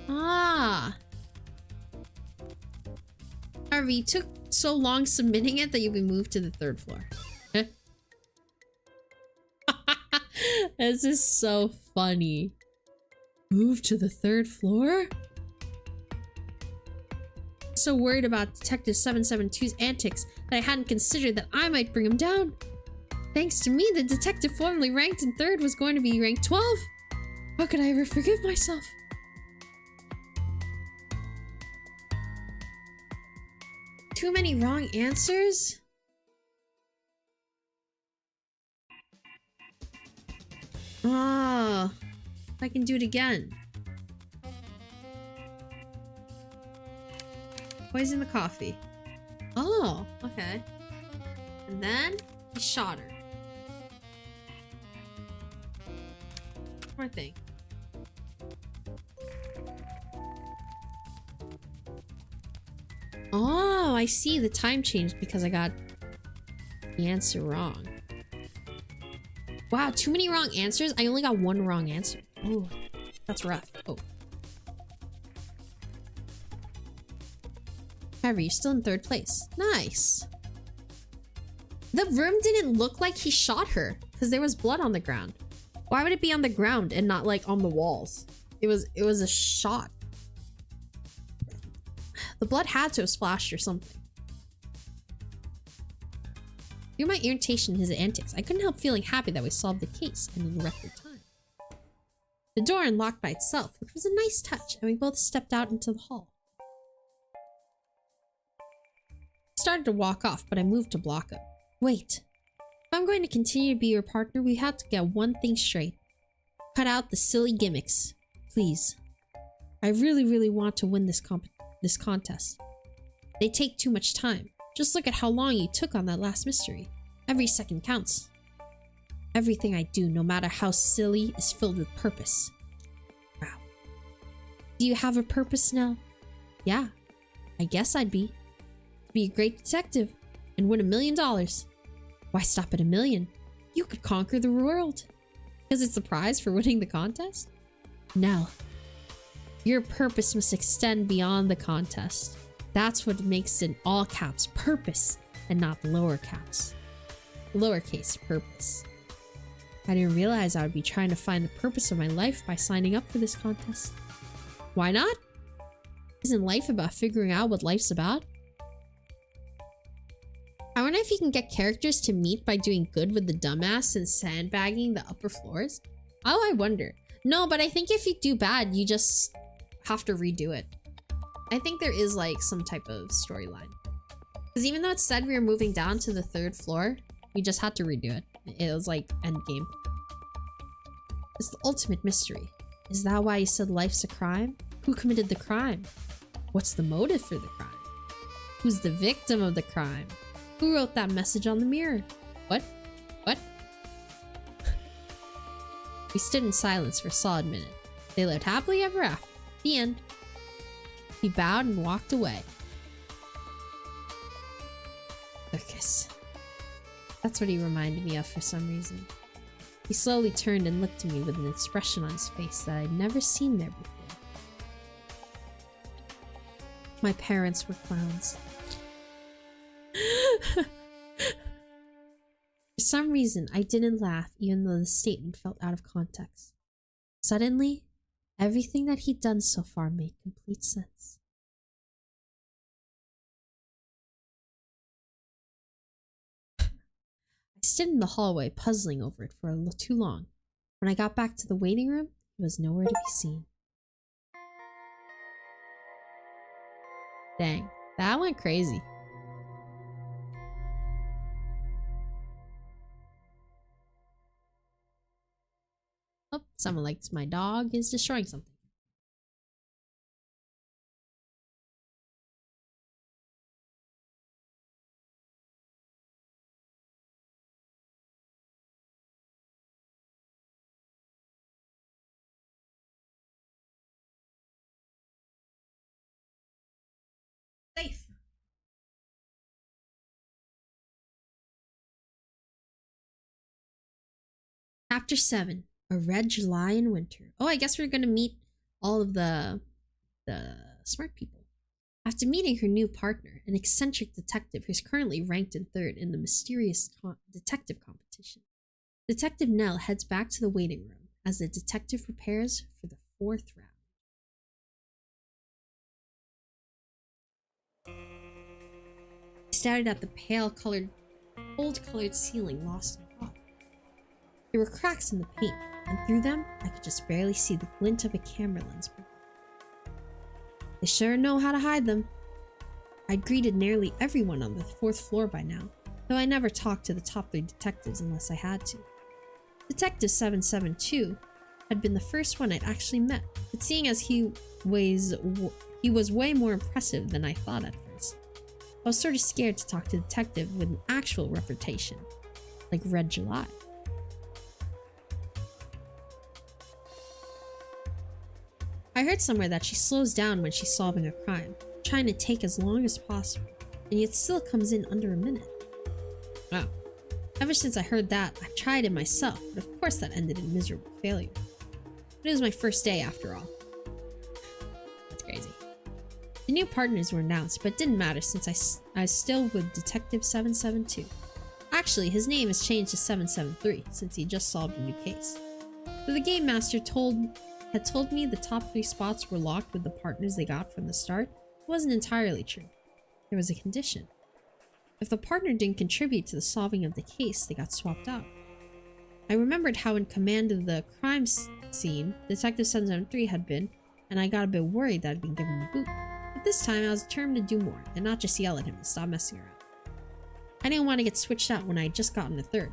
Ah. Harvey, you took so long submitting it that you'll be moved to the 3rd floor. This is so funny. Move to the 3rd floor? So worried about Detective 772's antics that I hadn't considered that I might bring him down. Thanks to me, the detective formerly ranked in 3rd was going to be ranked 12. How could I ever forgive myself? Too many wrong answers? Ah, I can do it again. Poison the coffee. Oh, okay. And then he shot her. One more thing. Oh, I see. The time changed because I got the answer wrong. Wow, too many wrong answers? I only got one wrong answer. Oh, that's rough. Oh. However, you're still in 3rd place. Nice. The room didn't look like he shot her because there was blood on the ground. Why would it be on the ground and not like on the walls? It was a shot. The blood had to have splashed or something. Through my irritation and his antics, I couldn't help feeling happy that we solved the case in record time. The door unlocked by itself, which was a nice touch, and we both stepped out into the hall. I started to walk off, but I moved to block him. Wait. If I'm going to continue to be your partner, we have to get one thing straight. Cut out the silly gimmicks. Please. I really want to win this contest. They take too much time. Just look at how long you took on that last mystery. Every second counts. Everything I do, no matter how silly, is filled with purpose. Wow. Do you have a purpose, Nell? Yeah. I guess I'd be. To be a great detective and win $1 million. Why stop at $1 million? You could conquer the world. Because it's the prize for winning the contest? Nell. Your purpose must extend beyond the contest. That's what makes it in all caps purpose and not lower caps. Lowercase purpose. I didn't realize I would be trying to find the purpose of my life by signing up for this contest. Why not? Isn't life about figuring out what life's about? I wonder if you can get characters to meet by doing good with the dumbass and sandbagging the upper floors. Oh, I wonder. No, but I think if you do bad, you just have to redo it. I think there is like some type of storyline. Because even though it said we were moving down to the 3rd floor, we just had to redo it. It was like endgame. It's the ultimate mystery. Is that why you said life's a crime? Who committed the crime? What's the motive for the crime? Who's the victim of the crime? Who wrote that message on the mirror? What? What? We stood in silence for a solid minute. They lived happily ever after. The end. He bowed and walked away. Circus. That's what he reminded me of for some reason. He slowly turned and looked at me with an expression on his face that I'd never seen there before. My parents were clowns. For some reason, I didn't laugh even though the statement felt out of context. Suddenly, everything that he'd done so far made complete sense. I stood in the hallway, puzzling over it for too long. When I got back to the waiting room, it was nowhere to be seen. Dang, that went crazy. Oh, someone likes my dog is destroying something. Safe. Chapter 7. A Red July in Winter. Oh, I guess we're gonna meet all of the smart people. After meeting her new partner, an eccentric detective who's currently ranked in third in the mysterious detective competition, Detective Nell heads back to the waiting room as the detective prepares for the 4th round. He stared at the gold-colored ceiling, lost in thought. There were cracks in the paint, and through them, I could just barely see the glint of a camera lens. They sure know how to hide them. I'd greeted nearly everyone on the 4th floor by now, though I never talked to the top 3 detectives unless I had to. Detective 772 had been the first one I'd actually met, but seeing as he was way more impressive than I thought at first, I was sort of scared to talk to a detective with an actual reputation, like Red July. I heard somewhere that she slows down when she's solving a crime, trying to take as long as possible, and yet still comes in under a minute. Wow. Ever since I heard that, I've tried it myself, but of course that ended in miserable failure. But it was my first day after all. That's crazy. The new partners were announced, but it didn't matter since I was still with Detective 772. Actually, his name has changed to 773 since he just solved a new case. But the game master had told me the top 3 spots were locked with the partners they got from the start. It wasn't entirely true. There was a condition. If the partner didn't contribute to the solving of the case, they got swapped out. I remembered how in command of the crime scene, Detective 773 had been, and I got a bit worried that I'd been given the boot. But this time I was determined to do more, and not just yell at him and stop messing around. I didn't want to get switched out when I had just gotten a 3rd.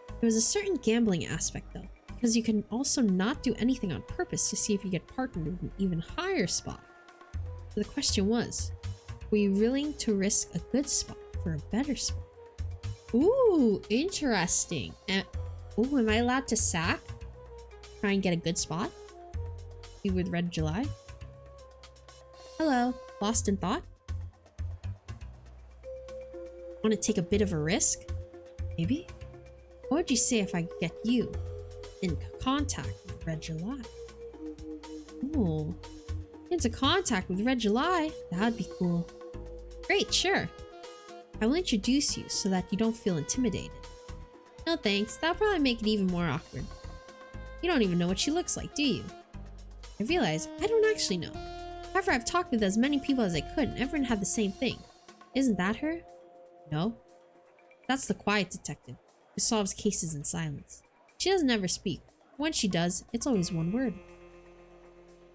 There was a certain gambling aspect though, because you can also not do anything on purpose to see if you get partnered with an even higher spot. So the question was, were you willing to risk a good spot for a better spot? Ooh, interesting. Ooh, am I allowed to sack? Try and get a good spot? You with Red July? Hello, lost in thought? Want to take a bit of a risk? Maybe? What would you say if I get you in contact with Red July? Ooh, into contact with Red July? That'd be cool. Great, sure. I will introduce you so that you don't feel intimidated. No thanks, that'll probably make it even more awkward. You don't even know what she looks like, do you? I realize I don't actually know. However, I've talked with as many people as I could and everyone had the same thing. Isn't that her? No. That's the quiet detective, who solves cases in silence. She doesn't ever speak. When she does, it's always one word.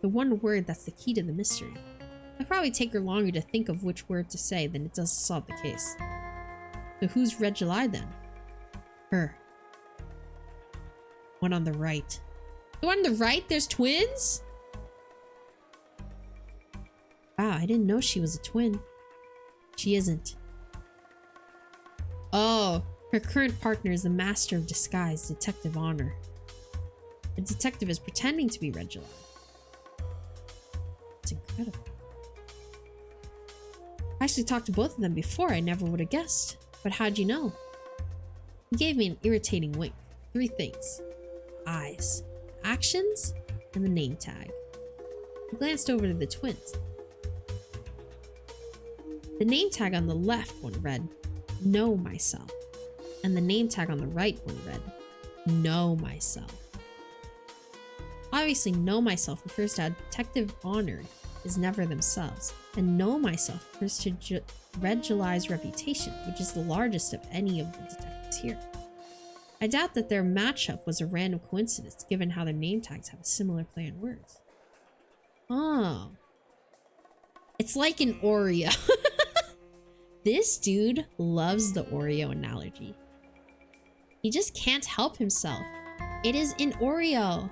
The one word that's the key to the mystery. It'll probably take her longer to think of which word to say than it does to solve the case. So who's Red July then? Her. One on the right. The one on the right? There's twins? Wow, I didn't know she was a twin. She isn't. Oh, her current partner is the master of disguise, Detective Honor. The detective is pretending to be Red July. It's incredible. I actually talked to both of them before. I never would have guessed. But how'd you know? He gave me an irritating wink. 3 things. Eyes, actions, and the name tag. I glanced over to the twins. The name tag on the left one read, Know Myself. and the name tag on the right one read, Know Myself. Obviously, Know Myself refers to how Detective Honor is never themselves, and Know Myself refers to Red July's reputation, which is the largest of any of the detectives here. I doubt that their matchup was a random coincidence, given how their name tags have a similar play on words. Oh. It's like an Oreo. This dude loves the Oreo analogy. He just can't help himself. It is an Oreo.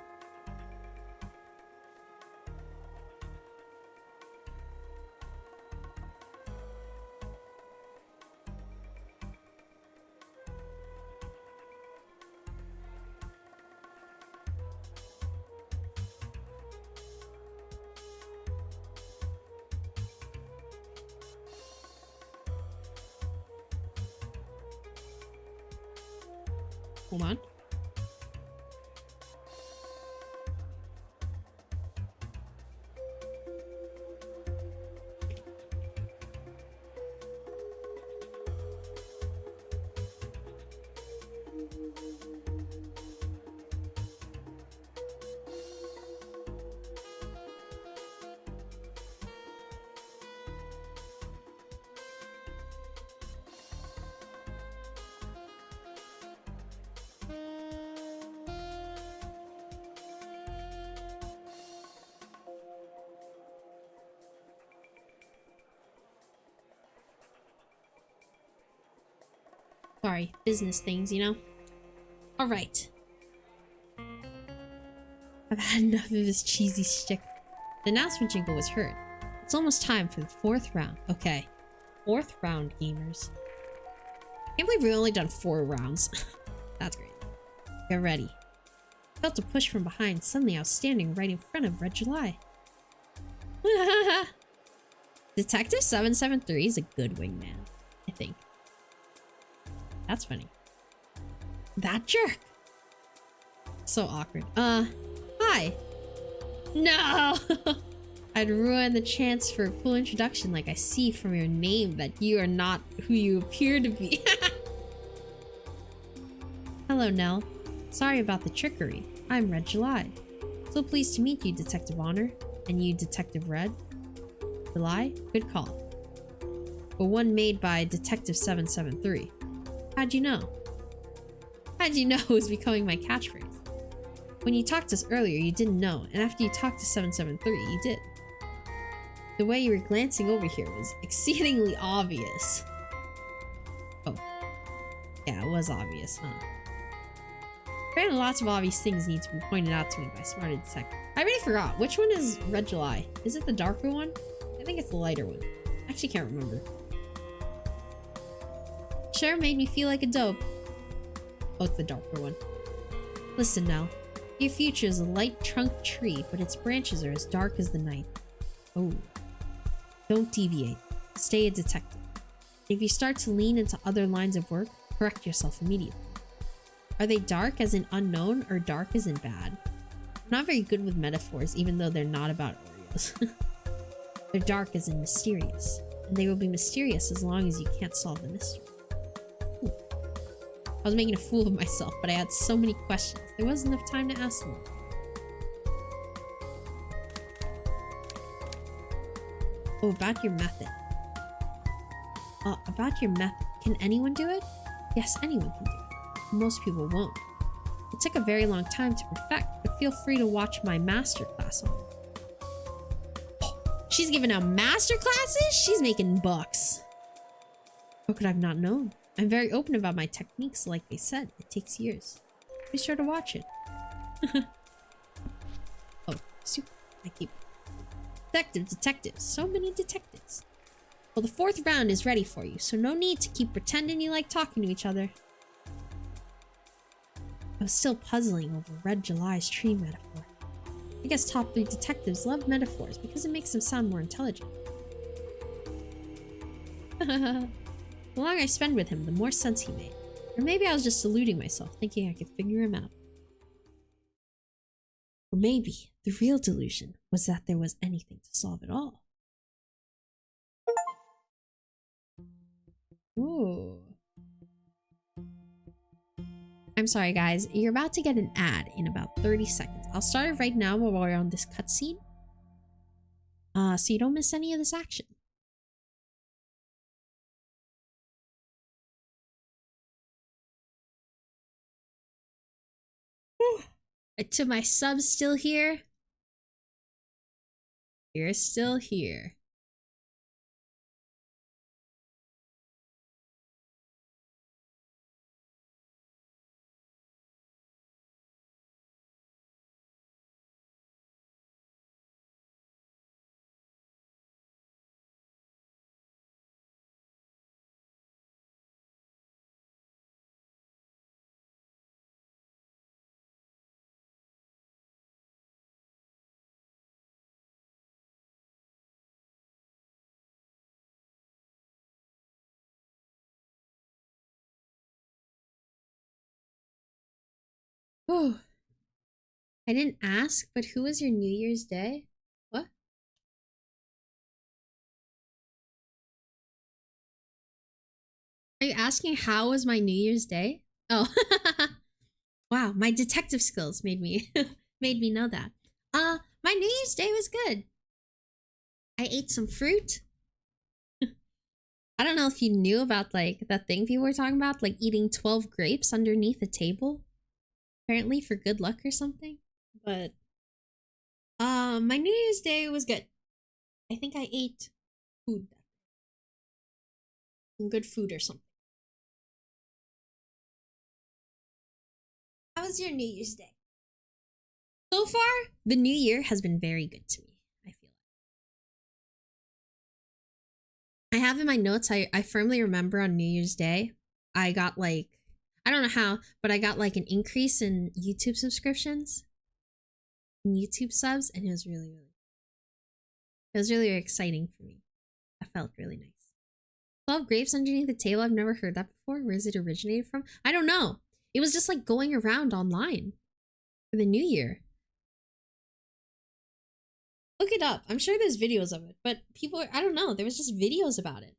Hold on. Sorry, business things, you know? Alright. I've had enough of this cheesy shtick. The announcement jingle was heard. It's almost time for the 4th round. Okay. 4th round, gamers. Can't believe we've only done 4 rounds. That's great. Get ready. I felt a push from behind. Suddenly I was standing right in front of Red July. Detective 773 is a good wingman, I think. That's funny. That jerk! So awkward. Hi. No! I'd ruin the chance for a cool introduction like I see from your name that you are not who you appear to be. Hello, Nell. Sorry about the trickery. I'm Red July. So pleased to meet you, Detective Honor. And you, Detective Red. July? Good call. But one made by Detective 773. How'd you know? How'd you know it was becoming my catchphrase? When you talked to us earlier, you didn't know, and after you talked to 773, you did. The way you were glancing over here was exceedingly obvious. Oh. Yeah, it was obvious, huh? Apparently lots of obvious things need to be pointed out to me by smarter detectives. I already forgot. Which one is Red July? Is it the darker one? I think it's the lighter one. I actually can't remember. Sure made me feel like a dope. Oh, it's the darker one. Listen now. Your future is a light trunked tree, but its branches are as dark as the night. Oh. Don't deviate. Stay a detective. If you start to lean into other lines of work, correct yourself immediately. Are they dark as in unknown or dark as in bad? I'm not very good with metaphors, even though they're not about Oreos. They're dark as in mysterious, and they will be mysterious as long as you can't solve the mystery. I was making a fool of myself, but I had so many questions. There wasn't enough time to ask them. Oh, about your method. About your method. Can anyone do it? Yes, anyone can do it. Most people won't. It took a very long time to perfect, but feel free to watch my masterclass on it. She's giving out master classes? She's making bucks. How could I have not known? I'm very open about my techniques, like they said. It takes years. Be sure to watch it. Oh, super. I keep... Detectives. So many detectives. Well, the 4th round is ready for you, so no need to keep pretending you like talking to each other. I was still puzzling over Red July's tree metaphor. I guess top 3 detectives love metaphors because it makes them sound more intelligent. The longer I spend with him, the more sense he made. Or maybe I was just deluding myself, thinking I could figure him out. Or maybe the real delusion was that there was anything to solve it all. Ooh. I'm sorry, guys. You're about to get an ad in about 30 seconds. I'll start it right now while we're on this cutscene. So you don't miss any of this action. Whew. To my subs still here? You're still here. Oh, I didn't ask, but who was your New Year's Day? What? Are you asking how was my New Year's Day? Oh, wow, my detective skills made me made me know that. My New Year's Day was good. I ate some fruit. I don't know if you knew about like that thing people were talking about, like eating 12 grapes underneath a table, apparently for good luck or something. But my New Year's Day was good. I think I ate food, some good food or something. How was your New Year's Day? So far, the new year has been very good to me. I feel like I have in my notes. I firmly remember on New Year's Day, I got like, I don't know how, but I got like an increase in YouTube subscriptions, and YouTube subs, and it was really exciting for me. That felt really nice. 12 grapes underneath the table. I've never heard that before. Where is it originated from? I don't know. It was just like going around online for the new year. Look it up. I'm sure there's videos of it, but I don't know. There was just videos about it.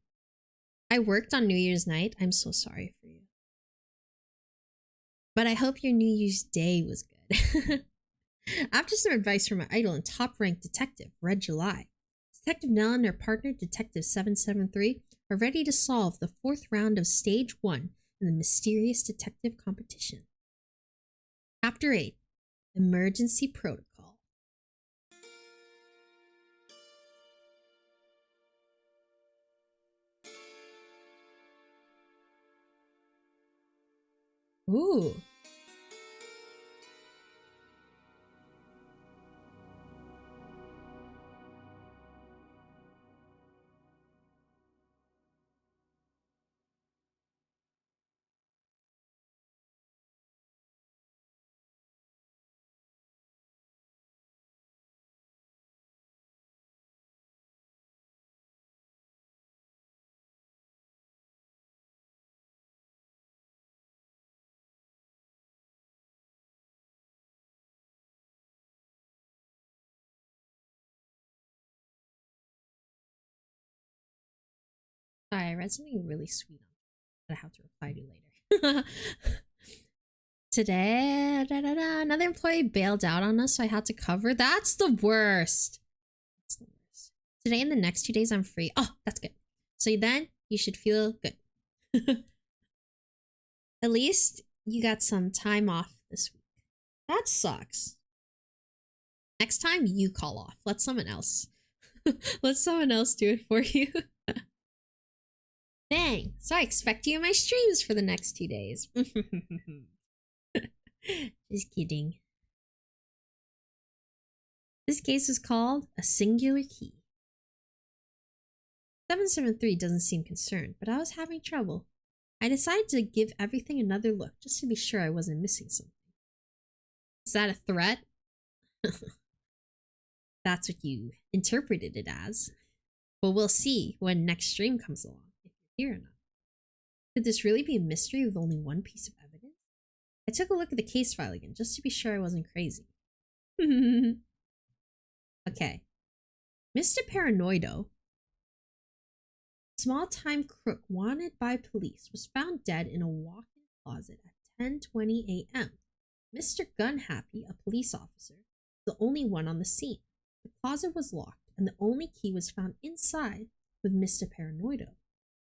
I worked on New Year's night. I'm so sorry for you. But I hope your New Year's Day was good. After some advice from my idol and top-ranked detective, Red July, Detective Nell and her partner, Detective 773, are ready to solve the 4th round of Stage 1 in the mysterious detective competition. Chapter 8, Emergency Protocol. Ooh. Sorry, I read something really sweet that I have to reply to later. Today, another employee bailed out on us, so I had to cover. That's the worst. That's the worst. Today and the next 2 days, I'm free. Oh, that's good. So then you should feel good. At least you got some time off this week. That sucks. Next time you call off. Let someone else. Let someone else do it for you. Dang. So I expect you in my streams for the next 2 days. Just kidding. This case is called A Singular Key. 773 doesn't seem concerned, but I was having trouble. I decided to give everything another look just to be sure I wasn't missing something. Is that a threat? That's what you interpreted it as. But we'll see when next stream comes along, if you're here or not. Could this really be a mystery with only one piece of evidence? I took a look at the case file again, just to be sure I wasn't crazy. Okay. Mr. Paranoido, small-time crook wanted by police, was found dead in a walk-in closet at 10:20 a.m. Mr. Gunhappy, a police officer, was the only one on the scene. The closet was locked, and the only key was found inside with Mr. Paranoido.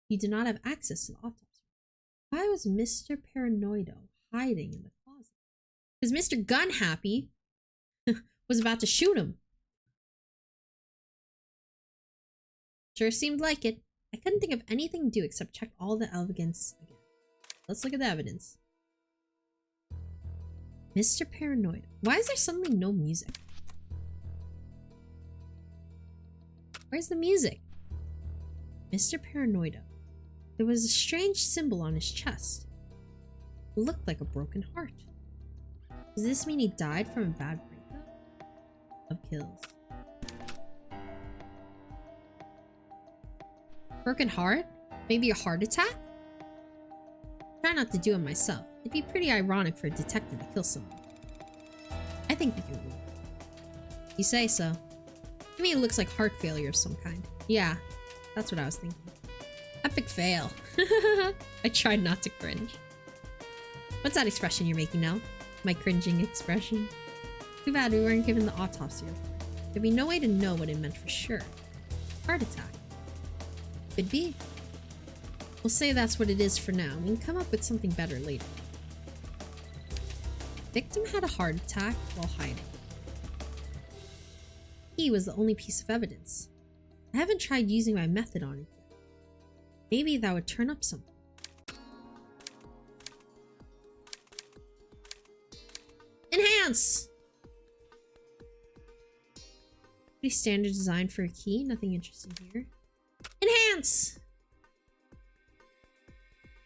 He did not have access to the autopsy. Why was Mr. Paranoido hiding in the closet? Because Mr. Gunhappy was about to shoot him. Sure seemed like it. I couldn't think of anything to do except check all the evidence again. Let's look at the evidence. Mr. Paranoid. Why is there suddenly no music? Where's the music? Mr. Paranoido. There was a strange symbol on his chest. It looked like a broken heart. Does this mean he died from a bad breakup? Of kills. Broken heart? Maybe a heart attack? Try not to do it myself. It'd be pretty ironic for a detective to kill someone. I think we can rule it. You say so. To me, it looks like heart failure of some kind. Yeah, that's what I was thinking. Epic fail. I tried not to cringe. What's that expression you're making now? My cringing expression? Too bad we weren't given the autopsy report. There'd be no way to know what it meant for sure. Heart attack. Could be. We'll say that's what it is for now. We can come up with something better later. Victim had a heart attack while hiding. He was the only piece of evidence. I haven't tried using my method on it yet. Maybe that would turn up something. Enhance! Pretty standard design for a key. Nothing interesting here. Enhance!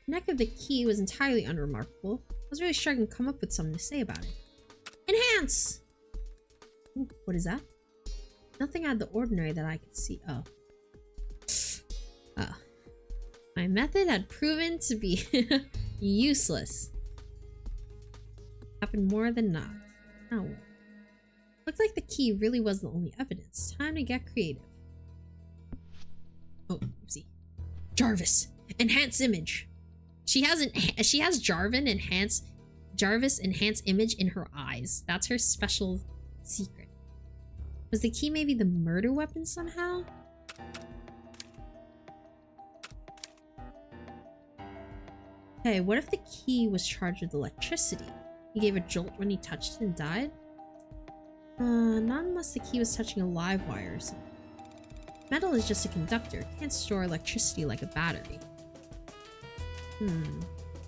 The neck of the key was entirely unremarkable. I was really struggling to come up with something to say about it. Enhance! Ooh, what is that? Nothing out of the ordinary that I could see. Oh. Oh. My method had proven to be useless. Happened more than not. Now what? Looked like the key really was the only evidence. Time to get creative. Oh, oopsie. Jarvis. Enhance image. She has Jarvis enhance image in her eyes. That's her special secret. Was the key maybe the murder weapon somehow? Hey, what if the key was charged with electricity? He gave a jolt when he touched it and died? Not unless the key was touching a live wire or something. Metal is just a conductor. It can't store electricity like a battery.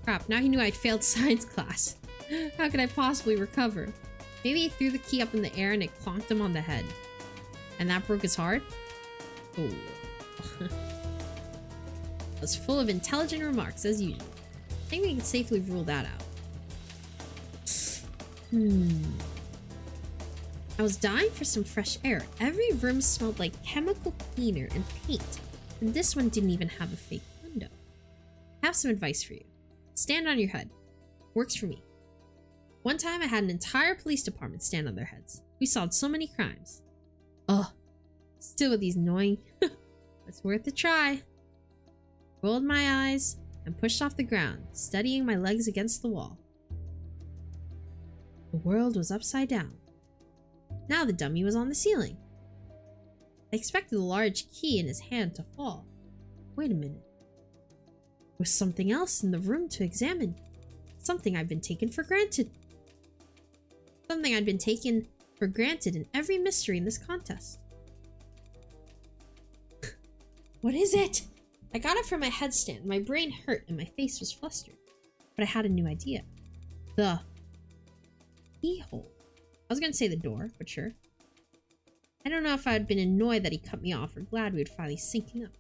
Crap, now he knew I'd failed science class. How could I possibly recover? Maybe he threw the key up in the air and it clonked him on the head. And that broke his heart? Oh. Was full of intelligent remarks, as usual. I think we can safely rule that out. I was dying for some fresh air. Every room smelled like chemical cleaner and paint. And this one didn't even have a fake window. I have some advice for you. Stand on your head. Works for me. One time I had an entire police department stand on their heads. We solved so many crimes. Ugh. Still with these annoying... It's worth a try. Rolled my eyes and pushed off the ground, steadying my legs against the wall. The world was upside down. Now the dummy was on the ceiling. I expected the large key in his hand to fall. Wait a minute. There was something else in the room to examine. Something I've been taken for granted. Something I'd been taken for granted in every mystery in this contest. What is it? I got up from my headstand. My brain hurt and my face was flustered. But I had a new idea. The keyhole. I was gonna say the door, but sure. I don't know if I'd been annoyed that he cut me off or glad we were finally syncing up.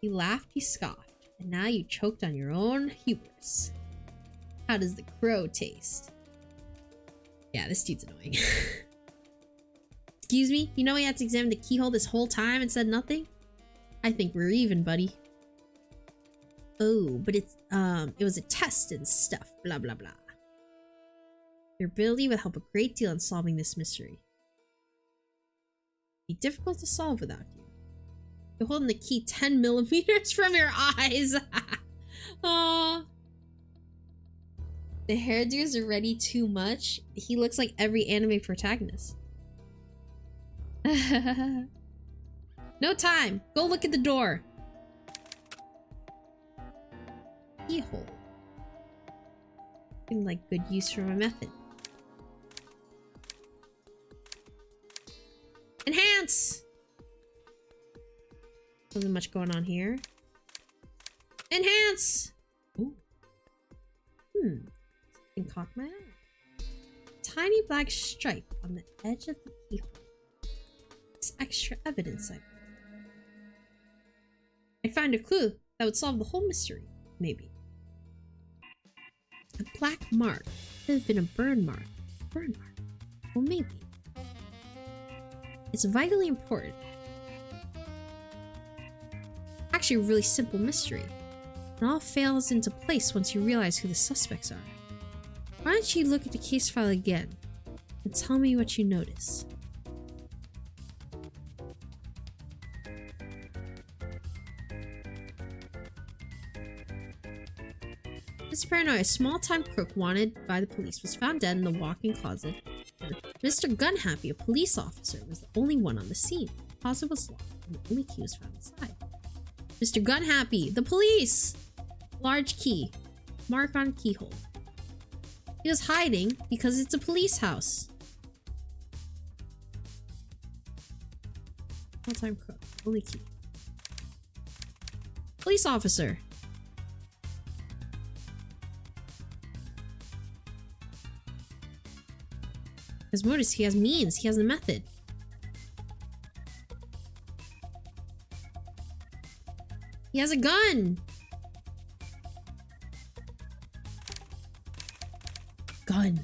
He laughed, he scoffed, and now you choked on your own hubris. How does the crow taste? Yeah, this dude's annoying. Excuse me? You know he had to examine the keyhole this whole time and said nothing? I think we're even, buddy. Oh, but it was a test and stuff, blah blah blah. Your ability will help a great deal in solving this mystery. It'd be difficult to solve without you. You're holding the key 10 millimeters from your eyes. Aww. The hairdo is already too much. He looks like every anime protagonist. No time. Go look at the door. Keyhole. Seemed like good use for my method. Enhance! Wasn't much going on here. Enhance! Ooh. Something caught my eye. Tiny black stripe on the edge of the keyhole. It's extra evidence I'd find a clue that would solve the whole mystery, maybe. A black mark. Could have been a burn mark. Burn mark. Well, maybe. It's vitally important. Actually, a really simple mystery. It all falls into place once you realize who the suspects are. Why don't you look at the case file again and tell me what you notice? Mr. Paranoia, a small-time crook wanted by the police, was found dead in the walk-in closet. Mr. Gunhappy, a police officer, was the only one on the scene. The closet was locked, and the only key was found inside. Mr. Gunhappy, the police! Large key. Mark on keyhole. He was hiding because it's a police house. Small-time crook. Only key. Police officer. Has motives, he has means, he has the method. He has a gun! Gun.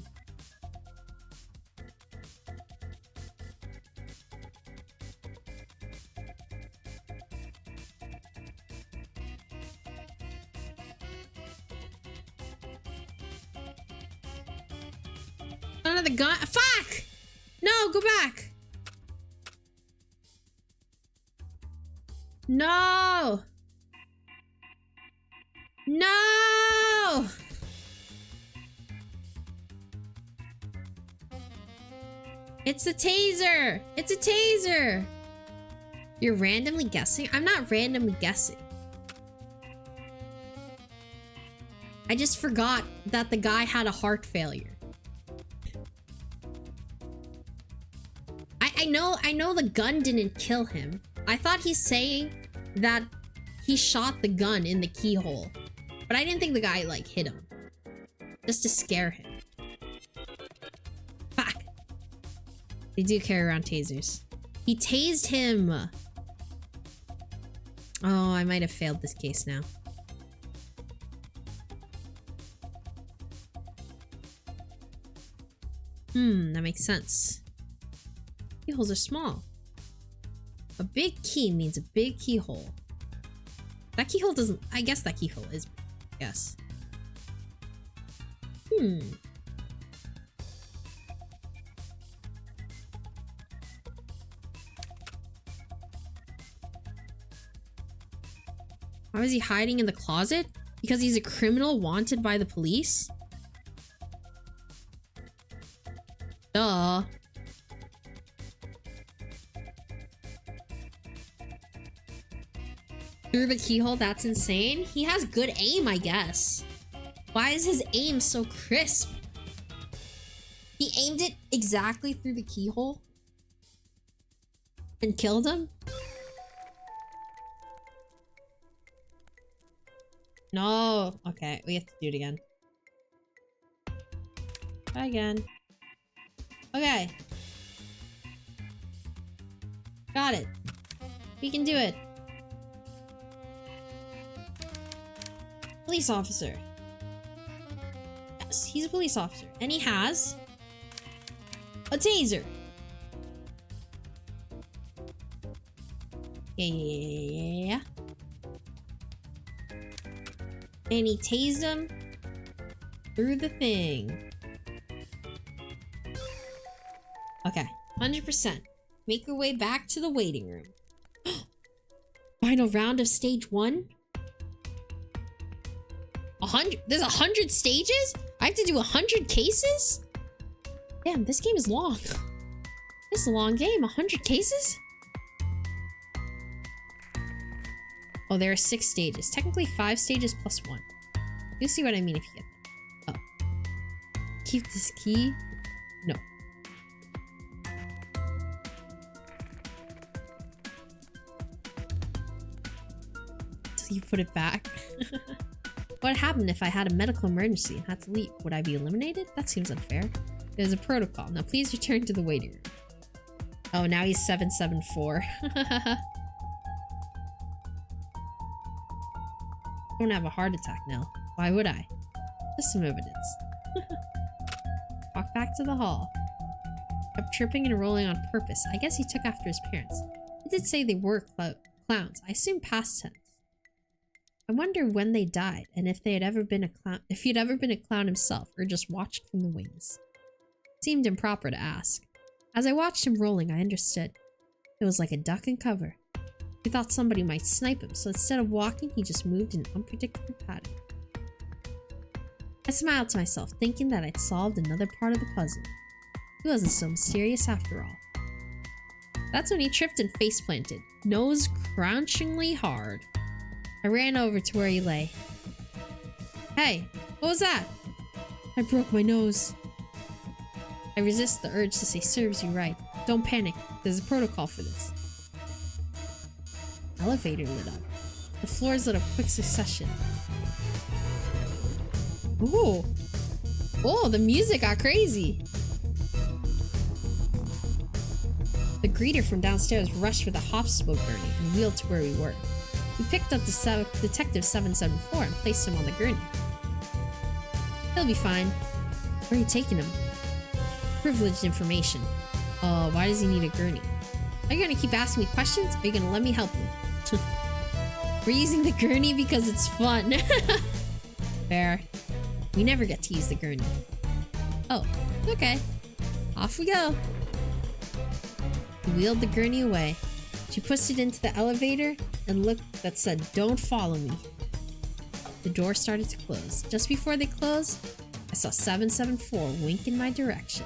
The gun. Fuck! No, go back. No. No. It's a taser. It's a taser. You're randomly guessing? I'm not randomly guessing. I just forgot that the guy had a heart failure. I know the gun didn't kill him. I thought he's saying that he shot the gun in the keyhole. But I didn't think the guy, like, hit him. Just to scare him. Fuck. They do carry around tasers. He tased him. Oh, I might have failed this case now. That makes sense. Keyholes are small. A big key means a big keyhole. That keyhole doesn't... I guess that keyhole is... Yes. Why was he hiding in the closet? Because he's a criminal wanted by the police? Duh. Through the keyhole, that's insane. He has good aim, I guess. Why is his aim so crisp? He aimed it exactly through the keyhole and killed him? No. Okay, we have to do it again. Try again. Okay. Got it. We can do it. Police officer. Yes, he's a police officer. And he has a taser. Yeah. And he tased him through the thing. Okay, 100%. Make your way back to the waiting room. Final round of stage 1? 100? There's 100 stages? I I have to do 100 cases? Damn, this game is long. This is a long game. 100 cases? Oh, there are 6 stages. Technically 5 stages plus 1. You'll see what I mean if you get them. Oh. Keep this key? No. So you put it back? What would happen if I had a medical emergency and had to leave? Would I be eliminated? That seems unfair. There's a protocol. Now please return to the waiting room. Oh, now he's 774. I don't have a heart attack now. Why would I? Just some evidence. Walk back to the hall. Kept tripping and rolling on purpose. I guess he took after his parents. He did say they were clowns. I assume past tense. I wonder when they died and if they had ever been a clown, if he'd ever been a clown himself or just watched from the wings. It seemed improper to ask. As I watched him rolling, I understood. It was like a duck in cover. He thought somebody might snipe him, so instead of walking, he just moved in an unpredictable pattern. I smiled to myself, thinking that I'd solved another part of the puzzle. He wasn't so mysterious after all. That's when he tripped and face-planted, nose crunchingly hard. I ran over to where he lay. Hey, what was that? I broke my nose. I resist the urge to say serves you right. Don't panic, there's a protocol for this. Elevator lit up. The floors lit up quick succession. Ooh. Oh, the music got crazy. The greeter from downstairs rushed with a hop smoke gurney and wheeled to where we were. We picked up the Detective 774 and placed him on the gurney. He'll be fine. Where are you taking him? Privileged information. Oh, why does he need a gurney? Are you gonna keep asking me questions, or are you gonna let me help you? We're using the gurney because it's fun. Fair. We never get to use the gurney. Oh, okay. Off we go. He wheeled the gurney away. She pushed it into the elevator and looked that said, "Don't follow me." The door started to close. Just before they closed, I saw 774 wink in my direction.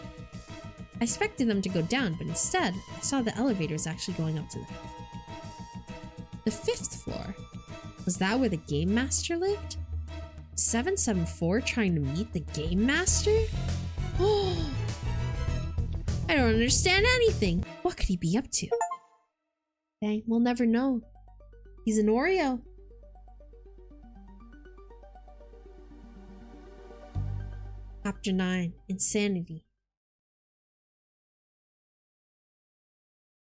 I expected them to go down, but instead, I saw the elevator was actually going up to the 5th floor. Was that where the Game Master lived? 774 trying to meet the Game Master? Oh, I don't understand anything. What could he be up to? Dang, we'll never know. He's an Oreo. Chapter 9, Insanity.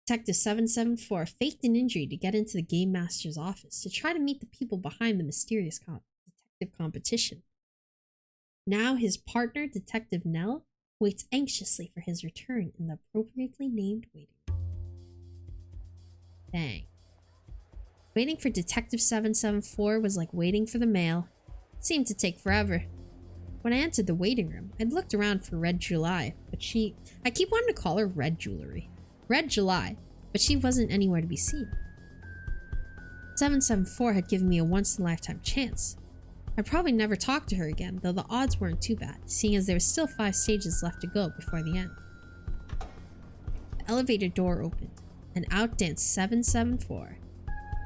Detective 774 faked an injury to get into the Game Master's office to try to meet the people behind the mysterious detective competition. Now his partner, Detective Nell, waits anxiously for his return in the appropriately named waiting room. Dang. Waiting for Detective 774 was like waiting for the mail. It seemed to take forever. When I entered the waiting room, I'd looked around for Red July, but I keep wanting to call her Red Jewelry. Red July, but she wasn't anywhere to be seen. 774 had given me a once-in-a-lifetime chance. I'd probably never talk to her again, though the odds weren't too bad, seeing as there were still 5 stages left to go before the end. The elevator door opened, and out danced 774.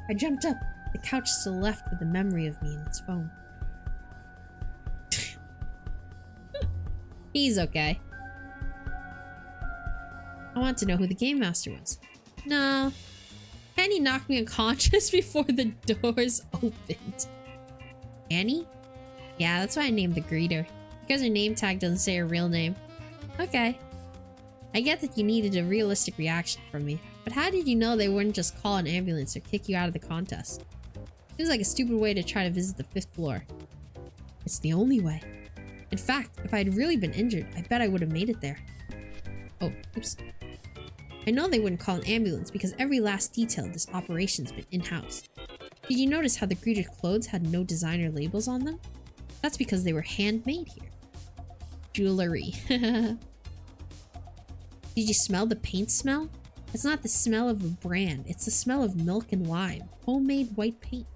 I jumped up, the couch still left with the memory of me in its phone. He's okay. I want to know who the Game Master was. No. Annie knocked me unconscious before the doors opened. Annie? Yeah, that's why I named the greeter. Because her name tag doesn't say her real name. Okay. I get that you needed a realistic reaction from me, but how did you know they wouldn't just call an ambulance or kick you out of the contest? Seems like a stupid way to try to visit the 5th floor. It's the only way. In fact, if I had really been injured, I bet I would have made it there. Oh, oops. I know they wouldn't call an ambulance because every last detail of this operation's been in-house. Did you notice how the greeter's clothes had no designer labels on them? That's because they were handmade here. Jewelry. Did you smell the paint smell? It's not the smell of a brand, it's the smell of milk and lime. Homemade white paint.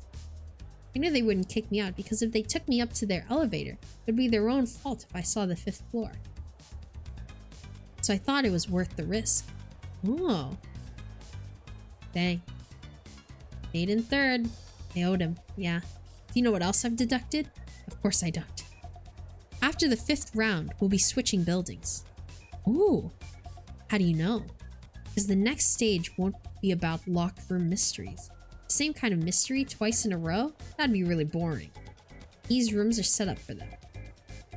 I knew they wouldn't kick me out because if they took me up to their elevator, it would be their own fault if I saw the 5th floor. So I thought it was worth the risk. Oh. Dang. Stayed in 3rd. I owed him. Yeah. Do you know what else I've deducted? Of course I don't. After the 5th round, we'll be switching buildings. Ooh. How do you know? Because the next stage won't be about locked room mysteries. The same kind of mystery twice in a row? That'd be really boring. These rooms are set up for that.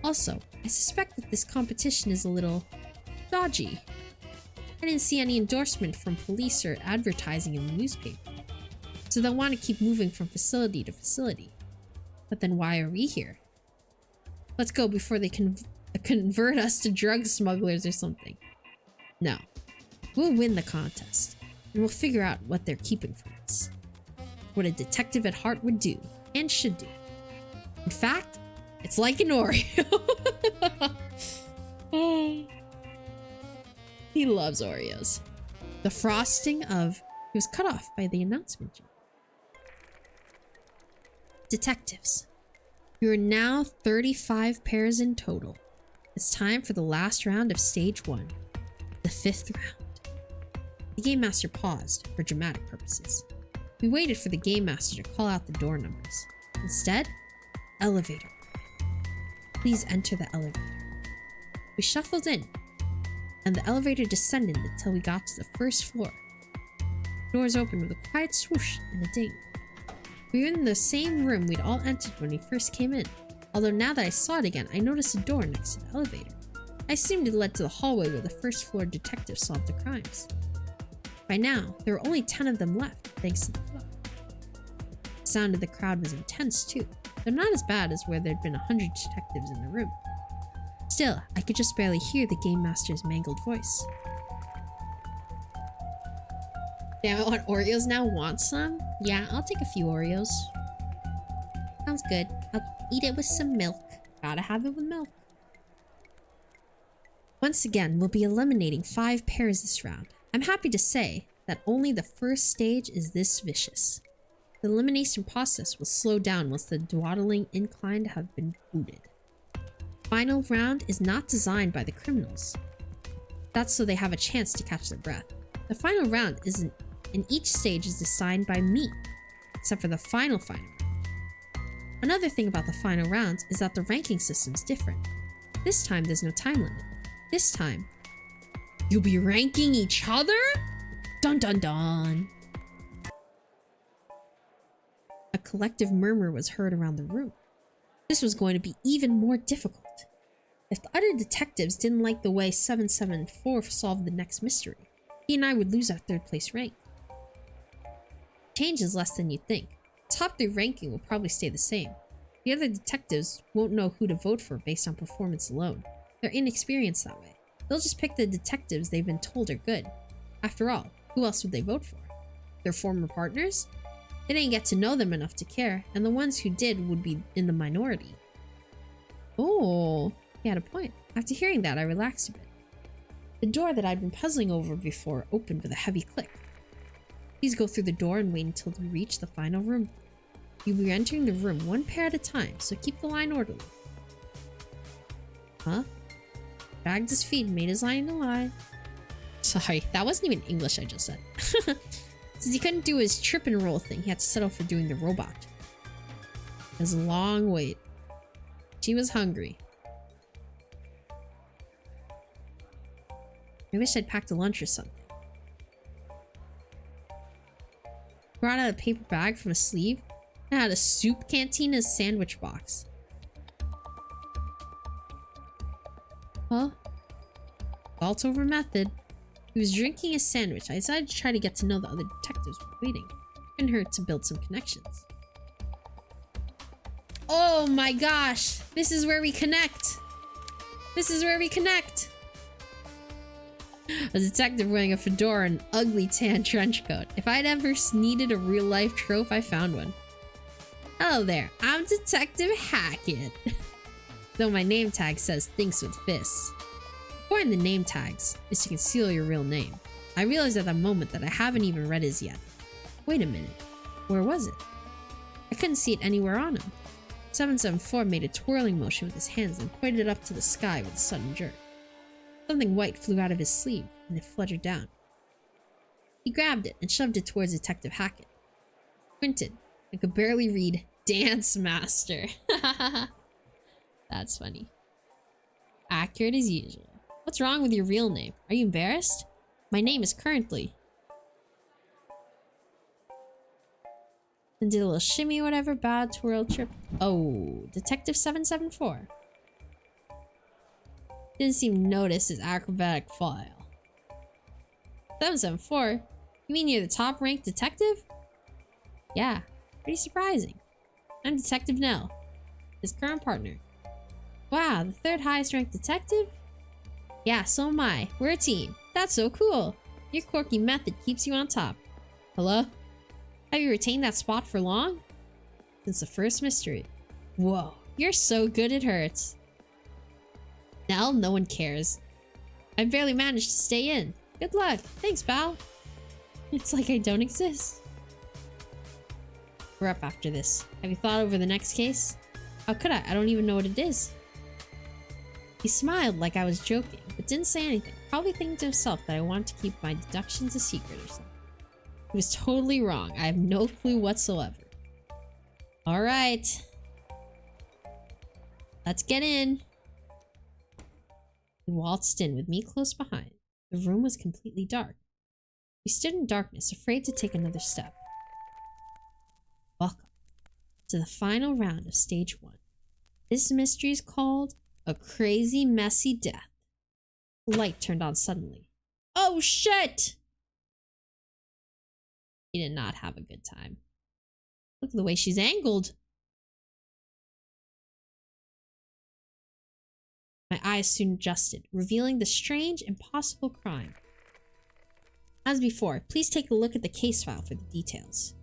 Also, I suspect that this competition is a little dodgy. I didn't see any endorsement from police or advertising in the newspaper. So they'll want to keep moving from facility to facility. But then why are we here? Let's go before they convert us to drug smugglers or something. No. We'll win the contest. And we'll figure out what they're keeping from us. What a detective at heart would do. And should do. In fact, it's like an Oreo. He loves Oreos. The frosting of... He was cut off by the announcement. Detectives. You are now 35 pairs in total. It's time for the last round of stage 1. The 5th round. The Game Master paused for dramatic purposes. We waited for the Game Master to call out the door numbers. Instead, elevator. Please enter the elevator. We shuffled in, and the elevator descended until we got to the 1st floor. Doors opened with a quiet swoosh and a ding. We were in the same room we'd all entered when we first came in, although now that I saw it again, I noticed a door next to the elevator. I assumed it led to the hallway where the 1st floor detective solved the crimes. By now, there were only 10 of them left, thanks to the clock. The sound of the crowd was intense too, though not as bad as where there'd been 100 detectives in the room. Still, I could just barely hear the Game Master's mangled voice. Damn, I want Oreos now. Want some? Yeah, I'll take a few Oreos. Sounds good. I'll eat it with some milk. Gotta have it with milk. Once again, we'll be eliminating 5 pairs this round. I'm happy to say that only the 1st stage is this vicious. The elimination process will slow down once the dawdling incline have been booted. Final round is not designed by the criminals. That's so they have a chance to catch their breath. The final round isn't, and each stage is designed by me, except for the final round. Another thing about the final rounds is that the ranking system's different. This time there's no time limit. This time, you'll be ranking each other? Dun dun dun. A collective murmur was heard around the room. This was going to be even more difficult. If the other detectives didn't like the way 774 solved the next mystery, he and I would lose our 3rd place rank. Change is less than you'd think. Top 3 ranking will probably stay the same. The other detectives won't know who to vote for based on performance alone. They're inexperienced that way. They'll just pick the detectives they've been told are good. After all, who else would they vote for? Their former partners? They didn't get to know them enough to care, and the ones who did would be in the minority. Oh, he had a point. After hearing that, I relaxed a bit. The door that I'd been puzzling over before opened with a heavy click. Please go through the door and wait until we reach the final room. You'll be entering the room 1 pair at a time, so keep the line orderly. Huh? Dragged his feet and made his line in a line. Sorry, that wasn't even English I just said. Since he couldn't do his trip and roll thing, he had to settle for doing the robot. It was a long wait. She was hungry. I wish I'd packed a lunch or something. Brought out a paper bag from a sleeve and had a soup canteen and a sandwich box. Huh? Vault over method. He was drinking a sandwich. I decided to try to get to know the other detectives while waiting. Couldn't hurt to build some connections. Oh my gosh! This is where we connect! This is where we connect! A detective wearing a fedora and an ugly tan trench coat. If I'd ever needed a real-life trope, I found one. Hello there, I'm Detective Hackett. Though my name tag says thinks with fists. The point in the name tags is to conceal your real name. I realized at that moment that I haven't even read his yet. Wait a minute, where was it? I couldn't see it anywhere on him. 774 made a twirling motion with his hands and pointed it up to the sky with a sudden jerk. Something white flew out of his sleeve, and it fluttered down. He grabbed it and shoved it towards Detective Hackett. Squinted and could barely read Dance Master. That's funny. Accurate as usual. What's wrong with your real name? Are you embarrassed? My name is Currently. And did a little shimmy or whatever. Bad twirl trip. Oh, Detective 774. Didn't seem to notice his acrobatic file. 774? You mean you're the top-ranked detective? Yeah, pretty surprising. I'm Detective Nell, his current partner. Wow, the third highest-ranked detective? Yeah, so am I. We're a team. That's so cool. Your quirky method keeps you on top. Hello? Have you retained that spot for long? Since the first mystery. Whoa, you're so good it hurts. Nell, no one cares. I barely managed to stay in. Good luck. Thanks, pal. It's like I don't exist. We're up after this. Have you thought over the next case? How could I? I don't even know what it is. He smiled like I was joking, but didn't say anything. Probably thinking to himself that I wanted to keep my deductions a secret or something. He was totally wrong. I have no clue whatsoever. Alright. Let's get in. He waltzed in with me close behind. The room was completely dark. We stood in darkness, afraid to take another step. Welcome to the final round of stage 1. This mystery is called A Crazy Messy Death. The light turned on suddenly. Oh shit! He did not have a good time. Look at the way she's angled. My eyes soon adjusted, revealing the strange, impossible crime. As before, please take a look at the case file for the details.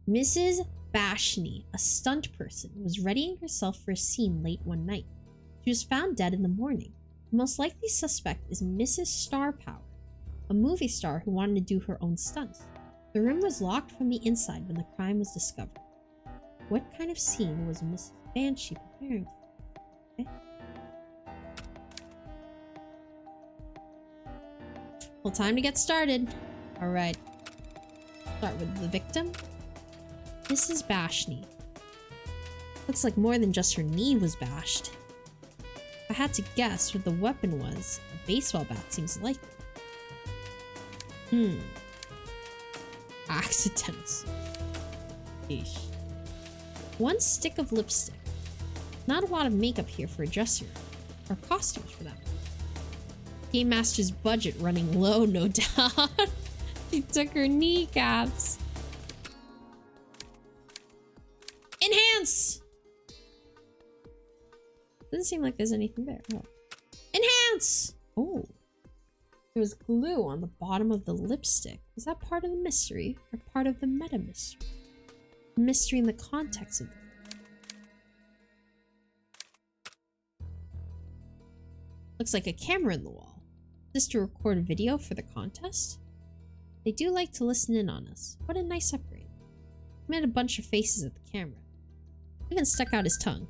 Mrs. Bashny, a stunt person, was readying herself for a scene late one night. She was found dead in the morning. The most likely suspect is Mrs. Star Power, a movie star who wanted to do her own stunts. The room was locked from the inside when the crime was discovered. What kind of scene was Mrs. Banshee preparing for? Okay. Well, time to get started. Alright. Start with the victim. Mrs. Bashny. Looks like more than just her knee was bashed. If I had to guess what the weapon was, a baseball bat seems likely. Accidents. Eesh. One stick of lipstick. Not a lot of makeup here for a dressing room. Or costumes for that matter. Game Master's budget running low, no doubt. She took her kneecaps. Enhance! Doesn't seem like there's anything there. Oh. Enhance! Oh. There was glue on the bottom of the lipstick. Was that part of the mystery or part of the meta mystery? The mystery in the context of it. Looks like a camera in the wall. Is this to record a video for the contest? They do like to listen in on us. What a nice upgrade. He made a bunch of faces at the camera. Even stuck out his tongue.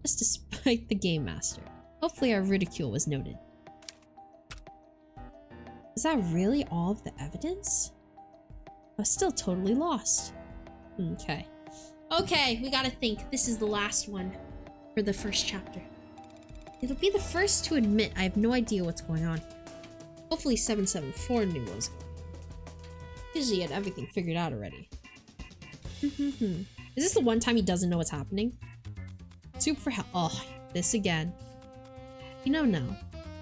Just to spite the Game Master. Hopefully our ridicule was noted. Is that really all of the evidence? I was still totally lost. Okay. Okay, we gotta think. This is the last one for the first chapter. It'll be the first to admit I have no idea what's going on here. Hopefully 774 knew what was going on. Usually he had everything figured out already. Is this the one time he doesn't know what's happening? Soup for hell. Oh, this again. You know, Nell,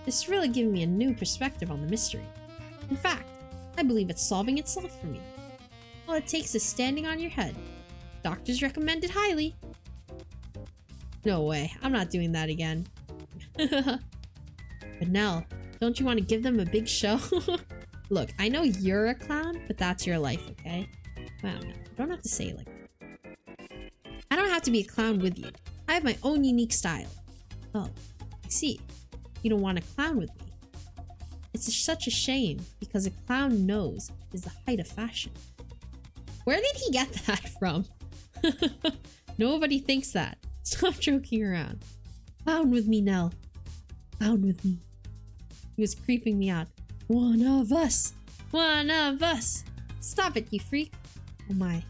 this is really giving me a new perspective on the mystery. In fact, I believe it's solving itself for me. All it takes is standing on your head. Doctors recommend it highly. No way, I'm not doing that again. But Nell, don't you want to give them a big show? Look, I know you're a clown, but that's your life, okay? Wow, no, you don't have to say it like that. I don't have to be a clown with you. I have my own unique style. Oh, I see. You don't want a clown with me. It's such a shame, because a clown nose is the height of fashion. Where did he get that from? Nobody thinks that. Stop joking around. Found with me, Nell. Found with me. He was creeping me out. One of us. One of us. Stop it, you freak. Oh my.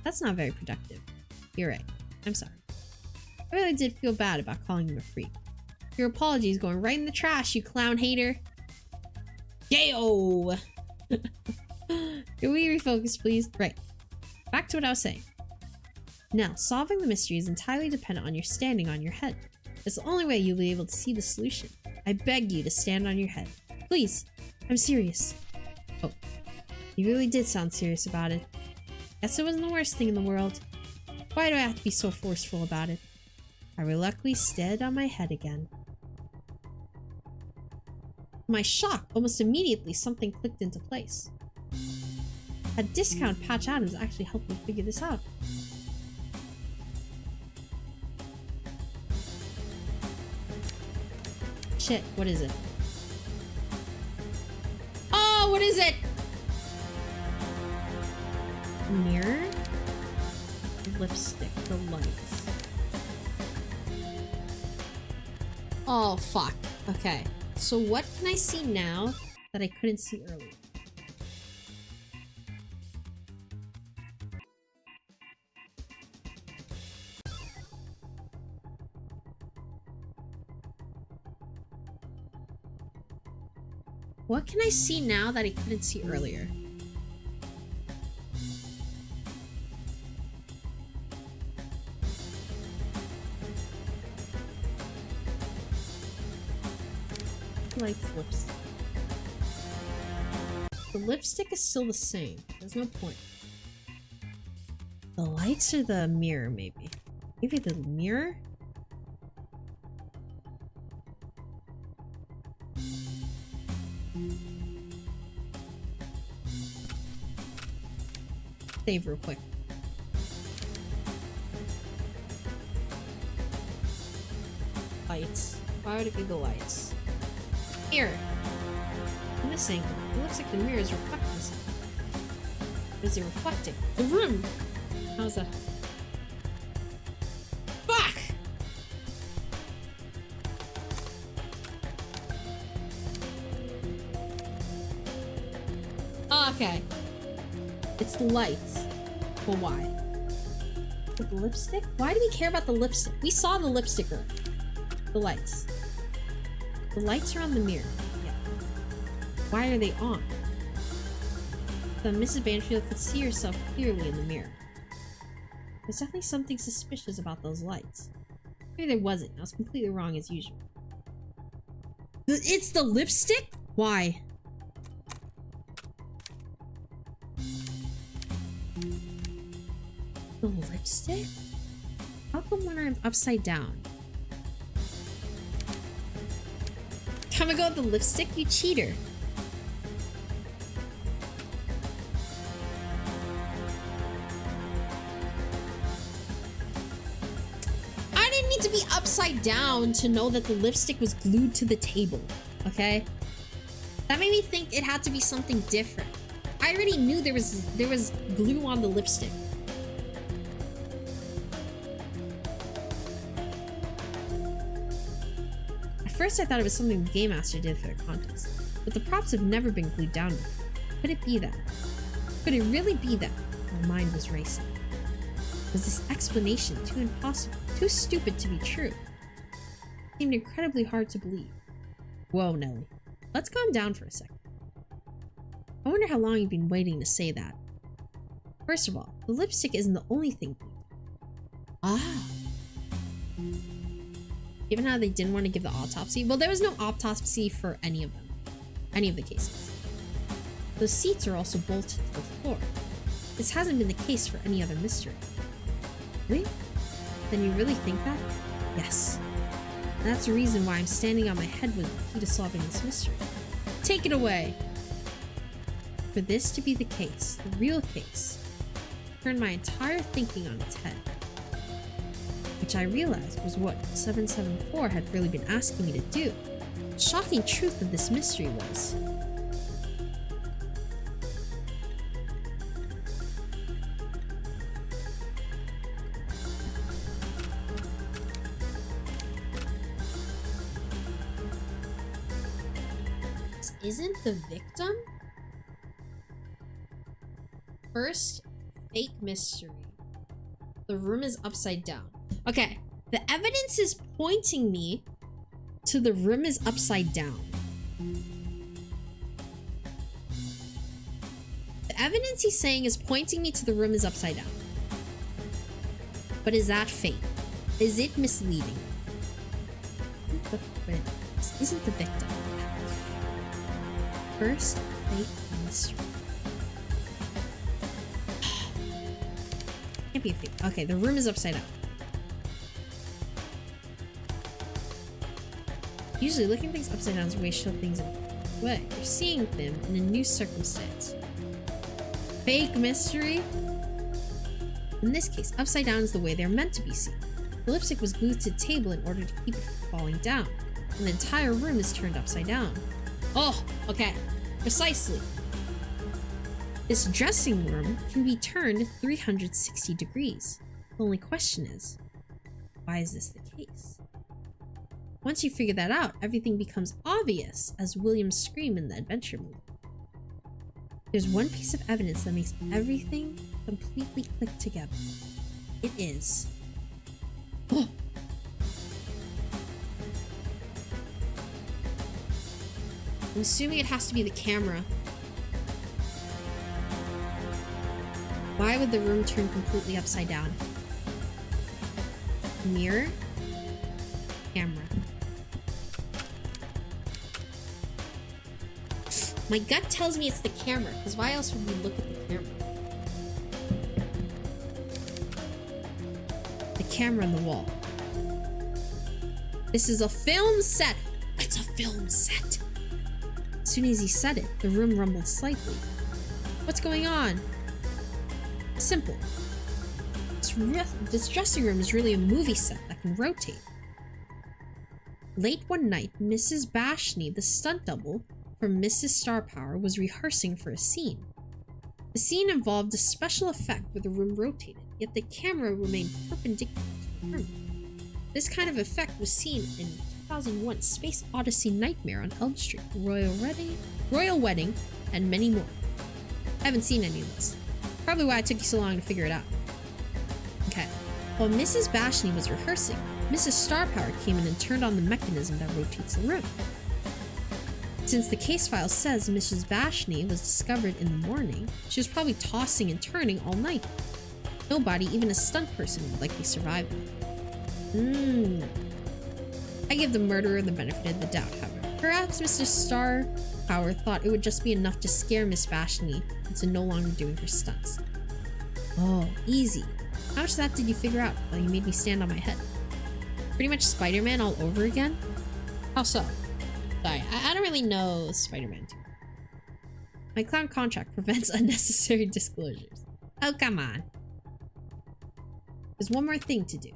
That's not very productive. You're right. I'm sorry. I really did feel bad about calling him a freak. Your apology is going right in the trash, you clown hater. Yayo! Can we refocus, please? Right. Back to what I was saying. Now, solving the mystery is entirely dependent on your standing on your head. It's the only way you'll be able to see the solution. I beg you to stand on your head. Please. I'm serious. Oh. You really did sound serious about it. Guess it wasn't the worst thing in the world. Why do I have to be so forceful about it? I reluctantly stared on my head again. To my shock, almost immediately something clicked into place. A discount Patch Adams actually helped me figure this out. Shit, what is it? Oh, what is it? Mirror? Lipstick, the lights. Oh, fuck. Okay. So what can I see now that I couldn't see earlier? What can I see now that I couldn't see earlier? Lights, lipstick. The lipstick is still the same. There's no point. The lights or the mirror, maybe? Maybe the mirror? Save real quick. Lights. Why would it be the lights? Mirror. From this angle, it looks like the mirror is reflecting something. What is it reflecting? The room! How's that? Fuck! Okay. It's the lights. But why? With the lipstick? Why do we care about the lipstick? We saw the lipstick earlier. The lights. The lights are on the mirror. Yeah. Why are they on? So Mrs. Banfield could see herself clearly in the mirror. There's definitely something suspicious about those lights. Maybe there wasn't. I was completely wrong as usual. It's the lipstick? Why? The lipstick? How come when I'm upside down? Time to go with the lipstick, you cheater. I didn't need to be upside down to know that the lipstick was glued to the table, okay? That made me think it had to be something different. I already knew there was glue on the lipstick. At first I thought it was something the Game Master did for the contest, but the props have never been glued down before. Could it be that? Could it really be that? My mind was racing. Was this explanation too impossible, too stupid to be true? It seemed incredibly hard to believe. Whoa, Nelly. Let's calm down for a second. I wonder how long you've been waiting to say that. First of all, the lipstick isn't the only thing. Ah. Given how they didn't want to give the autopsy, well, there was no autopsy for any of them. Any of the cases. The seats are also bolted to the floor. This hasn't been the case for any other mystery. Really? Then you really think that? Yes. And that's the reason why I'm standing on my head was the key to solving this mystery. Take it away! For this to be the case, the real case, turned my entire thinking on its head. Which I realized was what 774 had really been asking me to do. The shocking truth of this mystery was... This isn't the victim? First, fake mystery. The room is upside down. Okay, the evidence is pointing me to the room is upside down. The evidence he's saying is pointing me to the room is upside down. But is that fake? Is it misleading? This isn't the victim. First, fake mystery. Can't be a fake. Okay, the room is upside down. Usually, looking things upside down is a way to show things in a way. You're seeing them in a new circumstance. Fake mystery? In this case, upside down is the way they're meant to be seen. The lipstick was glued to the table in order to keep it from falling down, and the entire room is turned upside down. Oh, okay. Precisely. This dressing room can be turned 360 degrees. The only question is, why is this the case? Once you figure that out, everything becomes obvious, as Williams screamed in the adventure movie. There's one piece of evidence that makes everything completely click together. It is... Oh. I'm assuming it has to be the camera. Why would the room turn completely upside down? Mirror? Camera. My gut tells me it's the camera, because why else would we look at the camera? The camera on the wall. This is a film set! It's a film set! As soon as he said it, the room rumbled slightly. What's going on? Simple. This dressing room is really a movie set that can rotate. Late one night, Mrs. Bashney, the stunt double from Mrs. Star Power, was rehearsing for a scene. The scene involved a special effect where the room rotated, yet the camera remained perpendicular to the room. This kind of effect was seen in 2001 Space Odyssey Nightmare on Elm Street, Royal Wedding, and many more. I haven't seen any of this. Probably why it took you so long to figure it out. Okay. While Mrs. Bashney was rehearsing, Mrs. Star Power came in and turned on the mechanism that rotates the room. Since the case file says Mrs. Bashney was discovered in the morning, she was probably tossing and turning all night. Nobody, even a stunt person, would likely survive that. I give the murderer the benefit of the doubt, however. Perhaps Mr. Star Power thought it would just be enough to scare Miss Bashney into no longer doing her stunts. Oh, easy. How much of that did you figure out while you made me stand on my head? Pretty much Spider-Man all over again? How so? Sorry, I don't really know Spider-Man too. My clown contract prevents unnecessary disclosures. Oh, come on. There's one more thing to do.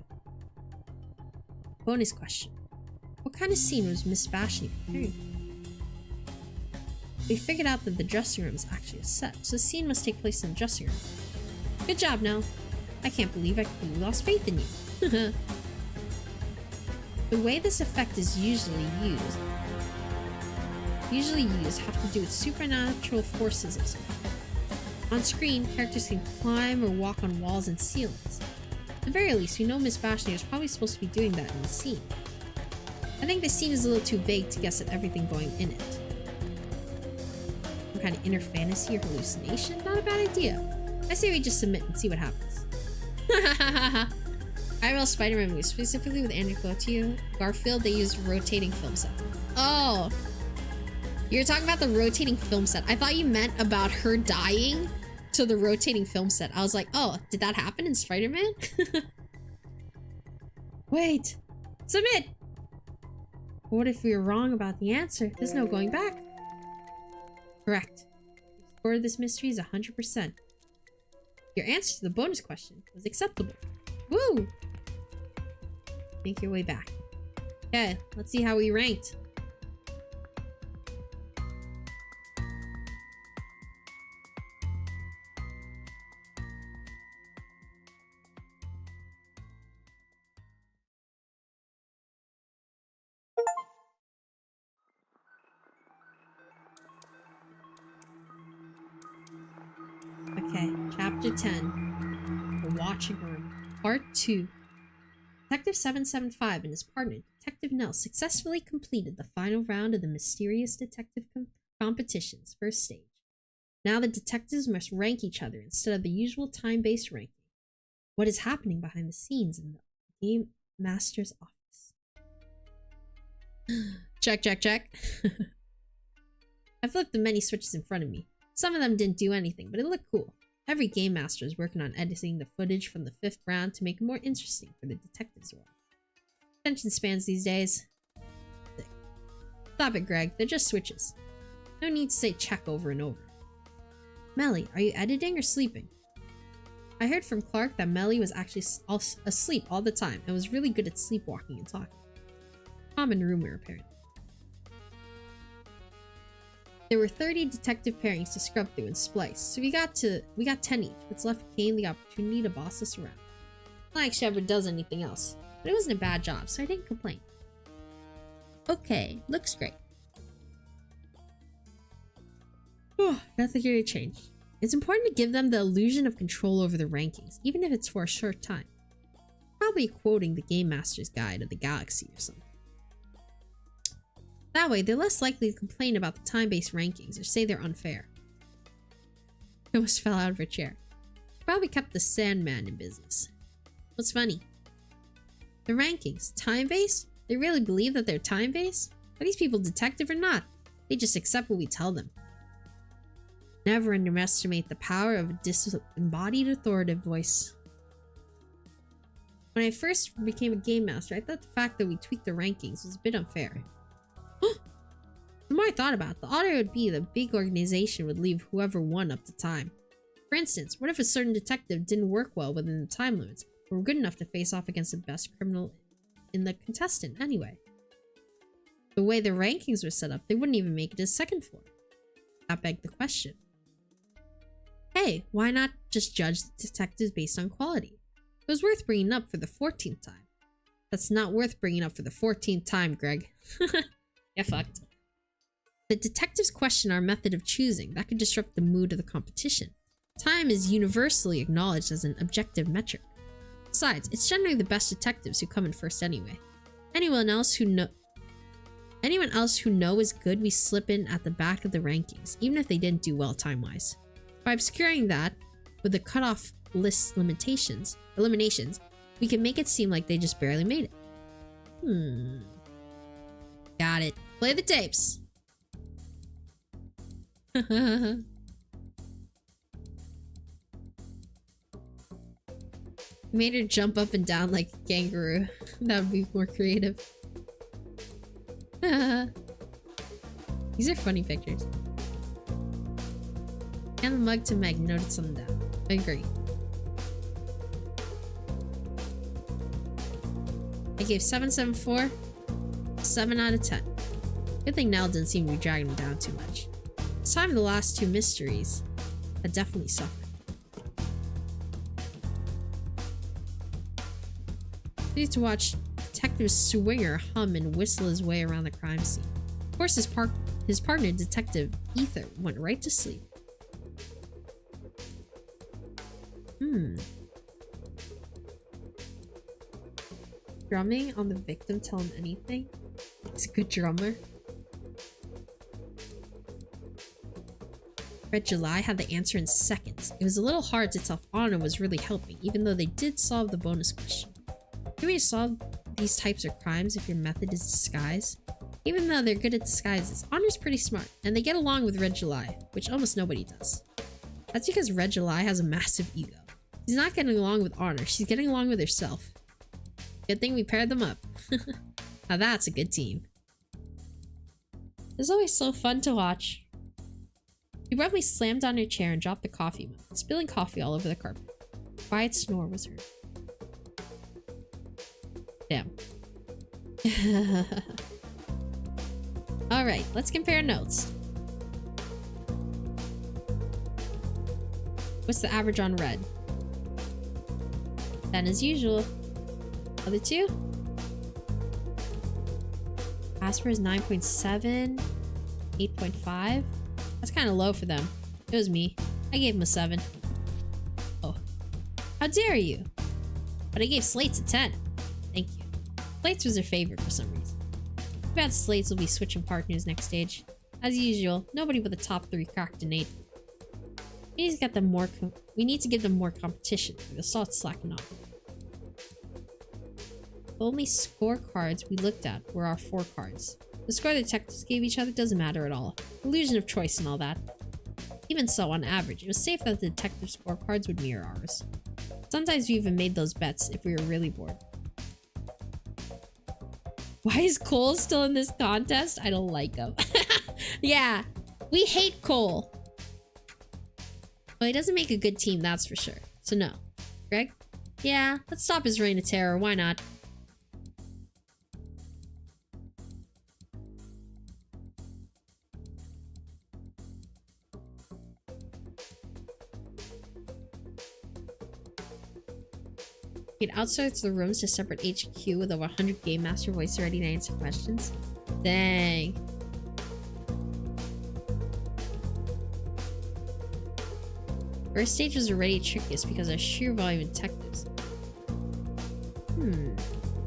Bonus question. What kind of scene was Miss Bashney preparing for? We figured out that the dressing room is actually a set, so the scene must take place in the dressing room. Good job, Nell. I can't believe I completely lost faith in you. The way this effect is usually used have to do with supernatural forces of some kind. On screen, characters can climb or walk on walls and ceilings. At the very least, we know Miss Bashney was probably supposed to be doing that in the scene. I think the scene is a little too vague to guess at everything going in it. Some kind of inner fantasy or hallucination? Not a bad idea. I say we just submit and see what happens. IRL Spider-Man movie, specifically with Andrew Garfield, they used rotating film sets. Oh! You're talking about the rotating film set. I thought you meant about her dying to the rotating film set. I was like, oh, did that happen in Spider-Man? Wait! Submit! What if we were wrong about the answer? There's no going back. Correct. The score of this mystery is 100%. Your answer to the bonus question was acceptable. Woo! Make your way back. Okay, let's see how we ranked. Chapter 10, The Watching Room, Part 2. Detective 775 and his partner, Detective Nell, successfully completed the final round of the Mysterious Detective Competition's first stage. Now the detectives must rank each other instead of the usual time-based ranking. What is happening behind the scenes in the Game Master's office? Check, check, check. I flipped the many switches in front of me. Some of them didn't do anything, but it looked cool. Every Game Master is working on editing the footage from the 5th round to make it more interesting for the detectives to watch. Attention spans these days. Stop it, Greg. They're just switches. No need to say check over and over. Melly, are you editing or sleeping? I heard from Clark that Melly was actually asleep all the time and was really good at sleepwalking and talking. Common rumor, apparently. There were 30 detective pairings to scrub through and splice, so we got 10 each, which left Kane the opportunity to boss us around. Not like she ever does anything else, but it wasn't a bad job, so I didn't complain. Okay, looks great. Nothing here to change. It's important to give them the illusion of control over the rankings, even if it's for a short time. Probably quoting the Game Master's Guide of the Galaxy or something. That way, they're less likely to complain about the time-based rankings or say they're unfair. I almost fell out of her chair. Probably kept the Sandman in business. What's funny? The rankings, time-based? They really believe that they're time-based? Are these people detective or not? They just accept what we tell them. Never underestimate the power of a disembodied authoritative voice. When I first became a Game Master, I thought the fact that we tweaked the rankings was a bit unfair. The more I thought about it, the odder it would be the big organization would leave whoever won up to time. For instance, what if a certain detective didn't work well within the time limits, or were good enough to face off against the best criminal in the contestant anyway? The way the rankings were set up, they wouldn't even make it to second floor. That begged the question. Hey, why not just judge the detectives based on quality? It was worth bringing up for the 14th time. That's not worth bringing up for the 14th time, Greg. Yeah, fucked. The detectives question our method of choosing. That could disrupt the mood of the competition. Time is universally acknowledged as an objective metric. Besides, it's generally the best detectives who come in first anyway. Anyone else who know is good, we slip in at the back of the rankings, even if they didn't do well time-wise. By obscuring that with the cutoff list eliminations, we can make it seem like they just barely made it. Got it. Play the tapes. Made her jump up and down like a kangaroo. That would be more creative. These are funny pictures. And the mug to Meg noted something down. I agree. I gave 774 7 out of 10. Good thing Nell didn't seem to be dragging him down too much. It's time the last two mysteries had definitely suffered. We need to watch Detective Swinger hum and whistle his way around the crime scene. Of course, his partner, Detective Ether, went right to sleep. Drumming on the victim tell him anything? He's a good drummer. Red July had the answer in seconds. It was a little hard to tell if Anna was really helping, even though they did solve the bonus question. Can we solve these types of crimes if your method is disguise? Even though they're good at disguises, Anna's pretty smart, and they get along with Red July, which almost nobody does. That's because Red July has a massive ego. She's not getting along with Honor, she's getting along with herself. Good thing we paired them up. Now that's a good team. It's always so fun to watch. She abruptly slammed on her chair and dropped the coffee mug, spilling coffee all over the carpet. A quiet snore was heard. Damn. Alright, let's compare notes. What's the average on Red? 10 as usual. Other two? Asper is 9.7. 8.5. That's kind of low for them. It was me. I gave him a 7. How dare you? But I gave Slates a 10. Thank you. Slates was her favorite for some reason. Too bad Slates will be switching partners next stage. As usual, nobody but the top 3 cracked an 8. We need to give them more competition. The salt's slacking off. The only scorecards we looked at were our 4 cards. The score the detectives gave each other doesn't matter at all. Illusion of choice and all that. Even so, on average, it was safe that the detective scorecards would mirror ours. Sometimes we even made those bets if we were really bored. Why is Cole still in this contest? I don't like him. Yeah, we hate Cole. Well, he doesn't make a good team, that's for sure. So no. Greg? Yeah, let's stop his reign of terror. Why not? It outsources the rooms to separate HQ with over 100 Game Master voice ready to answer questions. Dang. First stage was already trickiest because of sheer volume of detectives.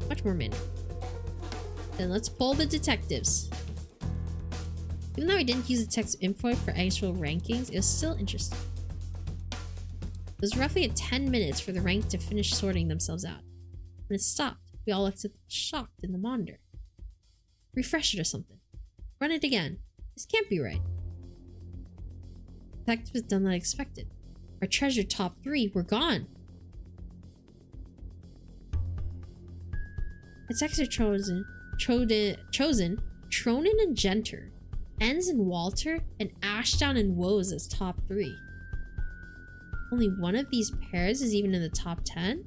Much more minute. Then let's pull the detectives. Even though I didn't use the text info for actual rankings, it was still interesting. It was roughly at 10 minutes for the rank to finish sorting themselves out. When it stopped, we all looked shocked in the monitor. Refresh it or something. Run it again. This can't be right. The detective has done what I expected. Our treasured top 3 were gone. Detectives are chosen Tronin and Genter, Enns and Walter, and Ashdown and Woes as top 3. Only one of these pairs is even in the top 10?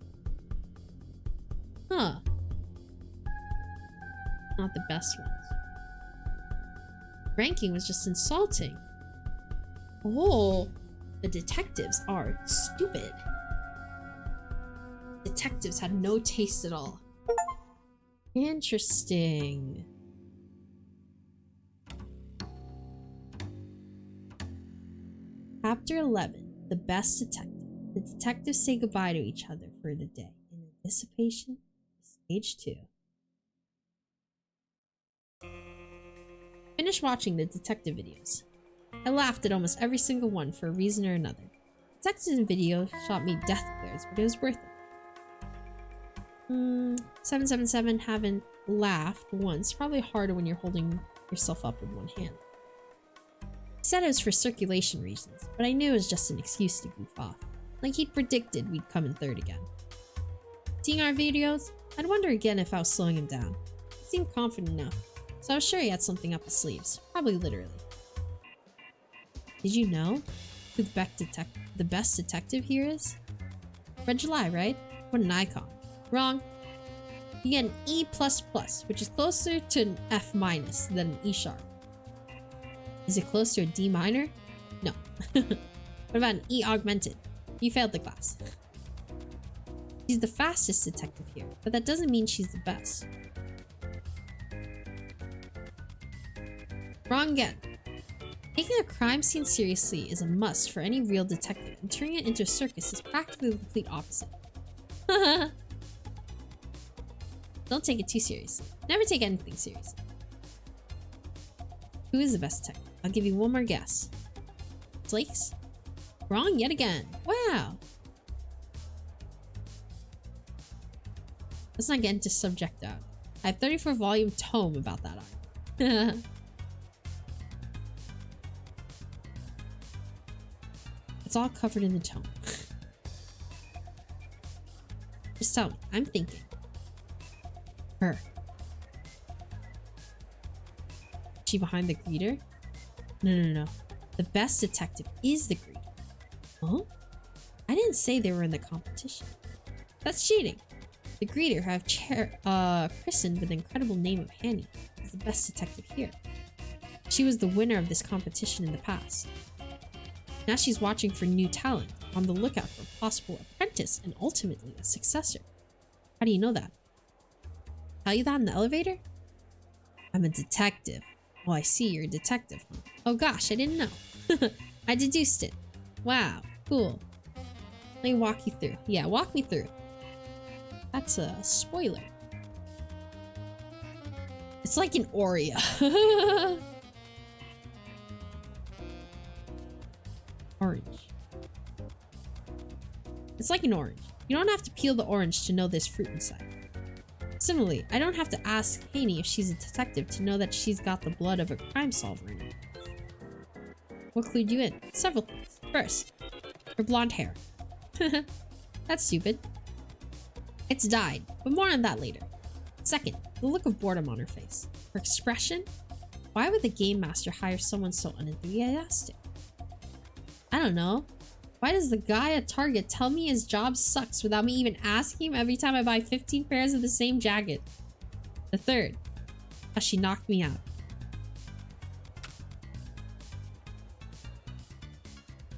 Huh. Not the best ones. Ranking was just insulting. Oh, the detectives are stupid. Detectives had no taste at all. Interesting. Chapter 11. The best detective. The detectives say goodbye to each other for the day. In anticipation, stage 2. Finished watching the detective videos. I laughed at almost every single one for a reason or another. Detective video shot me death glares, but it was worth it. 777 haven't laughed once. Probably harder when you're holding yourself up with one hand. He said it was for circulation reasons, but I knew it was just an excuse to goof off. Like he'd predicted we'd come in 3rd again. Seeing our videos, I'd wonder again if I was slowing him down. He seemed confident enough, so I was sure he had something up his sleeves. Probably literally. Did you know who the best detective here is? Red July, right? What an icon. Wrong. You get an E++, which is closer to an F- than an E#. Is it close to a D minor? No. What about an E augmented? You failed the class. She's the fastest detective here, but that doesn't mean she's the best. Wrong again. Taking a crime scene seriously is a must for any real detective, and turning it into a circus is practically the complete opposite. Don't take it too seriously. Never take anything seriously. Who is the best detective? I'll give you one more guess. Flakes? Wrong yet again. Wow. Let's not get into subject out. I have 34 volume tome about that art. It's all covered in the tome. Just tell me. I'm thinking. Her. Is she behind the greeter? No. The best detective is the greeter. Huh? I didn't say they were in the competition. That's cheating. The greeter, who I've christened with the incredible name of Hanny, is the best detective here. She was the winner of this competition in the past. Now she's watching for new talent, on the lookout for a possible apprentice and ultimately a successor. How do you know that? Tell you that in the elevator? I'm a detective. Oh, I see, you're a detective, huh? Oh gosh, I didn't know. I deduced it. Wow, cool. Let me walk you through. Yeah, walk me through. That's a spoiler. It's like an Oreo. Orange. It's like an orange. You don't have to peel the orange to know there's fruit inside. Similarly, I don't have to ask Haney if she's a detective to know that she's got the blood of a crime solver in her. What clued you in? Several things. First, her blonde hair. That's stupid. It's dyed, but more on that later. Second, the look of boredom on her face. Her expression? Why would the game master hire someone so unenthusiastic? I don't know. Why does the guy at Target tell me his job sucks without me even asking him every time I buy 15 pairs of the same jacket? The third, how she knocked me out.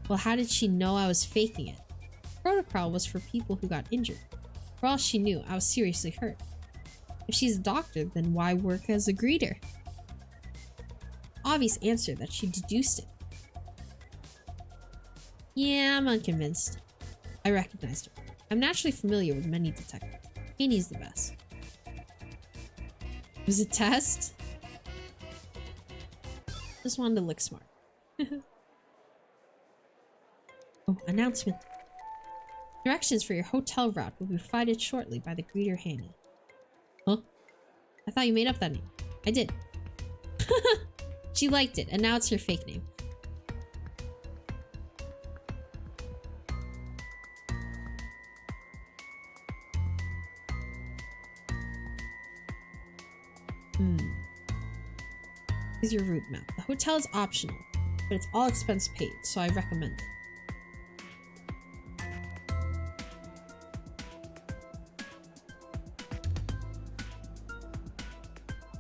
Well, how did she know I was faking it? Protocol was for people who got injured. For all she knew, I was seriously hurt. If she's a doctor, then why work as a greeter? Obvious answer that she deduced it. Yeah, I'm unconvinced. I recognized her. I'm naturally familiar with many detectives. Haney's the best. It was a test? Just wanted to look smart. Oh, announcement. Directions for your hotel route will be provided shortly by the greeter Haney. Huh? I thought you made up that name. I did. She liked it, and now it's her fake name. Here's your route map. The hotel is optional, but it's all expense paid, so I recommend it.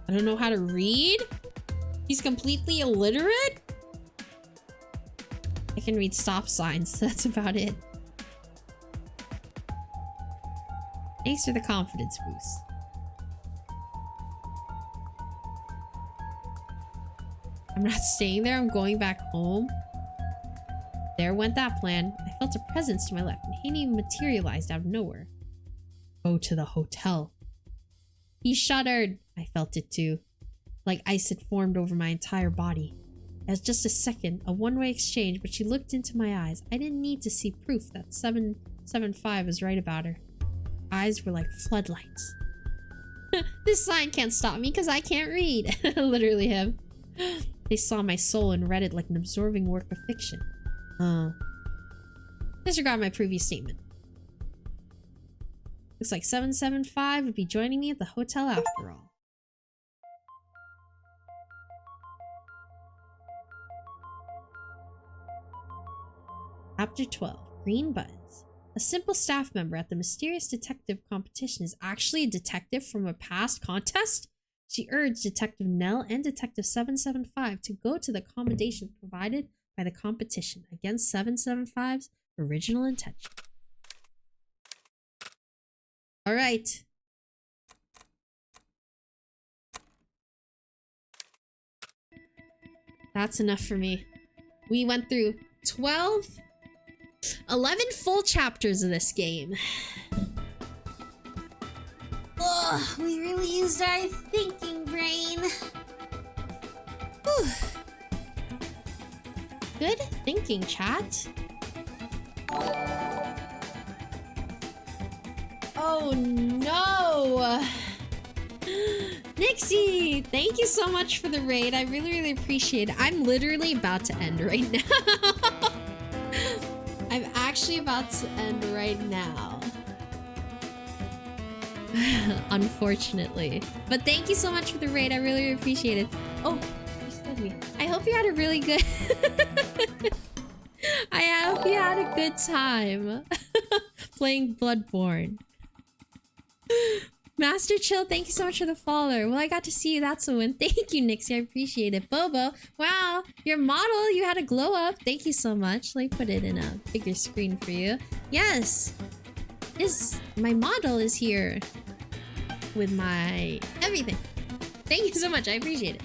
I don't know how to read? He's completely illiterate? I can read stop signs, that's about it. Thanks for the confidence boost. I'm not staying there, I'm going back home. There went that plan. I felt a presence to my left, and Haney materialized out of nowhere. Go to the hotel. He shuddered. I felt it too. Like ice had formed over my entire body. It was just a second, a one-way exchange, but she looked into my eyes. I didn't need to see proof that 775 was right about her. Eyes were like floodlights. This sign can't stop me because I can't read. Literally him. They saw my soul and read it like an absorbing work of fiction. Disregard my previous statement. Looks like 775 would be joining me at the hotel after all. Chapter 12. Green Buds. A simple staff member at the mysterious detective competition is actually a detective from a past contest? She urged Detective Nell and Detective 775 to go to the accommodation provided by the competition against 775's original intention. Alright. That's enough for me. We went through 11 full chapters of this game. Ugh, we really used our thinking brain. Whew. Good thinking, chat. Oh no! Nixie, thank you so much for the raid. I really, really appreciate it. I'm literally about to end right now. I'm actually about to end right now. Unfortunately. But thank you so much for the raid. I really appreciate it. Oh, excuse me. I hope you had a really good... I hope you had a good time playing Bloodborne. Master Chill, thank you so much for the follower. Well, I got to see you. That's a win. Thank you, Nixie. I appreciate it. Bobo, wow, your model, you had a glow up. Thank you so much. Let me put it in a bigger screen for you. Yes. My model is here with my everything. Thank you so much. I appreciate it.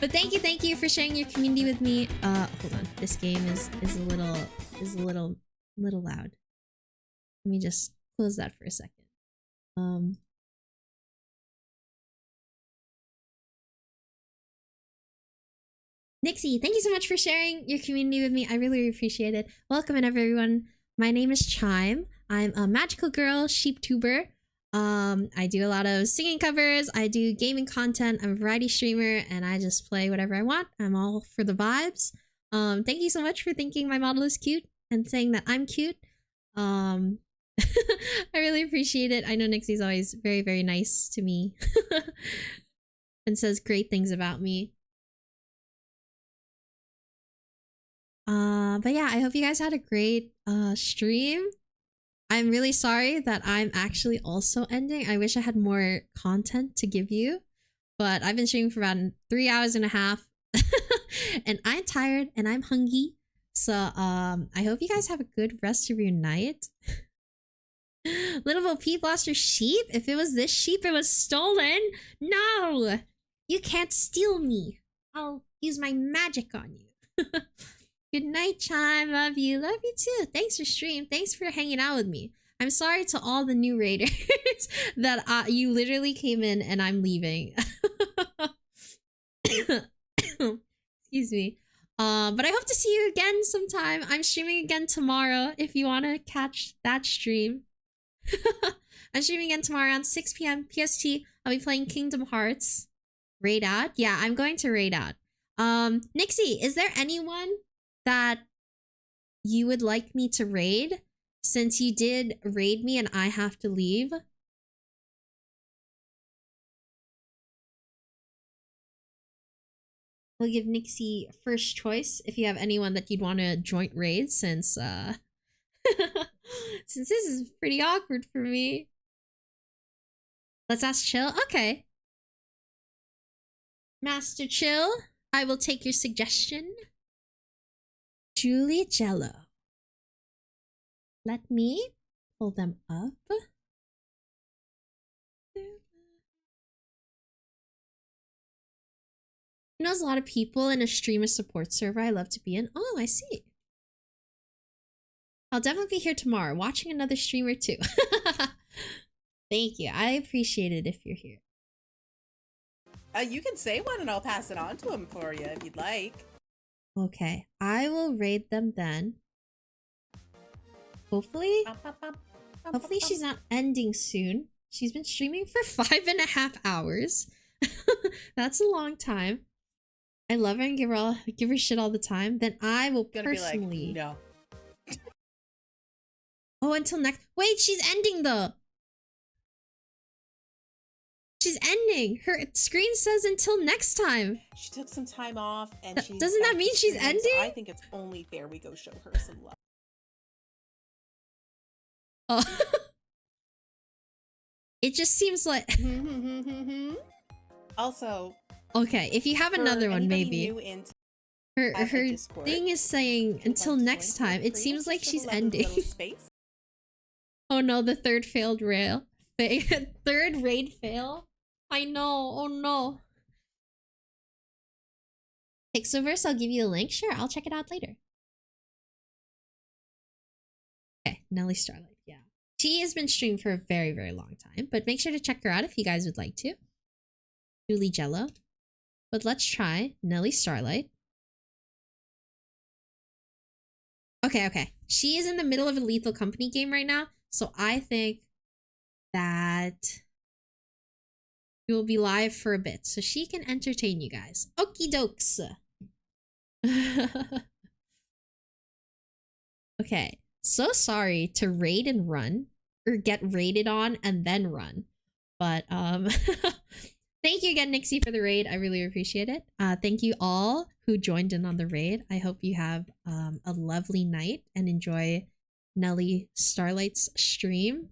But thank you for sharing your community with me. Hold on. This game is a little is a little loud. Let me just close that for a second. Nixie, thank you so much for sharing your community with me. I really appreciate it. Welcome in, everyone. My name is Chime. I'm a magical girl sheeptuber. I do a lot of singing covers. I do gaming content. I'm a variety streamer, and I just play whatever I want. I'm all for the vibes. Thank you so much for thinking my model is cute and saying that I'm cute. I really appreciate it. I know Nixie's always very, very nice to me and says great things about me. But yeah, I hope you guys had a great stream. I'm really sorry that I'm actually also ending. I wish I had more content to give you, but I've been streaming for about 3 hours and a half and I'm tired and I'm hungry. So I hope you guys have a good rest of your night. Little Bo Peep lost her sheep. If it was this sheep, it was stolen. No, you can't steal me. I'll use my magic on you. Good night, Chime. Love you. Love you too. Thanks for stream. Thanks for hanging out with me. I'm sorry to all the new raiders that you literally came in and I'm leaving. Excuse me. But I hope to see you again sometime. I'm streaming again tomorrow if you want to catch that stream. I'm streaming again tomorrow around 6 p.m. PST. I'll be playing Kingdom Hearts. Raid out? Yeah, I'm going to raid out. Nixie, is there anyone that you would like me to raid? Since you did raid me and I have to leave. We'll give Nixie first choice if you have anyone that you'd want to joint raid, since since this is pretty awkward for me. Let's ask Chill. Okay. Master Chill, I will take your suggestion. Julie Jello. Let me pull them up. He knows a lot of people in a streamer support server I love to be in. Oh, I see. I'll definitely be here tomorrow watching another streamer too. Thank you. I appreciate it if you're here. You can say one and I'll pass it on to him for you if you'd like. Okay, I will raid them then. Hopefully she's not ending soon. She's been streaming for 5.5 hours. That's a long time. I love her and give her shit all the time. Then I will personally. Be like, no. Oh, until next. Wait, she's ending though. She's ending. Her screen says until next time. She took some time off and she doesn't that mean she's ending? So I think it's only fair we go show her some love. Oh. It just seems like also, okay, if you have another one, maybe. Her Discord, thing is saying until next time. It seems like she's ending. Oh no, the third failed rail. Third raid fail? I know, oh no. Pixelverse, I'll give you a link. Sure, I'll check it out later. Okay, Nelly Starlight, yeah. She has been streaming for a very, very long time, but make sure to check her out if you guys would like to. Julie Jello. But let's try Nelly Starlight. Okay. She is in the middle of a Lethal Company game right now, so I think that we will be live for a bit so she can entertain you guys. Okie dokes. Okay, so sorry to raid and run, or get raided on and then run, but thank you again, Nixie, for the raid. I really appreciate it. Thank you all who joined in on the raid. I hope you have a lovely night and enjoy Nelly Starlight's stream.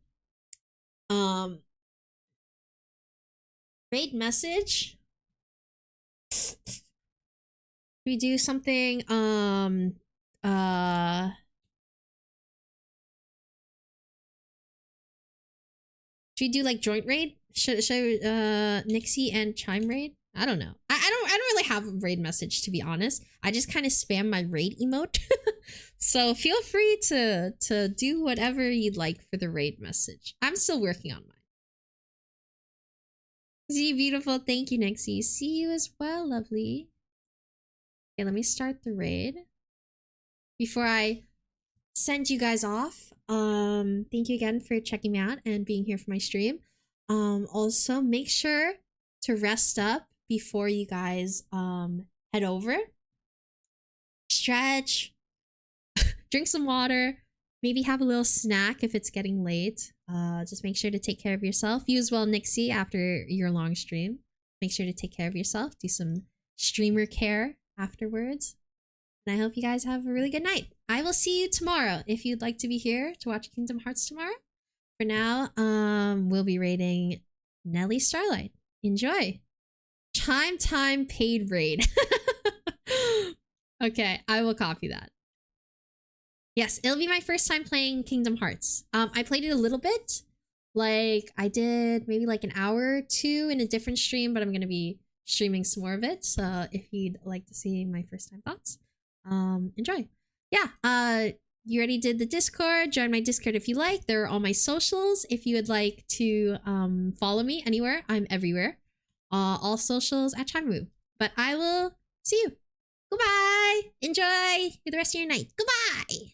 Raid message. Should we do something should we do like joint raid? Should Nixie and Chime raid? I don't know. I don't really have a raid message, to be honest. I just kind of spam my raid emote. So feel free to do whatever you'd like for the raid message. I'm still working on mine. See you, beautiful. Thank you, Nixie. See you as well, lovely. Okay, let me start the raid. Before I send you guys off, thank you again for checking me out and being here for my stream. Also, make sure to rest up before you guys head over. Stretch, drink some water, maybe have a little snack if it's getting late. Just make sure to take care of yourself. You as well, Nixie, after your long stream. Make sure to take care of yourself. Do some streamer care afterwards. And I hope you guys have a really good night. I will see you tomorrow if you'd like to be here to watch Kingdom Hearts tomorrow. For now, we'll be raiding Nelly Starlight. Enjoy. Time paid raid. Okay, I will copy that. Yes, it'll be my first time playing Kingdom Hearts. I played it a little bit. Like, I did maybe like an hour or two in a different stream, but I'm going to be streaming some more of it. So if you'd like to see my first time thoughts, enjoy. Yeah, you already did the Discord. Join my Discord if you like. There are all my socials. If you would like to follow me anywhere, I'm everywhere. All socials at Chimamoo. But I will see you. Goodbye. Enjoy the rest of your night. Goodbye.